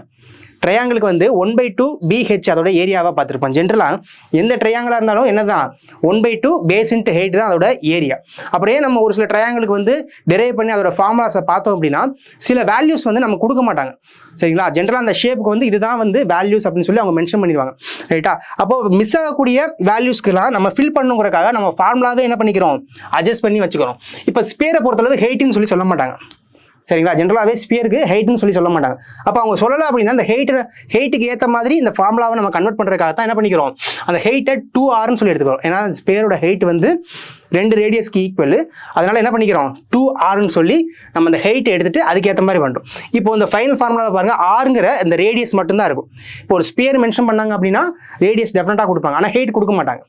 ட்ரையாங்கிளுக்கு வந்து 1/2 BH அதோட ஏரியாவாக பார்த்துருப்போம். ஜென்ரலாக எந்த ட்ரையாங்கிளாக இருந்தாலும் என்னதான் 1/2 பேஸ் இன்ட்டு ஹைட் தான் அதோட ஏரியா. அப்படியே நம்ம ஒரு சில ட்ரையாங்கிளுக்கு வந்து டெரைவ் பண்ணி அதோட ஃபார்முலாஸை பார்த்தோம் அப்படின்னா சில வேல்யூஸ் வந்து நம்ம கொடுக்க மாட்டாங்க. சரிங்களா? ஜென்ரலாக அந்த ஷேப்புக்கு வந்து இதுதான் வந்து வேல்யூஸ் அப்படின்னு சொல்லி அவங்க மென்ஷன் பண்ணிடுவாங்க. ரைட்டா? அப்போ மிஸ் ஆகக்கூடிய வேல்யூஸ்க்கெல்லாம் நம்ம ஃபில் பண்ணுங்கிறக்காக நம்ம ஃபார்முலாவே என்ன பண்ணிக்கிறோம், அட்ஜஸ்ட் பண்ணி வச்சுக்கிறோம். இப்போ ஸ்பேரை பொறுத்தளவு ஹைட்டுன்னு சொல்லி சொல்ல மாட்டாங்க. சரிங்களா? ஜென்ரலாகவே ஸ்பியருக்கு ஹைட்னு சொல்ல மாட்டாங்க. அப்போ அவங்க சொல்லலை அப்படின்னா அந்த ஹைட்டுக்கு ஏற்ற மாதிரி இந்த ஃபார்முலாவை நம்ம கன்வெர்ட் பண்ணுறதுக்காக தான் என்ன பண்ணிக்கிறோம், அந்த ஹைட்டை 2Rன்னு சொல்லி எடுத்துக்கிறோம். ஏன்னா ஸ்பியரோட ஹைட் வந்து 2 ரேடியஸ்க்கு ஈக்குவல். அதனால என்ன பண்ணிக்கிறோம், 2Rன்னு சொல்லி நம்ம அந்த ஹைட்டை எடுத்துட்டு அதுக்கேற்ற மாதிரி பண்ணுறோம். இப்போ இந்த ஃபைனல் ஃபார்முலாவை பாருங்க, ஆருங்கிற இந்த ரேடியஸ் மட்டும்தான் இருக்கும். இப்போ ஒரு ஸ்பியர் மென்ஷன் பண்ணாங்க அப்படின்னா ரேடியஸ் டெஃபினட்டாக கொடுப்பாங்க, ஆனால் ஹைட் கொடுக்க மாட்டாங்க.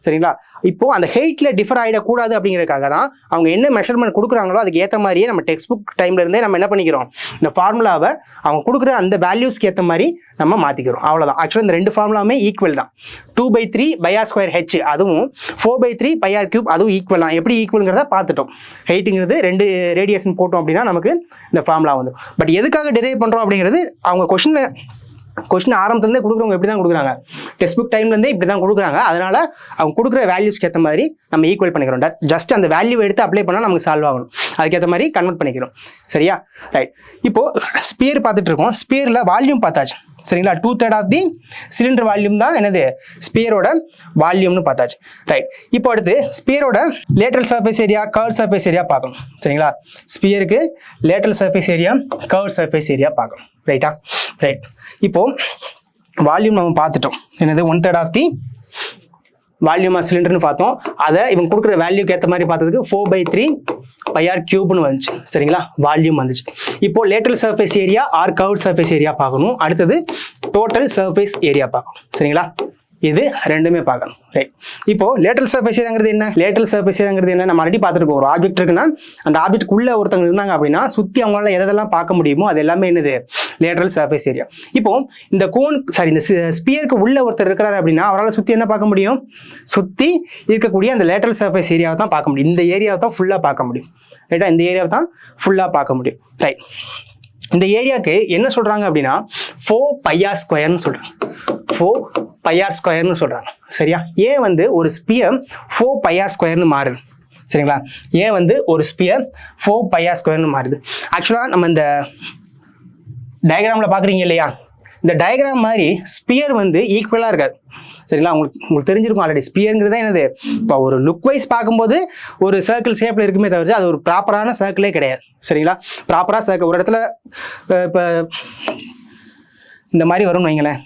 சரிங்களா? இப்போ அந்த ஹைட்ல டிஃபர் ஆகிடக்கூடாது அப்படிங்கிறதுக்காக தான் அவங்க என்ன மெஷர்மெண்ட் கொடுக்குறாங்களோ அதுக்கு ஏற்ற மாதிரியே நம்ம டெக்ஸ்ட் புக் டைம்ல இருந்தே நம்ம என்ன பண்ணிக்கிறோம், இந்த ஃபார்முலாவை அவங்க கொடுக்குற அந்த வேல்யூஸ்க்கு ஏற்ற மாதிரி நம்ம மாற்றிக்கிறோம். அவ்வளோதான். ஆக்சுவலாக இந்த 2 ஃபார்முலாவுமே ஈக்குவல் தான். 2/3 πr²h அதுவும் 4/3 πr³ அதுவும் ஈக்குவல் தான். எப்படி ஈக்குவலுங்கிறத பார்த்துட்டோம். ஹைட்டுங்கிறது 2 ரேடியஸ்ன்னு போட்டோம் அப்படின்னா நமக்கு இந்த ஃபார்முலா வந்து. பட் எதுக்காக டிரைவ் பண்ணுறோம் அப்படிங்கிறது அவங்க கொஸ்டின் ஆரம்பத்துலேருந்தே கொடுக்குறவங்க எப்படி தான் கொடுக்குறாங்க, டெக்ஸ்ட் புக் டைம்லேருந்தே இப்படி தான் கொடுக்குறாங்க. அதனால அவங்க கொடுக்குற வேல்யூஸ்க்கு ஏற்ற மாதிரி நம்ம ஈக்குவல் பண்ணிக்கிறோம். ஜஸ்ட் அந்த வேல்யூ எடுத்து அப்ளை பண்ணால் நமக்கு சால்வ் ஆகணும். அதுக்கேற்ற மாதிரி கன்வெர்ட் பண்ணிக்கிறோம். சரியா? ரைட். இப்போது ஸ்பியர் பார்த்துட்டு இருக்கோம். ஸ்பியரில் வால்யூம் பார்த்தாச்சு. சரிங்களா? 2/3 ஆஃப் தி சிலிண்டர் வால்யூம் தான் என்னது, ஸ்பியரோட வால்யூம்னு பார்த்தாச்சு. ரைட். இப்போ அடுத்து ஸ்பியரோட lateral surface area, curve surface area பார்க்கணும். சரிங்களா? ஸ்பியருக்கு lateral surface area, curve surface area பார்க்கணும். ரைட்டா? ரைட். இப்போ வால்யூம் நம்ம பார்த்துட்டோம். என்னது, 1/3 ஆஃப் தி வால்யூம் ஆஃப் சிலிண்டர்னு பார்த்தோம். அதை இவங்க கொடுக்குற வேல்யூக்கு ஏற்ற மாதிரி பார்த்ததுக்கு 4/3 πr³ வந்துச்சு. சரிங்களா? வால்யூம் வந்துச்சு. இப்போ lateral surface area or curve surface area பார்க்கணும். அடுத்தது டோட்டல் சர்ஃபேஸ் ஏரியா பார்க்கணும். சரிங்களா? இது ரெண்டுமே பார்க்கணும். ரைட். இப்போ லேட்டரல் சர்ஃபேஸ் ஏரியாங்கிறது என்ன, லேட்டரல் சர்ஃபேஸ் ஏரியாங்கிறது என்ன, நம்ம ஆல்ரெடி பார்த்துருக்கோம். ஒரு ஆப்ஜெக்ட் இருக்குன்னா அந்த ஆப்ஜெக்ட்குள்ள ஒருத்தவங்க இருந்தாங்க அப்படின்னா சுற்றி அவங்களால எதெல்லாம் பார்க்க முடியுமோ அது எல்லாமே என்னது, லேட்டரல் சர்ஃபேஸ் ஏரியா. இப்போ இந்த இந்த ஸ்பியருக்கு உள்ள ஒருத்தர் இருக்கிறாரு அப்படின்னா அவரால் சுற்றி என்ன பார்க்க முடியும், சுற்றி இருக்கக்கூடிய அந்த லேட்டரல் சர்ஃபேஸ் ஏரியாவை தான் பார்க்க முடியும். இந்த ஏரியாவை தான் ஃபுல்லாக பார்க்க முடியும். ரைட்டா? இந்த ஏரியாவை தான் ஃபுல்லாக பார்க்க முடியும். ரைட். இந்த ஏரியாவுக்கு என்ன சொல்கிறாங்க அப்படின்னா 4πr² சொல்கிறாங்க. 4πr² சொல்கிறாங்க. சரியா? ஏன் வந்து ஒரு ஸ்பியர் 4πr² மாறுது? சரிங்களா? ஏன் வந்து ஒரு ஸ்பியர் 4πr² மாறுது? ஆக்சுவலாக நம்ம இந்த டயக்ராமில் பார்க்குறீங்க இல்லையா, இந்த டயக்ராம் மாதிரி ஸ்பியர் வந்து ஈக்குவலாக இருக்காது. சரிங்களா? உங்களுக்கு தெரிஞ்சிருக்கும் ஆல்ரெடி. ஸ்பியருங்கிறது என்னது, இப்போ ஒரு லுக் வைஸ் பார்க்கும்போது ஒரு சர்க்கிள் ஷேப்பில் இருக்குமே தவிர அது ஒரு ப்ராப்பரான சர்க்கிளே கிடையாது. சரிங்களா? ப்ராப்பராக சர்க்கிள் ஒரு இடத்துல இப்போ இந்த மாதிரி வரும்னு வைங்களேன்.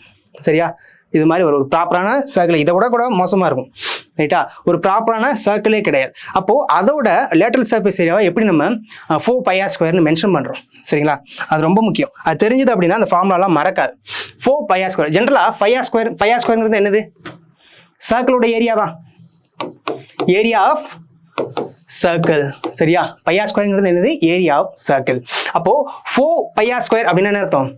சரியா? இது மாதிரி ஒரு ப்ராப்பரான சர்க்கிள் இதை கூட மோசமாக இருக்கும். ரைட்டா? ஒரு ப்ராப்பரான சர்க்கிளே கிடையாது. அப்போது அதோட லேட்டரல் சர்ஃபேஸ் ஏரியாவை எப்படி நம்ம 4πr² மென்ஷன் பண்ணுறோம். சரிங்களா? அது ரொம்ப முக்கியம். அது தெரிஞ்சது அப்படின்னா அந்த ஃபார்முலாலாம் மறக்காது. 4πr². ஜென்ரலாக πr²ங்கிறது என்னது, சர்க்கிளோட ஏரியாவா, ஏரியா ஆஃப் சர்க்கிள். சரியா? πr² என்னது, ஏரியா ஆஃப் சர்க்கிள். அப்போது 4πr² அப்படின்னா என்ன அர்த்தம்,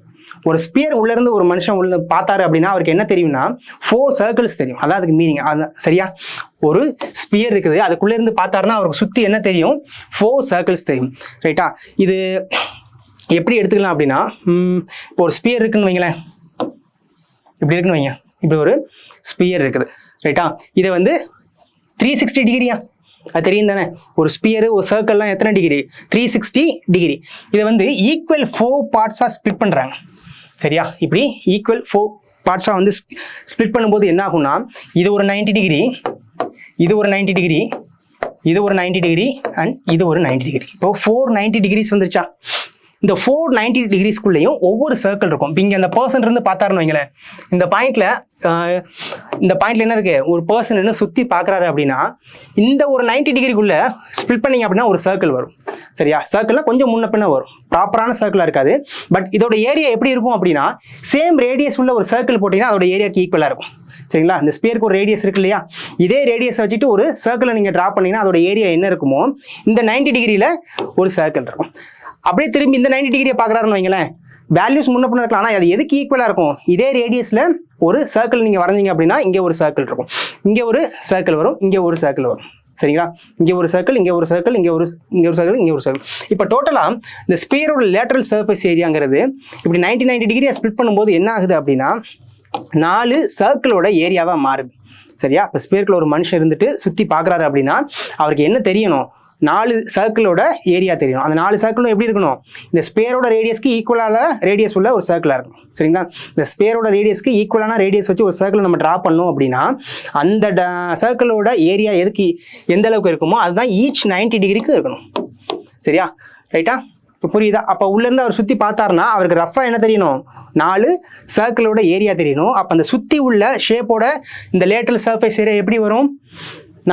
ஒரு ஸ்பியர் உள்ள இருந்து ஒரு மனுஷன் உள்ள பார்த்தாரு அப்படின்னா அவருக்கு என்ன தெரியும்னா 4 சர்க்கிள்ஸ் தெரியும். அதான் அதுக்கு மீனிங். அதான். சரியா? ஒரு ஸ்பியர் இருக்குது, அதுக்குள்ள இருந்து பார்த்தாருன்னா அவருக்கு சுற்றி என்ன தெரியும், 4 சர்க்கிள்ஸ் தெரியும். ரைட்டா? இது எப்படி எடுத்துக்கலாம் அப்படின்னா, இப்போ ஒரு ஸ்பியர் இருக்குன்னு வைங்களேன், இப்படி இருக்குன்னு வைங்க. இப்படி ஒரு ஸ்பியர் இருக்குது. ரைட்டா? இதை வந்து 360 டிகிரியா, அது தெரியும் தானே. ஒரு ஸ்பியரு ஒரு சர்க்கிள்லாம் எத்தனை டிகிரி, 360 டிகிரி. இதை வந்து ஈக்குவல் 4 பார்ட்ஸாக ஸ்பிளிட் பண்ணுறாங்க. சரியா? இப்படி ஈக்குவல் 4 பார்ட்ஸாக வந்து ஸ்பிளிட் பண்ணும்போது என்ன ஆகும்னா, இது ஒரு 90 டிகிரி, இது ஒரு 90 டிகிரி, இது ஒரு 90 டிகிரி அண்ட் இது ஒரு 90 டிகிரி. இப்போ 490 டிகிரிஸ் வந்துருச்சா? இந்த 490 டிகிரிஸ்குள்ளேயும் ஒவ்வொரு சர்க்கிள் இருக்கும். இப்போ இங்கே அந்த பர்சன் இருந்து பார்த்தாருன்னு வைங்களேன், இந்த பாயிண்ட்ல என்ன இருக்கு, ஒரு பர்சன் என்ன சுற்றி பார்க்குறாரு அப்படின்னா இந்த ஒரு 90 டிகிரிக்குள்ள ஸ்பிளிட் பண்ணிங்க அப்படின்னா ஒரு சர்க்கிள் வரும். சரியா? சர்க்கிள்லாம் கொஞ்சம் முன்ன பின்ன வரும், ப்ராப்பரான சர்க்கிளாக இருக்காது. பட் இதோட ஏரியா எப்படி இருக்கும் அப்படின்னா சேம் ரேடியஸ் உள்ள ஒரு சர்க்கிள் போட்டிங்கன்னா அதோட ஏரியாக்கு ஈக்குவலாக இருக்கும். சரிங்களா? இந்த ஸ்பியருக்கு ஒரு ரேடியஸ் இருக்கு இல்லையா, இதே ரேடியஸ் வச்சுட்டு ஒரு சர்க்கிளை நீங்கள் ட்ரா பண்ணிங்கன்னா அதோட ஏரியா என்ன இருக்குமோ இந்த 90 டிகிரியில் ஒரு சர்க்கிள் இருக்கும். அப்படியே திரும்பி இந்த 90 டிகிரியை பார்க்குறாருன்னு வைங்களேன், வேல்யூஸ் முன்ன பின்ன இருக்கலாம், ஆனால் அது எதுக்கு ஈக்குவலாக இருக்கும், இதே ரேடியஸில் ஒரு சர்க்கிள் நீங்கள் வரைஞ்சிங்க அப்படின்னா இங்கே ஒரு சர்க்கிள் இருக்கும், இங்கே ஒரு சர்க்கிள் வரும், இங்கே ஒரு சர்க்கிள் வரும். சரிங்களா? இங்கே ஒரு சர்க்கிள், இங்கே ஒரு சர்க்கிள், இங்கே ஒரு சர்க்கிள், இங்கே ஒரு சர்க்கிள். இப்போ டோட்டலாக இந்த ஸ்பியரோட லேட்டரல் சர்ஃபேஸ் ஏரியாங்கிறது இப்படி 90 டிகிரியை ஸ்பிளிட் பண்ணும்போது என்ன ஆகுது அப்படின்னா 4 சர்க்கிளோட ஏரியாவாக மாறுது. சரியா? இப்போ ஸ்பியருக்குள்ள ஒரு மனுஷன் இருந்துட்டு சுற்றி பார்க்குறாரு அப்படின்னா அவருக்கு என்ன தெரியணும், 4 சர்க்கிளோட ஏரியா தெரியும். அந்த 4 சர்க்கிளும் எப்படி இருக்கணும், இந்த ஸ்பியரோட ரேடியஸ்க்கு ஈக்குவலான ரேடியஸ் உள்ள ஒரு சர்க்கிளாக இருக்கும். சரிங்களா? இந்த ஸ்பியரோட ரேடியஸ்க்கு ஈக்குவலான ரேடியஸ் வச்சு ஒரு சர்க்கிள் நம்ம ட்ரா பண்ணோம் அப்படின்னா அந்த சர்க்கிளோட ஏரியா எந்த அளவுக்கு இருக்குமோ அதுதான் ஈச் 90 டிகிரிக்கு இருக்கணும். சரியா? ரைட்டா? இப்போ புரியுதா? அப்போ உள்ளேருந்து அவர் சுற்றி பார்த்தாருன்னா அவருக்கு ரஃபாக என்ன தெரியணும்? 4 சர்க்கிளோட ஏரியா தெரியணும். அப்போ அந்த சுற்றி உள்ள ஷேப்போட இந்த லேட்டரல் சர்ஃபேஸ் ஏரியா எப்படி வரும்?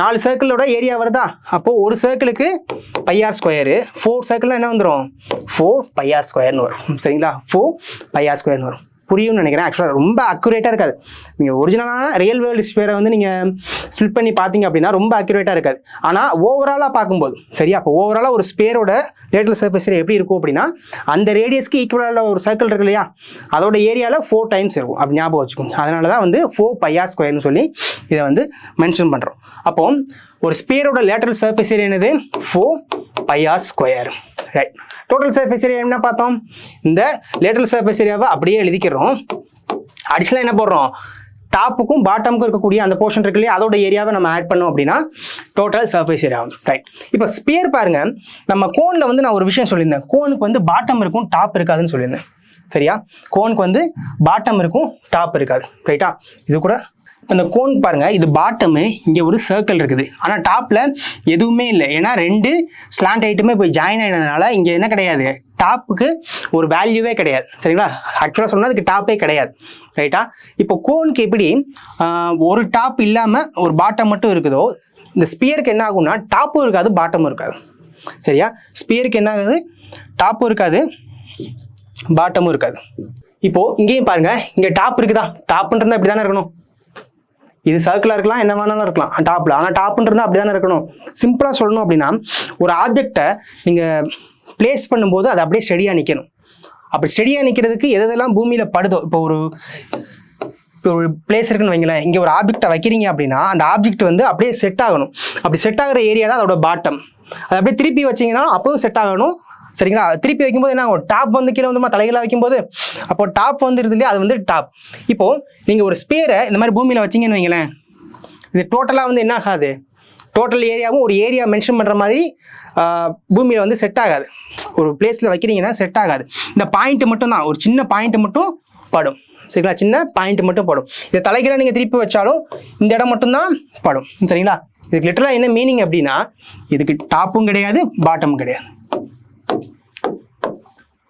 4 சர்க்கிளோட ஏரியா வருதா? அப்போது ஒரு சர்க்கிளுக்கு πr², 4 சர்க்கிள்னா என்ன வந்துடும்? 4πr² வரும். சரிங்களா? 4πr² வரும். புரியும்னு நினைக்கிறேன். ஆக்சுவலாக ரொம்ப அக்யூரேட்டாக இருக்காது. நீங்கள் ஒரிஜினலான ரியல் வேர்ல்டு ஸ்பியரை வந்து நீங்கள் ஸ்பிளிட் பண்ணி பார்த்தீங்க அப்படின்னா ரொம்ப அக்யூரேட்டாக இருக்காது. ஆனால் ஓவராலாக பார்க்கும்போது சரியா? அப்போ ஓவராலாக ஒரு ஸ்பியரோட லேட்டரல் சர்ஃபேஸ் ஏரியா எப்படி இருக்கும் அப்படின்னா அந்த ரேடியஸ்க்கு ஈக்குவலான ஒரு சர்க்கிள் இருக்கு இல்லையா, அதோட ஏரியாவில் 4 டைம்ஸ் இருக்கும். அப்படி ஞாபகம் வச்சுக்கோங்க. அதனால தான் வந்து 4πr² சொல்லி இதை வந்து மென்ஷன் பண்ணுறோம். அப்போ ஒரு ஸ்பியரோட லேட்டரல் சர்ஃபேஸ் ஏரியா என்னது? 4πr². Right. Total surface area என்ன பார்த்தோம்? இந்த லேட்டரல் சர்ஃபேஸ் ஏரியாவை அப்படியே எழுதிக்கிறோம். அடிஷனலாக என்ன போடுறோம்? டாப்புக்கும் பாட்டமுக்கும் இருக்கக்கூடிய அந்த போர்ஷன் இருக்கு இல்லையா, அதோட ஏரியாவை நம்ம ஆட் பண்ணோம் அப்படின்னா டோட்டல் சர்ஃபேஸ் ஏரியா ஆகும். ரைட். இப்போ ஸ்பியர் பாருங்க, நம்ம கோனில் வந்து நான் ஒரு விஷயம் சொல்லியிருந்தேன். கோனுக்கு வந்து பாட்டம் இருக்கும், டாப் இருக்காதுன்னு சொல்லியிருந்தேன். சரியா? கோனுக்கு வந்து பாட்டம் இருக்கும், டாப் இருக்காது. ரைட்டா? இது கூட இந்த கோன் பாருங்க, இது பாட்டமு, இங்கே ஒரு சர்க்கிள் இருக்குது. ஆனால் டாப்பில் எதுவுமே இல்லை. ஏன்னா 2 ஸ்லாண்ட் ஐட்டமே போய் ஜாயின் ஆகினதுனால இங்கே என்ன கிடையாது? டாப்புக்கு ஒரு வேல்யூவே கிடையாது. சரிங்களா? ஆக்சுவலாக சொன்னால் அதுக்கு டாப்பே கிடையாது. ரைட்டா? இப்போ கோனுக்கு எப்படி ஒரு டாப் இல்லாமல் ஒரு பாட்டம் மட்டும் இருக்குதோ, இந்த ஸ்பியருக்கு என்ன ஆகும்னா டாப்பும் இருக்காது, பாட்டமும் இருக்காது. சரியா? ஸ்பியருக்கு என்ன ஆகுது? டாப்பும் இருக்காது, பாட்டமும் இருக்காது. இப்போது இங்கேயும் பாருங்க, இங்கே டாப் இருக்குதா? டாப்புன்றது அப்படி தானே இருக்கணும். இது சர்க்கிளாக இருக்கலாம், என்ன வேணாலும் இருக்கலாம் டாப்பில். ஆனால் டாப்புன்றது அப்படி தானே இருக்கணும். சிம்பிளாக சொல்லணும் அப்படின்னா ஒரு ஆப்ஜெக்டை நீங்கள் பிளேஸ் பண்ணும்போது அது அப்படியே ஸ்டெடியாக நிற்கணும். அப்படி ஸ்டெடியாக நிற்கிறதுக்கு எதெல்லாம் பூமியில் படுதோ, இப்போ ஒரு பிளேஸ் இருக்குன்னு வைங்களேன், இங்கே ஒரு ஆப்ஜெக்டை வைக்கிறீங்க அப்படின்னா அந்த ஆப்ஜெக்ட் வந்து அப்படியே செட் ஆகணும். அப்படி செட் ஆகிற ஏரியா தான் அதோட பாட்டம். அது அப்படியே திருப்பி வச்சிங்கன்னா அப்போவும் செட் ஆகணும். சரிங்களா? திருப்பி வைக்கும்போது என்ன ஆகும்? டாப் வந்து கீழே வந்துமா தலைகளாக வைக்கும்போது, அப்போ டாப் வந்துருது இல்லையா, அது வந்து டாப். இப்போது நீங்கள் ஒரு ஸ்பியரை இந்த மாதிரி பூமியில் வச்சிங்கன்னு வைங்களேன், இது டோட்டலாக வந்து என்ன ஆகாது? டோட்டல் ஏரியாவும் ஒரு ஏரியா மென்ஷன் பண்ணுற மாதிரி பூமியில் வந்து செட் ஆகாது. ஒரு பிளேஸில் வைக்கிறீங்கன்னா செட் ஆகாது. இந்த பாயிண்ட் மட்டும் தான், ஒரு சின்ன பாயிண்ட் மட்டும் படும். சரிங்களா? சின்ன பாயிண்ட் மட்டும் படும். இந்த தலைகளாக நீங்கள் திருப்பி வச்சாலும் இந்த இடம் மட்டும்தான் படும். சரிங்களா? இதுக்கு லிட்டரலாக என்ன மீனிங் அப்படின்னா இதுக்கு டாப்பும் கிடையாது, பாட்டமும் கிடையாது.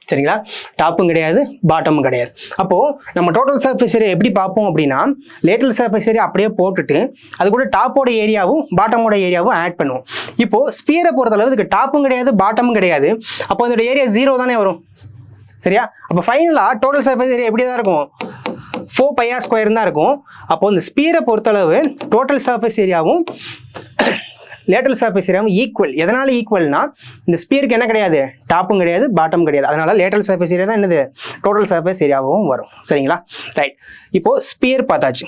சரிங்களா? டாப்பும் கிடையாது, பாட்டமும் கிடையாது. அப்போது நம்ம டோட்டல் சர்ஃபேஸ் ஏரியா எப்படி பார்ப்போம் அப்படின்னா லேட்டரல் சர்ஃபேஸ் ஏரியா அப்படியே போட்டுட்டு அது கூட டாப்போட ஏரியாவும் பாட்டமோட ஏரியாவும் ஆட் பண்ணுவோம். இப்போது ஸ்பியரை பொறுத்தளவு இதுக்கு டாப்பும் கிடையாது, பாட்டமும் கிடையாது. அப்போ இதோட ஏரியா 0 தானே வரும். சரியா? அப்போ ஃபைனலாக டோட்டல் சர்ஃபேஸ் ஏரியா எப்படி தான் இருக்கும்? 4πr² தான் இருக்கும். அப்போது இந்த ஸ்பியரை பொறுத்தளவு டோட்டல் சர்ஃபேஸ் ஏரியாவும் லேட்டரல் சர்ஃபேஸ் ஏரியாவும் ஈக்குவல். எதனால ஈக்குவல்னா இந்த ஸ்பியருக்கு என்ன கிடையாது? டாப்பும் கிடையாது, பாட்டம் கிடையாது. அதனால லேட்டரல் சர்ஃபேஸ் ஏரியா தான் என்னது? டோட்டல் சர்ஃபேஸ் ஏரியாவும் வரும். சரிங்களா? ரைட். இப்போது ஸ்பியர் பார்த்தாச்சு.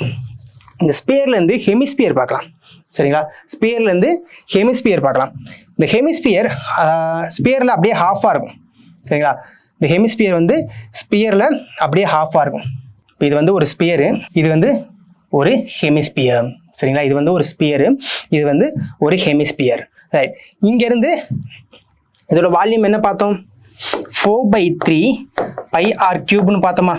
இந்த ஸ்பியர்லேருந்து ஹெமிஸ்பியர் பார்க்கலாம். சரிங்களா? ஸ்பியர்லேருந்து ஹெமிஸ்பியர் பார்க்கலாம். இந்த ஹெமிஸ்பியர் ஸ்பியரில் அப்படியே ஹாஃபாக இருக்கும். சரிங்களா? இந்த ஹெமிஸ்பியர் வந்து ஸ்பியரில் அப்படியே ஹாஃபாக இருக்கும். இப்போ இது வந்து ஒரு ஸ்பியரு, இது வந்து ஒரு ஹெமிஸ்பியர். சரிங்களா? இது வந்து ஒரு ஸ்பியரு, இது வந்து ஒரு ஹெமிஸ்பியர். ரைட். இங்கேருந்து இதோட வால்யூம் என்ன பார்த்தோம்? 4/3πr³ பார்த்தோமா?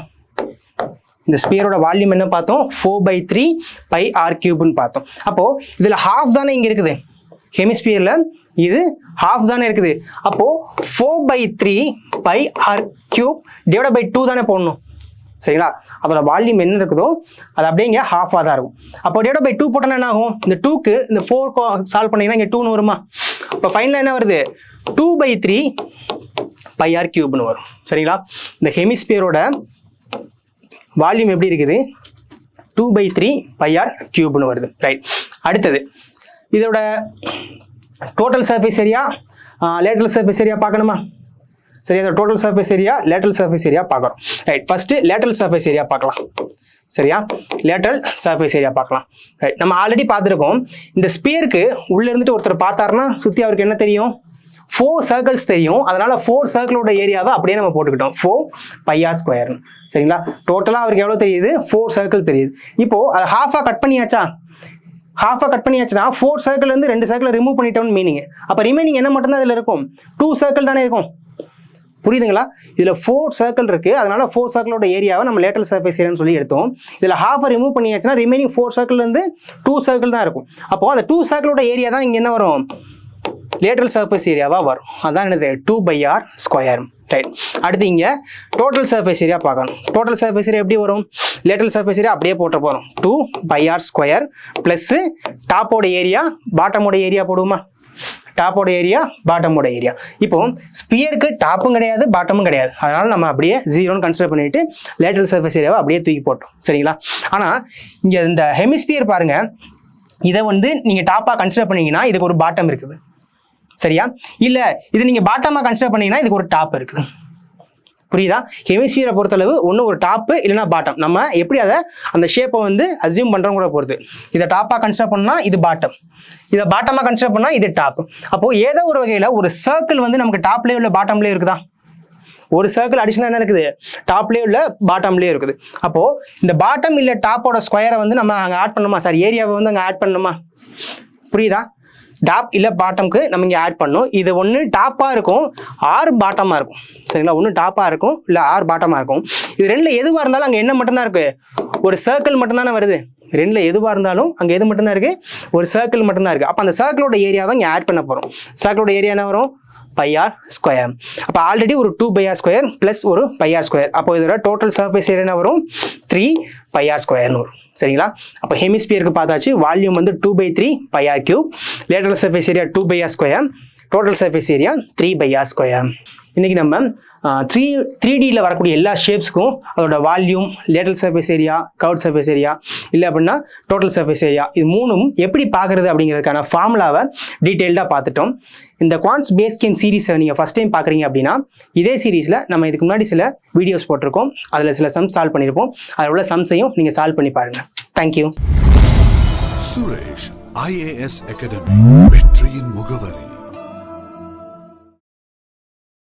இந்த ஸ்பியரோட வால்யூம் என்ன பார்த்தோம்? 4/3πr³ பார்த்தோம். அப்போது இதில் ஹாஃப் தானே இங்கே இருக்குது. ஹெமிஸ்பியரில் இது ஹாஃப் தானே இருக்குது. அப்போது 4/3πr³ தானே போடணும். சரிங்களா? அதோட வால்யூம் என்ன இருக்குதோ அது அப்படியே இங்கே ஹாஃபாக தான் இருக்கும். அப்போ /2 போட்டோன்னா என்ன ஆகும்? இந்த 2க்கு இந்த 4 சால்வ் பண்ணிங்கன்னா இங்கே 2ன்னு வருமா? இப்போ ஃபைனலாக என்ன வருது? 2/3πr³ வரும். சரிங்களா? இந்த ஹெமிஸ்பியரோட வால்யூம் எப்படி இருக்குது? 2/3πr³ வருது. ரைட். அடுத்தது இதோட total surface area, lateral surface area பார்க்கணுமா? சரி, அந்த total surface area, lateral surface area பார்க்குறோம். Right. First lateral surface area பார்க்கலாம். சரியா? லேட்டரல் சர்ஃபேஸ் ஏரியா பார்க்கலாம். ரைட். நம்ம ஆல்ரெடி பார்த்துருக்கோம். இந்த ஸ்பியருக்கு உள்ளே இருந்துட்டு ஒருத்தர் பார்த்தாருன்னா சுற்றி அவருக்கு என்ன தெரியும்? 4 சர்க்கிள்ஸ் தெரியும். அதனால் 4 சர்க்கிளோட ஏரியாவை அப்படியே நம்ம போட்டுக்கிட்டோம். 4πr². சரிங்களா? டோட்டலாக அவருக்கு எவ்வளோ தெரியுது? 4 சர்க்கிள் தெரியுது. இப்போது அதை ஹாஃபாக கட் பண்ணியாச்சா? ஹாஃபாக கட் பண்ணியாச்சுன்னா 4 சர்க்கிள்லேருந்து 2 சர்க்கிளை ரிமூவ் பண்ணிட்டோம்னு மீனிங். அப்போ ரிமைனிங் என்ன மட்டும்தான் இதில் இருக்கும்? 2 சர்க்கிள் தானே இருக்கும். புரியுதுங்களா? இதில் 4 சர்க்கிள் இருக்குது. அதனால 4 சர்க்கிளோட ஏரியாவை நம்ம லேட்டரல் சர்ஃபேஸ் ஏரியான்னு சொல்லி எடுத்தோம். இதில் ஹாஃபை ரிமூவ் பண்ணியாச்சுன்னா ரிமைனிங் 4 சர்க்கிள்லேருந்து 2 சர்க்கிள் தான் இருக்கும். அப்போது அந்த 2 சர்க்கிளோட ஏரியா தான் இங்கே என்ன வரும்? லேட்ரல் சர்ஃபேஸ் ஏரியாவாக வரும். அதான் என்னது 2/r². ரைட். அடுத்து இங்கே டோட்டல் சர்ஃபேஸ் ஏரியா பார்க்கணும். டோட்டல் சர்ஃபேஸ் ஏரியா எப்படி வரும்? லேட்ரல் சர்ஃபேஸ் ஏரியா அப்படியே போட்டு போகிறோம். 2/r² ப்ளஸ்ஸு டாப்போட ஏரியா பாட்டமோட ஏரியா போடுவோமா? டாப்போட ஏரியா பாட்டமோட ஏரியா. இப்போ ஸ்பியருக்கு டாப்பும் கிடையாது பாட்டமும் கிடையாது, அதனால நம்ம அப்படியே 0ன்னு கன்சிடர் பண்ணிட்டு லேட்ரல் சர்ஃபேஸ் ஏரியாவை அப்படியே தூக்கி போட்டோம். சரிங்களா? ஆனால் இங்கே இந்த ஹெமிஸ்பியர் பாருங்க, இதை வந்து நீங்கள் டாப்பாக கன்சிடர் பண்ணீங்கன்னா இதுக்கு ஒரு பாட்டம் இருக்குது. சரியா? இல்லை இது நீங்கள் பாட்டமாக கன்சிடர் பண்ணீங்கன்னா இதுக்கு ஒரு டாப் இருக்குது. புரியுதா? ஹெமிஸ்பியரை பொறுத்தளவு ஒன்று ஒரு டாப்பு இல்லைனா பாட்டம். நம்ம எப்படி அதை அந்த ஷேப்பை வந்து அசியூம் பண்ணுறோம் கூட பொறுத்து. இதை டாப்பாக கன்சிடர் பண்ணால் இது பாட்டம், இதை பாட்டமாக கன்சிடர் பண்ணால் இது டாப். அப்போது ஏதோ ஒரு வகையில் ஒரு சர்க்கிள் வந்து நமக்கு டாப்லேயே உள்ள பாட்டம்லேயே இருக்குதா? ஒரு சர்க்கிள் அடிஷனலாக என்ன இருக்குது? டாப்லேயே உள்ள பாட்டம்லேயே இருக்குது. அப்போது இந்த பாட்டம் இல்லை டாப்போட ஸ்கொயரை வந்து நம்ம அங்கே ஆட் பண்ணணுமா? சார் ஏரியாவை வந்து அங்கே ஆட் பண்ணணுமா? புரியுதா? டாப் இல்லை பாட்டம்க்கு நம்ம இங்கே ஆட் பண்ணணும். இது ஒன்று டாப்பாக இருக்கும், ஆறு பாட்டமாக இருக்கும். சரிங்களா? ஒன்று டாப்பாக இருக்கும் இல்லை ஆறு பாட்டமாக இருக்கும். இது ரெண்டில் எதுவாக இருந்தாலும் அங்கே என்ன மட்டும்தான் இருக்குது? ஒரு சர்க்கிள் மட்டும்தானே வருது. ரெண்டில் எதுவாக இருந்தாலும் அங்கே எது மட்டும்தான் இருக்குது? ஒரு சர்க்கிள் மட்டும்தான் இருக்குது. அப்போ அந்த சர்க்கிளோட ஏரியாவை இங்கே ஆட் பண்ண போகிறோம். சர்க்கிளோட ஏரியா என்ன வரும்? πr². அப்போ ஆல்ரெடி ஒரு 2/r² ப்ளஸ் ஒரு πr². அப்போ இதோட டோட்டல் சர்ஃபேஸ் ஏரியா என்ன வரும்? 3/r²ன்னு வரும். சரிங்களா? அப்போ ஹெமிஸ்பியருக்கு பார்த்தாச்சு. வால்யூம் வந்து 2/3πr³. Lateral surface area 2/r². Total surface area 3/r². இன்றைக்கி நம்ம 3Dயில் வரக்கூடிய எல்லா ஷேப்ஸ்க்கும் அதோட volume, lateral surface area, curve surface area, இல்லை அப்படின்னா டோட்டல் சர்ஃபேஸ் ஏரியா, இது மூணும் எப்படி பார்க்குறது அப்படிங்கிறதுக்கான ஃபார்முலாவை டீட்டெயில்டாக பார்த்துட்டோம். இந்த குவான்ட்ஸ் பேஸ் கேம் சீரீஸை நீங்கள் ஃபஸ்ட் டைம் பார்க்குறீங்க அப்படின்னா இதே சீரீஸில் நம்ம இதுக்கு முன்னாடி சில வீடியோஸ் போட்டிருக்கோம். அதில் சில சம்ஸ் சால்வ் பண்ணியிருப்போம். அதில் உள்ள சம்ஸையும் நீங்கள் சால்வ் பண்ணி பாருங்கள். தேங்க்யூ. சுரேஷ் IAS அகாடமி, வெற்றியின் முகவரி.